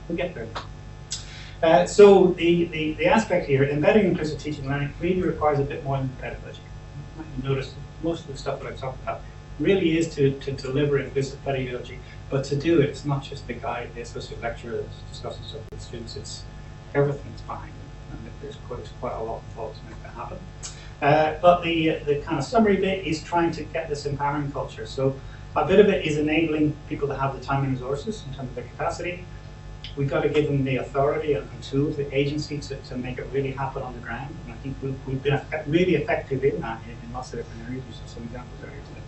we'll get there. So the aspect here, embedding inclusive teaching and learning, really requires a bit more than pedagogy. You might notice most of the stuff that I've talked about really is to deliver inclusive pedagogy, but to do it, it's not just the guy, the associate lecturer that's discussing stuff with students, it's everything's behind it, and there's quite a lot involved to make that happen. But the kind of summary bit is trying to get this empowering culture. So a bit of it is enabling people to have the time and resources in terms of their capacity. We've got to give them the authority and tools, the agency to make it really happen on the ground. And I think we've been really effective in that in lots of different areas. We saw some examples earlier today.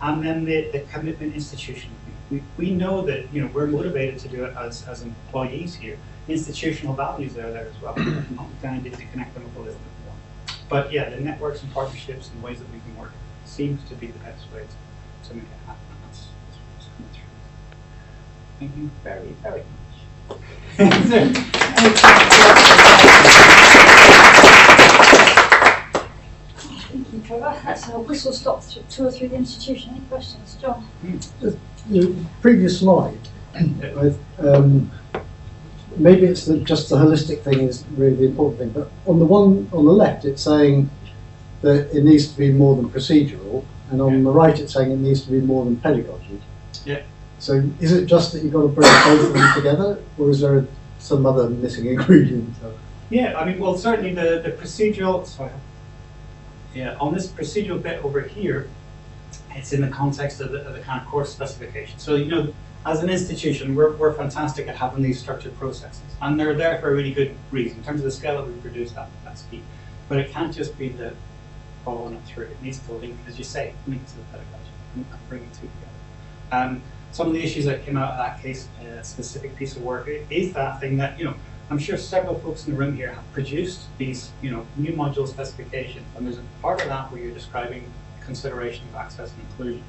And then the commitment institution. We know that we're motivated to do it as employees here. Institutional values are there as well. Down to connect them up a little bit more. But yeah, the networks and partnerships and ways that we can work seems to be the best way to make it happen. And that's what's coming through. Thank you very, very much. Thank you, Trevor. That's a whistle stop tour through the institution. Any questions, John? The previous slide, maybe it's just the holistic thing is really the important thing, but on the one on the left it's saying that it needs to be more than procedural, and on the right it's saying it needs to be more than pedagogy. Yeah. So is it just that you've got to bring both of them together, or is there some other missing ingredient? Yeah, I mean, well, certainly the procedural, sorry. Yeah, on this procedural bit over here, it's in the context of the kind of course specification. So, as an institution, we're fantastic at having these structured processes, and they're there for a really good reason. In terms of the scale that we produce, that's key. But it can't just be the following it through. It needs to link, as you say, link to the pedagogy and bring the two together. Some of the issues that came out of that case, specific piece of work, is that thing that, I'm sure several folks in the room here have produced these, new module specifications, and there's a part of that where you're describing consideration of access and inclusion.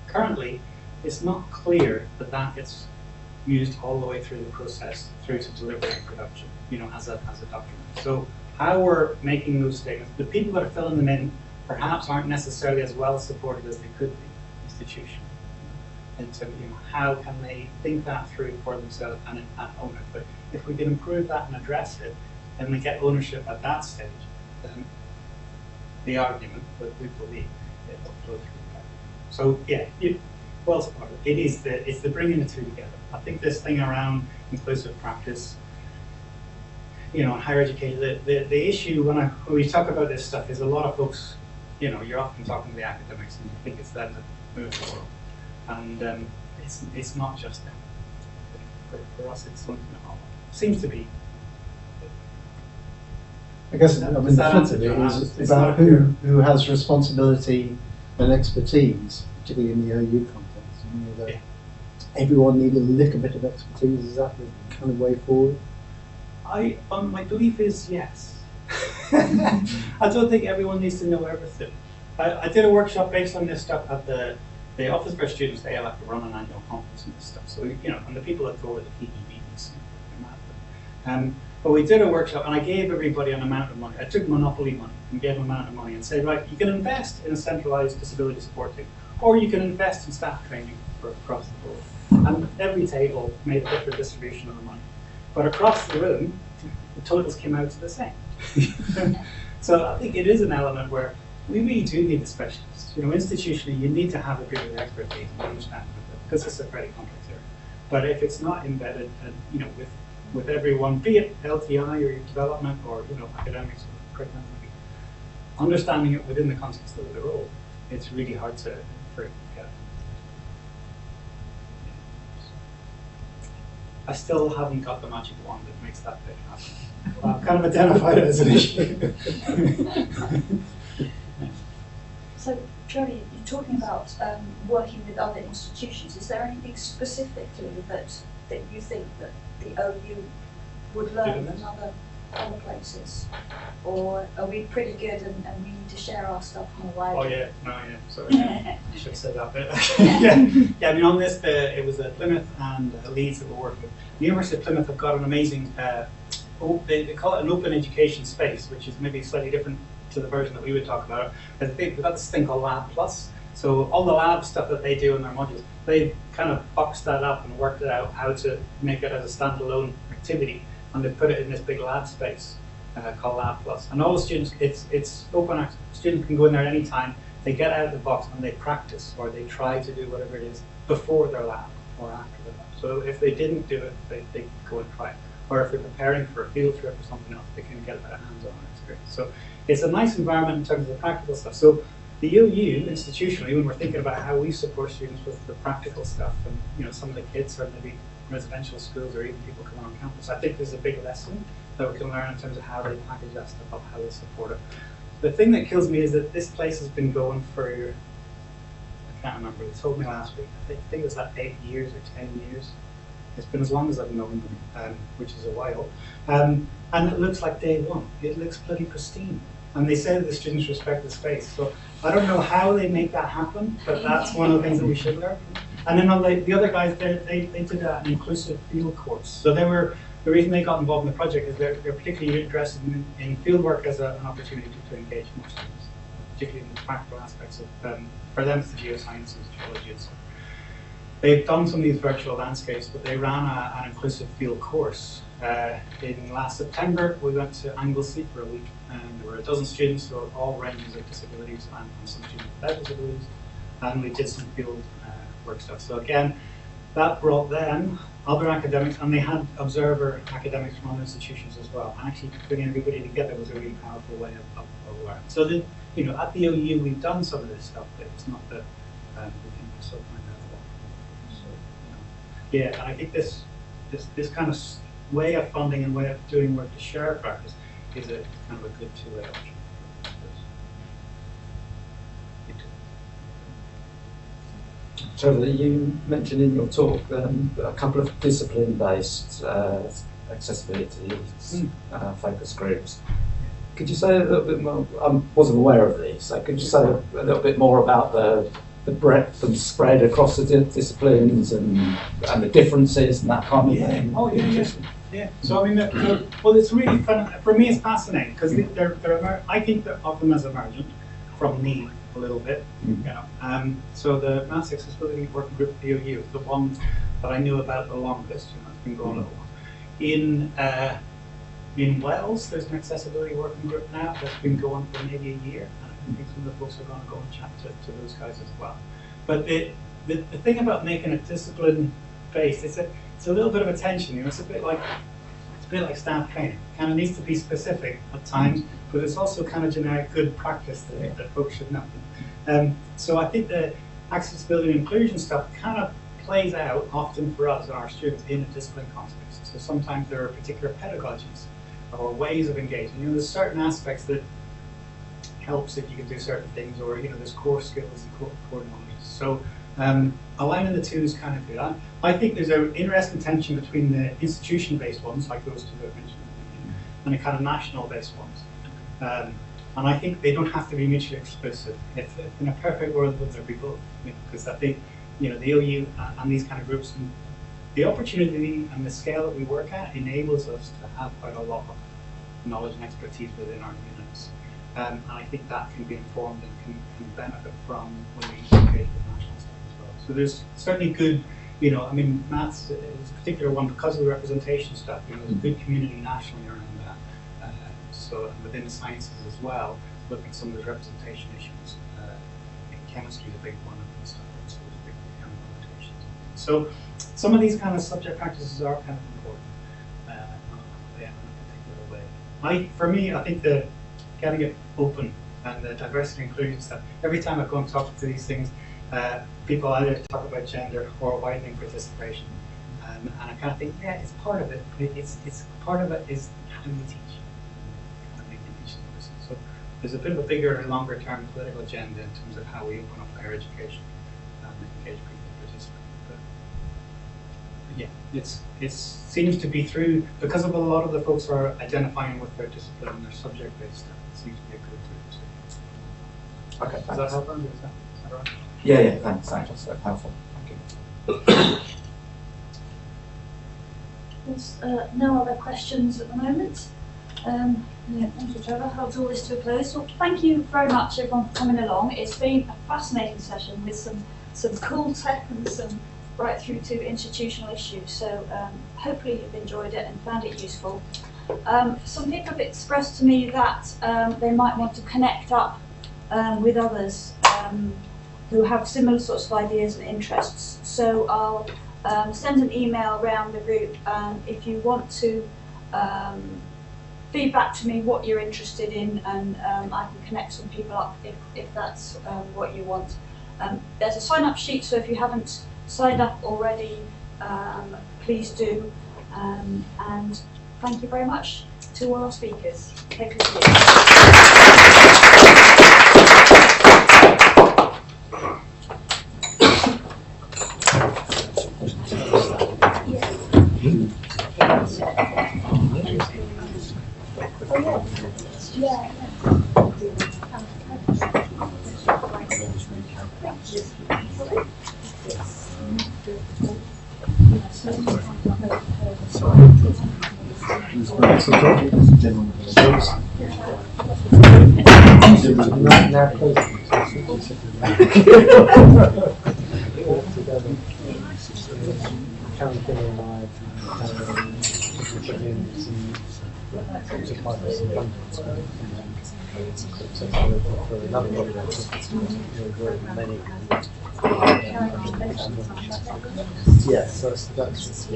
Currently, it's not clear that gets used all the way through the process, through to delivery and production, as a document. So how we're making those statements, the people that are filling them in perhaps aren't necessarily as well supported as they could be institutionally. And so, how can they think that through for themselves and own it? But if we can improve that and address it, and we get ownership at that stage, then the argument that we believe it will flow through that. So yeah, well spotted. It's the bringing the two together. I think this thing around inclusive practice, higher education, the issue when we talk about this stuff is a lot of folks, you're often talking to the academics and you think it's them that move the world. And it's not just them. For us, it's something that seems to be. I guess the flip of it is about who has responsibility and expertise, particularly in the OU context. That everyone needs a little bit of expertise. Is that the kind of way forward? My belief is yes. I don't think everyone needs to know everything. I did a workshop based on this stuff at the Office for Students. They have to run an annual conference and this stuff. So and the people that go to the PD meetings, but we did a workshop, and I gave everybody an amount of money. I took monopoly money and gave them an amount of money and said, right, you can invest in a centralized disability support team, or you can invest in staff training for across the board. And every table made a different distribution of the money. But across the room, the totals came out to the same. So I think it is an element where we really do need the specialists. Institutionally, you need to have a bit of expertise and understanding of it, because it's a very complex area. But if it's not embedded, with everyone, be it LTI or development or academics or curriculum, understanding it within the context of the role, it's really hard for it to get. I still haven't got the magic wand that makes that bit happen. I've kind of identified it as an issue. So, Trevor, you're talking about working with other institutions. Is there anything specifically that you think that the OU would learn from other places? Or are we pretty good and we need to share our stuff more widely? Oh yeah, sorry. I should have said that bit. Yeah, I mean on this, it was at Plymouth and Leeds that we're working with. The University of Plymouth have got an amazing, they call it an open education space, which is maybe slightly different to the version that we would talk about. They've got this thing called Lab Plus. So all the lab stuff that they do in their modules, they've kind of boxed that up and worked it out how to make it as a standalone activity, and they put it in this big lab space called Lab Plus. And all the students, it's open access. Students can go in there at any time, they get out of the box and they practice, or they try to do whatever it is before their lab or after their lab. So if they didn't do it, they go and try it. Or if they're preparing for a field trip or something else, they can get a bit of hands-on experience. So it's a nice environment in terms of the practical stuff. So the OU, institutionally, when we're thinking about how we support students with the practical stuff, and some of the kids are maybe residential schools or even people coming on campus, I think there's a big lesson that we can learn in terms of how they package that stuff up, how they support it. The thing that kills me is that this place has been going for, I can't remember, they told me last week, I think it was like 8 years or 10 years. It's been as long as I've known them, which is a while. And it looks like day one. It looks bloody pristine. And they say that the students respect the space. So I don't know how they make that happen, but that's one of the things that we should learn. And then the other guys, they did an inclusive field course. So the reason they got involved in the project is they're particularly interested in field work as an opportunity to engage more students, particularly in the practical aspects of, for them it's the geosciences, geology and so on. They've done some of these virtual landscapes, but they ran an inclusive field course. In last September, we went to Anglesey for a week, and there were a dozen students, so all ranges of disabilities, and some students without disabilities, and we did some field work stuff. So again, that brought them other academics, and they had observer academics from other institutions as well. And actually bringing everybody together was a really powerful way of learning. So at the OU, we've done some of this stuff, but it's not that we can also find out a lot. So, yeah, and I think this kind of way of funding and way of doing work to share practice is a kind of a good two-way option. Trevor, you mentioned in your talk a couple of discipline-based accessibility focus groups. Could you say a little bit more? I wasn't aware of these, so could you say a little bit more about the breadth and spread across the disciplines and the differences and that kind of thing? Oh, yeah. So I mean, it's really fun. For me, it's fascinating because I think of them as emergent from need a little bit. So the Maths Accessibility Working Group at the OU is the one that I knew about the longest. It's been going a little while. In Wales, there's an accessibility working group now that's been going for maybe a year, and I think some of the folks are going to go and chat to those guys as well. But the thing about making it discipline-based, it's a little bit of a tension. It's a bit like staff training. Kind of needs to be specific at times, but it's also kind of generic good practice that folks should know. So I think the accessibility and inclusion stuff kind of plays out often for us and our students in a discipline context. So sometimes there are particular pedagogies or ways of engaging. There's certain aspects that helps if you can do certain things, or there's core skills and core knowledge. So aligning the two is kind of good. I think there's an interesting tension between the institution-based ones, like those two that I mentioned, and the kind of national-based ones. And I think they don't have to be mutually exclusive. If in a perfect world, would there be both? Because I think the OU and these kind of groups, the opportunity and the scale that we work at enables us to have quite a lot of knowledge and expertise within our units. And I think that can be informed and can benefit from when we engage with national stuff as well. So there's certainly good, maths is a particular one because of the representation stuff. There's a good community nationally around that. So within the sciences as well, looking at some of those representation issues. Chemistry is a big one, and stuff. So there's big kind of limitations. So some of these kind of subject practices are kind of important in a particular way. For me, I think the getting it open and the diversity and inclusion stuff. Every time I go and talk to these things, people either talk about gender or widening participation, and I kind of think, yeah, it's part of it. It's part of it is how do we teach? How do we teach the person? So there's a bit of a bigger, longer term political agenda in terms of how we open up higher education and engage people to participate. But yeah, it seems to be through, because of a lot of the folks who are identifying with their discipline and their subject-based stuff, it seems to be a good tool. Okay, does that help them? Is that right? Yeah, thanks. That's very helpful. Thank you. There's no other questions at the moment. Yeah, thank you, Trevor. I'll draw this to a close. Well, thank you very much, everyone, for coming along. It's been a fascinating session with some cool tech and some right through to institutional issues. So hopefully you've enjoyed it and found it useful. Some people have expressed to me that they might want to connect up with others who have similar sorts of ideas and interests. So I'll send an email around the group if you want to feedback to me what you're interested in, and I can connect some people up if that's what you want. There's a sign-up sheet, so if you haven't signed up already, please do. And thank you very much to all our speakers. Thank Yeah, so that's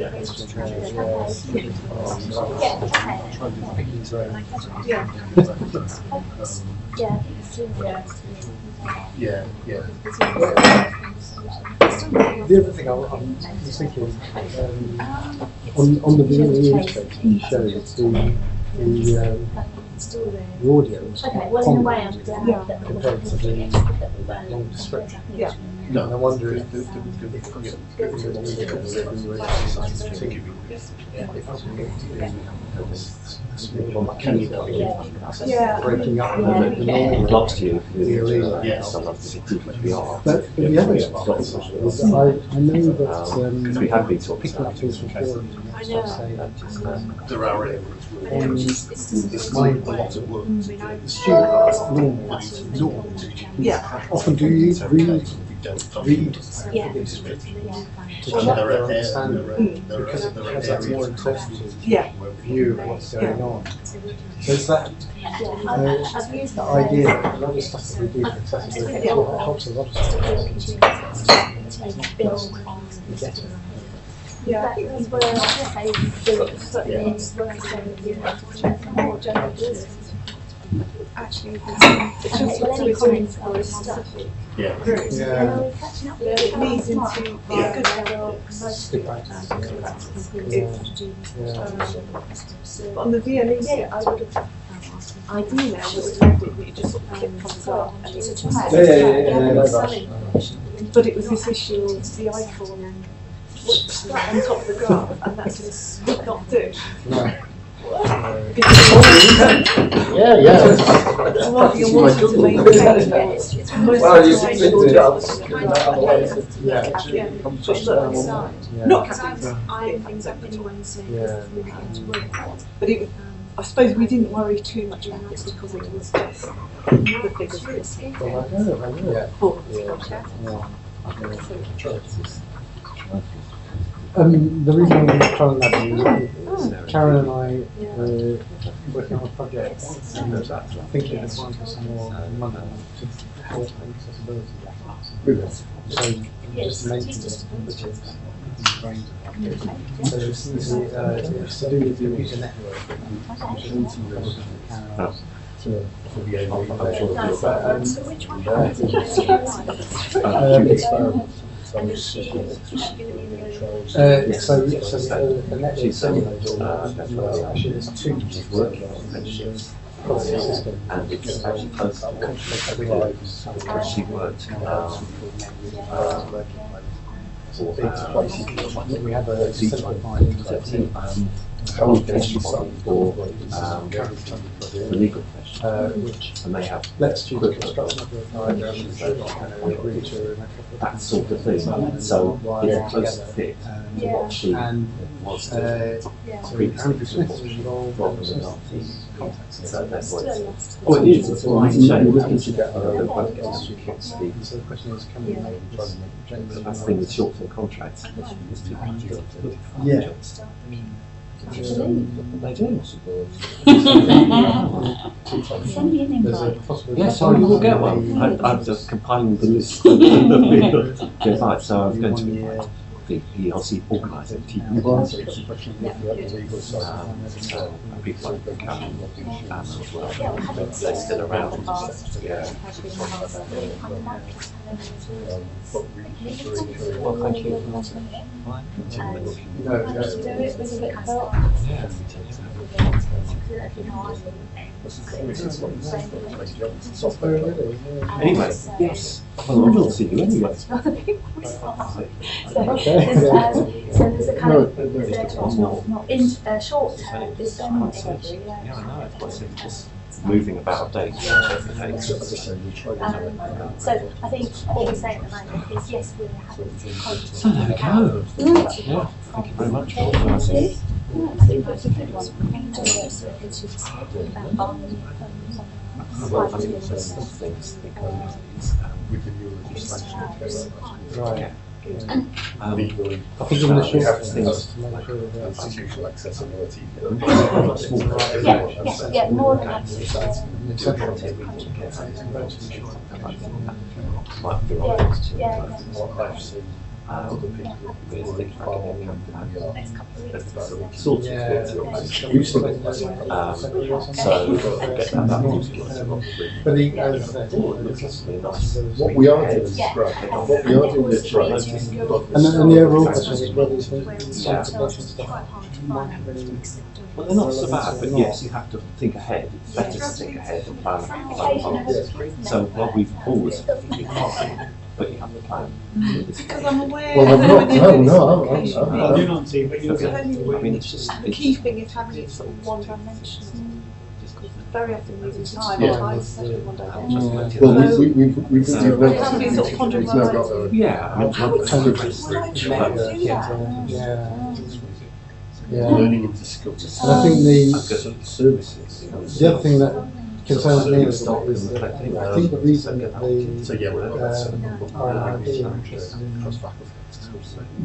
The other thing I was thinking, on the video illustrator you showed, the audio was compared to the long description. Yeah. No, I wonder if breaking up the normal. Lost you. But the other is I know that we have been talking picking up things from forums and stuff saying that there are areas it's mind a lot of work. The students normal. Yeah. Often do you read Yeah. to understand because it has that more interpretive view of what's going on. So it's that idea that a lot of stuff that we do for accessibility helps a lot of stuff. Yeah, I think that's where actually it's just what we're doing for a specific group. It leads into good but on the VLE, I would have ideally I would have left it that you just sort of click thumbs up and it's but it was this issue of the icon on top of the graph, and that just would not do. No. You're wanting to maintain well, you did a good job. Not but it, I suppose we didn't worry too much about it because it was just the figures. The reason I'm trying that is Karen and I were working on a project thinking of applying for some more money to help accessibility. So just maintenance initiatives. So it's to do with the computer network. So the network simulator, actually there's two working on apprenticeships. And it's actually close to what she worked we have a simplified qualification for the legal profession, which and they have lets you construct a diagram and agree to that sort of thing. So it's a close fit to what she was previously rather than not. So that's what it's. Oh, it is. That's what I'm saying. We're looking to get so the question is, can we make that's the thing with short-term contracts. Yeah. They do. Send me an There's a invite. possibility. Yes, so you will get one. I'm just compiling the list of the invites, so I'm going to the ELC organise it. So people like to come as well. They're still around. Yeah. Well, thank you. Anyway, yes. Well, I will see you anyway. So there's a kind of short term, this Yeah, I know. It's moving about days. So I think what we're saying at the moment is yes, we're happy to contact. So there we go. Yeah, thank you very much for organising. Well, I mean, there's some things with the new legislation. Right. Legally, I think in the short term, things to make sure that institutional accessibility. Yeah, more than happy. Might be Yeah, right. yeah. What I've seen, other people with things like sorts of things. So get but the, what we are doing is what we are doing is right. And then the overall question is whether these stuff might have any. Well, they're not so bad, but yes, you have to think ahead. It's better to think ahead and plan forward. So what we've always been fine, but you have to plan. Because I'm aware. Well, no. I do not see, but you're I mean, it's just. The key thing is having it sort of one dimensional. Very often using time, Yeah. time is only one dimensional. Well, It has to be sort of we've controversial. Yeah, I mean, learning into skills. And I think the services. other thing that concerns me is that I think the reason that the RIP are interested in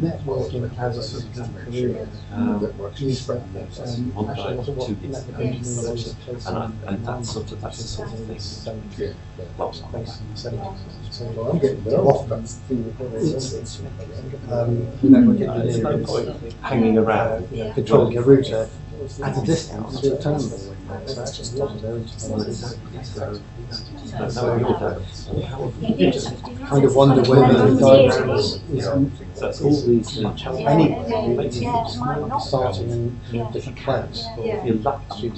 networking as a sort of career is that network engineers and that's the sort of thing. Lots of based in the same I'm getting there off that thing network There's no engineering point hanging around. controlling a router at a distance to a terminal. So actually what they're interested in. You just kind of wonder whether the diagram is That's all these anyway, starting in a different place. If you're lucky,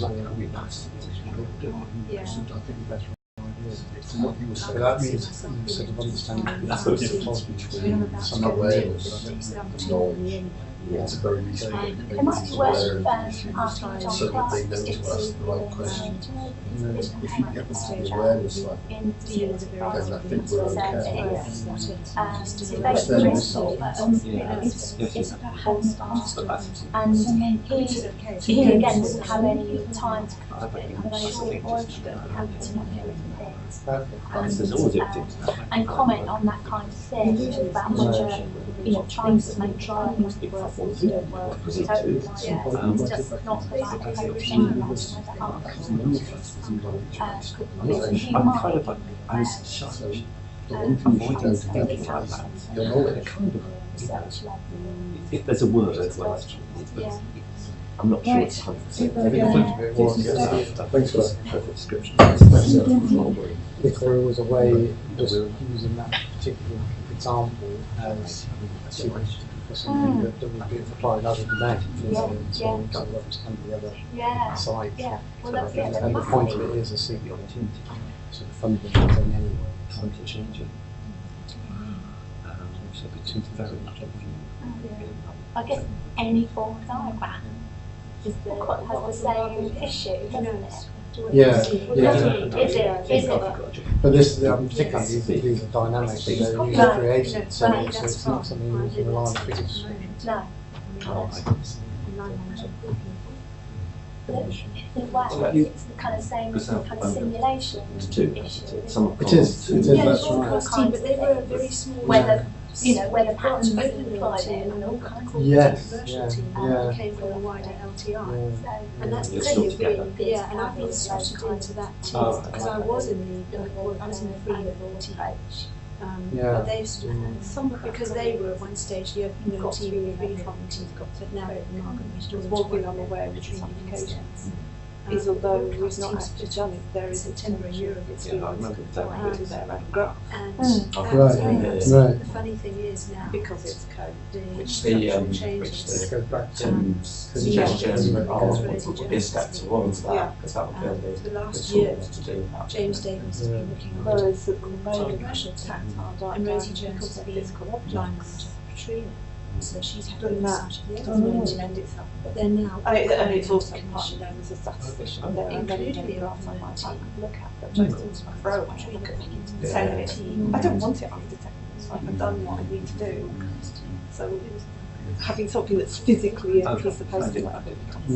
So that means sort of understanding That's what the difference between some awareness and knowledge. it's a very reasonable It might be worth asking John so that they know Clark to ask the right questions. if you get the awareness like in dealing then I think we're okay. so basically, it's a whole start, and he again doesn't have any time to have any sort of work happy to not hear things. There's always And comment on that kind of thing about whether trying to make trying to work don't work. So it's just not the right approach. I'm kind of like, I was shocked. Avoiding thinking like that. Kind of, if there's a word, well, I'm not sure it's 100%. Thanks for that perfect description. If there was a way just using that particular example as for something that would be applied other domains, so we kind of understand the other side. And the point of it is a sort of fundamental thing anyway. Time to change it. So it seems very much I guess any form of diagram has the same issue, doesn't it? Yeah. Is it? But this, particularly these are dynamic, they're user created, so it's not something you can rely on figures. No. In a way, it's the kind of same kind of simulation issue. Some It is, that's right. But they were very small. Whether you know, where the patterns Got are open real file to and all kinds of Yes, commercial yeah, team yeah. came from the wider LTI. Yeah. And that's the You're thing, still it's really together. big. Yeah, and I've been slotted into that team Oh, because I was in the free team. Yeah. But they've sort of, some because they were at one stage the open team, the free team, but now they're the amalgamated. One thing I'm aware with communications is although we've not actually done it, there is a temporary year of experience to their own graph. And Right, the funny thing is now, because it's code. Which the Tim's suggestion is that towards that, because that would be for the the last year, tools to do that. James Davis has been looking at Whereas at the moment, commercial tax, tactile and Rosie diagrams Jones has of been physical line objects. manager for Katrina. So she's had Doesn't oversight of the doesn't really others. lend itself. But they're now. And it's also partly commission. known as a statistician. There are many, Including many the graphs I open might team. look at, but just as a throwaway, I look at saying it. I don't want it after 10 minutes. I've done what I need to do. So having something that's physically a piece of post-it note becomes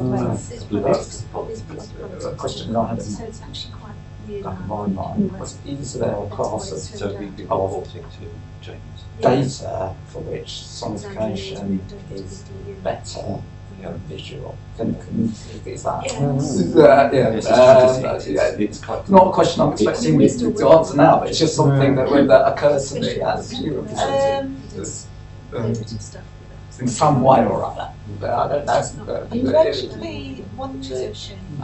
A question that I had So it's actually quite weird. back of my mind was, is there a class of So we've been reporting to James. data for which sonification is better visual? Is that? It's quite. Not a question I'm expecting you to answer now, but it's just something that occurs to me as you were presenting. In some way or other. But I don't know. Allegedly, I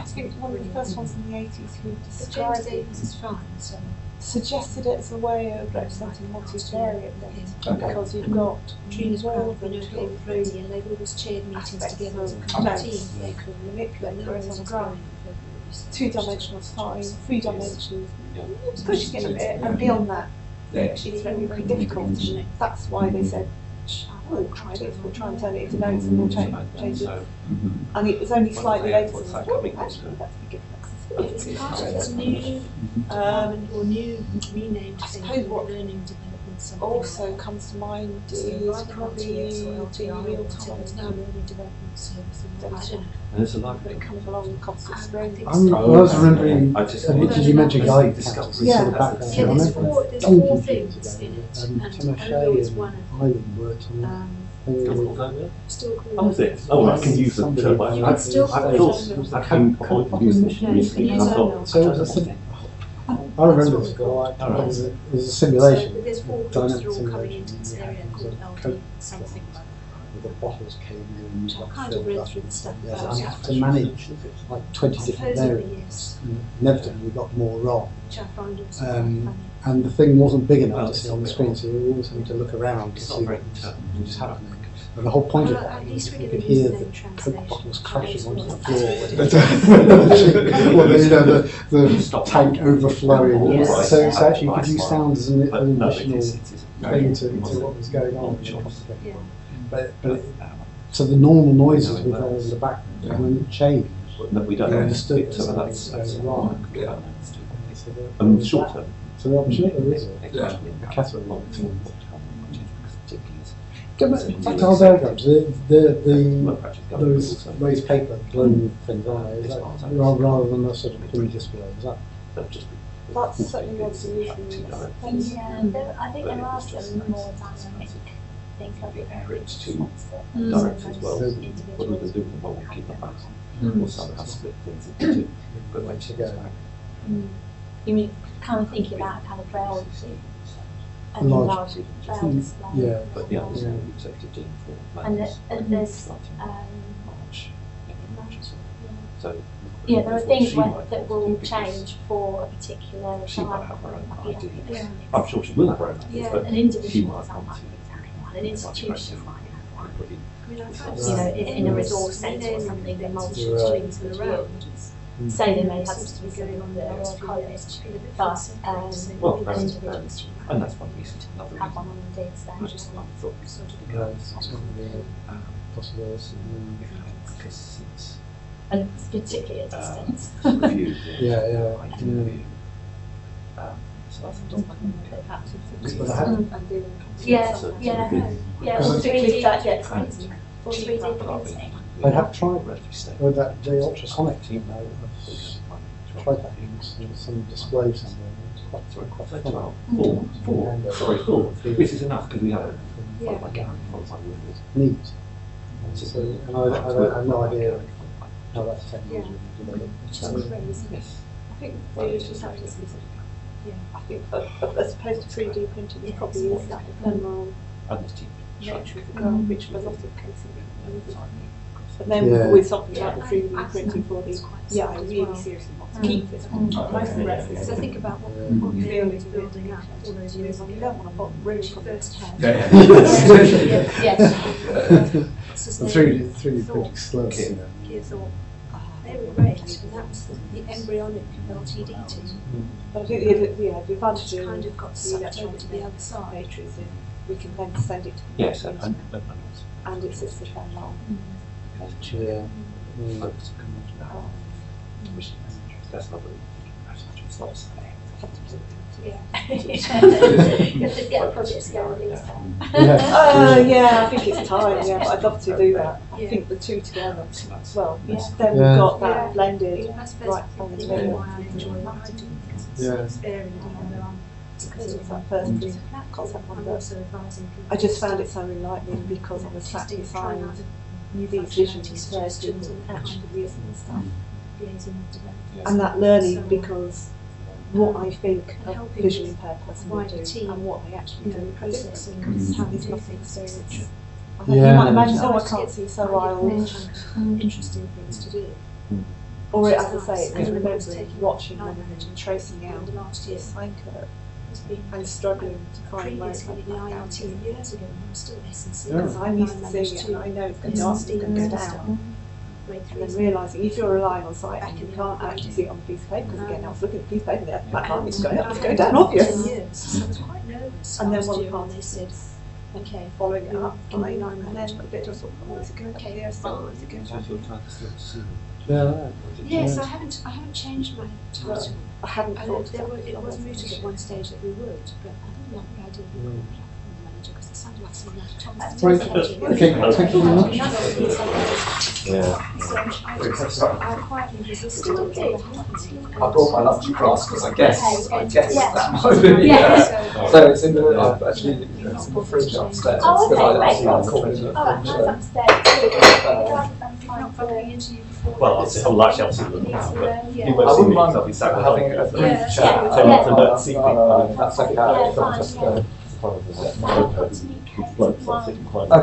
think one of the first ones in the 80s who described it is fine, so. suggested it as a way of representing multivariate data because you've got Trina's more proud, than you know, two Brody, and they've always chaired meetings together as a aspects team. of they can manipulate, But whereas no on a one's graph, going for two-dimensional size, three dimensions, it's pushing it a bit, and beyond that, it's very, very difficult. That's why they said, we'll try this, we'll try and turn it into notes and we'll change it. And it was only slightly later that I thought, actually, that's a good It's part of this new, or new renamed thing, learning development something. also comes to mind is probably the real-time It's now learning development service. I don't know. And there's a lot that comes along the cost of spring. I was remembering, did you mention guide discovery? sort of background? Yeah, I there's remember four donkey things in it, and and Tim Odo is O'Shea one and of Ivan worked on them. Still called. Oh, is it? Oh, I can use the Somebody- term. You can still call it thought I can use this recently, and I thought. So I remember this guy, it was a simulation. So there's four groups dynamic that are all coming simulation, into this and area it was called a LD coat something. with the bottles came in, Which I've kind of read through the stuff yeah, about. and you have to manage like 20 different Supposedly, variables. yes. And inevitably we got more wrong. Which I find also Um, and the thing wasn't big enough Well, to see on the screen, so you always had to look around to It's see not very what was happening. And the whole point of Well, that at is least that we're you going could to use hear the the name Coke translation. bottles crashing onto the That's floor. Well, you know, the tank overflowing. Yes. So actually you could use sound as an But no, it additional is thing to what was going on. Yeah. But so the normal noises were there in the background, and when it changed, No, we don't you know. understood that So something that's was going wrong. yeah. So there- And short term. So I'm sure there is a Catherine. Back to our diagrams, those raised paper blown things on there, is that rather than a sort of pin display, is that? That's certainly what the usually is. Yeah, I think there are some more dynamic things like Compare it to direct as well. What would they do? Well, we'll keep them back. Or some have split things into two. But when she goes back. You mean kind of thinking about kind of braille, a Large. large braille display. Yeah. But the others are executive team for. And there's March. So. yeah, there are things She might that want will to do change for a particular She might type have her own of idea. yeah. I'm sure she will have her own idea, Yeah, but an she individual might example want might to. be exactly one. An institution might have one. Put in. You know, in a resource centre or something, they're multiple streams of use. Say they may have specific on their college, but Well, an that's, individual student and that's one reason. Another have reason. one on the data I just thought Yeah, it's not really possibility. because it's and it's particularly at distance. reviewed. Yeah. So Yeah, or 3D, or 3D printing. I have tried with that the ultrasonic team now. I've tried that in some display somewhere. It was quite fun. Four. Which is enough because we have it. Yeah. Neat. So, and I have no idea how that technology will develop. Which is crazy. Yes. I think they just have to I think as opposed to 3D printing, there probably is that ephemeral nature of the ground, which for a lot of cases. But then with something like the 3D printing for the, I really seriously want to keep this one. Most of the rest is, So think about what you you feel feel is is building building up up all those years on. You don't want to put really from first hand. The 3D printing slugs. Kids thought, they were great, and that was the embryonic LTD team. But I think the advantage of kind of got the sucked over to the other side. battery is we can then send it to the Yes, computer, and it's just a fan long. Yeah. That's not Yeah. You have to get projects going at least. I think it's time, but I'd love to do that. I think the two together, well, then we've got that blended right on the middle. Why I enjoy writing, Yeah. it's very Because it was that first concept one that I just found it so enlightening because I was sat beside these visions where people actually using stuff. And that learning because what I think a visually impaired person would do and what they actually do is different because having nothing experience. I think you might imagine, I can't see, so I'll... Interesting things to do. Or as I say, it's remembering, watching them and tracing out the sign curve and struggling to find where it's going to back out to. Years ago, I'm still S&C. Because I'm used to seeing it and I know it's going to go up, it's going to go down. And then realising if you're relying on sight and you can't actually see it on a piece of paper, because again I was looking at a piece of paper and that line is going up, it's going down, obvious. So I was quite nervous. And then last one year part when they said, okay, following it up, give me fine, line and then a bit of sort of, oh, is it going up here still, is it going up here? Yes, I haven't changed my title. I hadn't thought It was mooted at one stage that we would, but I didn't like the idea of being a project manager because it sounded like something like Thomas. Right. Okay, thank you very much. So I quietly resisted it. I brought my lunch across because I guess that might be. Yeah. So it's in the, I've actually, it's in the fridge upstairs. Oh, okay, But I great. actually got a copy of it. Alright, mine's upstairs. Not bumping into you before. Well, I'll actually I'll see them now, but Yeah. you won't I see wouldn't me mind because I'll be sat with having a them. brief Yeah. chat. Yeah. So not to let see people. That's okay. Yeah, So fine, just, yeah. Okay,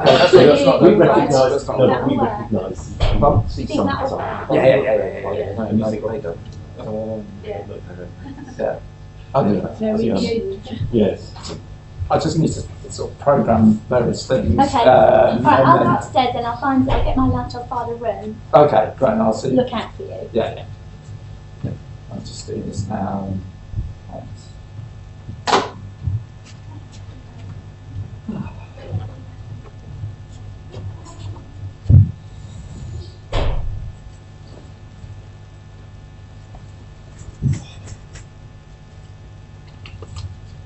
that's good. That's not We that's recognise, not no, we recognise, Pardon? see Think some, that'll some. work. Yeah. And you think they don't. Yeah. I do that. Yes. I just need to sort of program various things. Okay. And Right, I'll go then, upstairs then I'll get my lunch off by the room, okay, great, I'll see you. look out for you. Yeah. I'll just do this now. Right.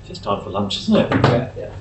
It's time for lunch, isn't it? Yeah.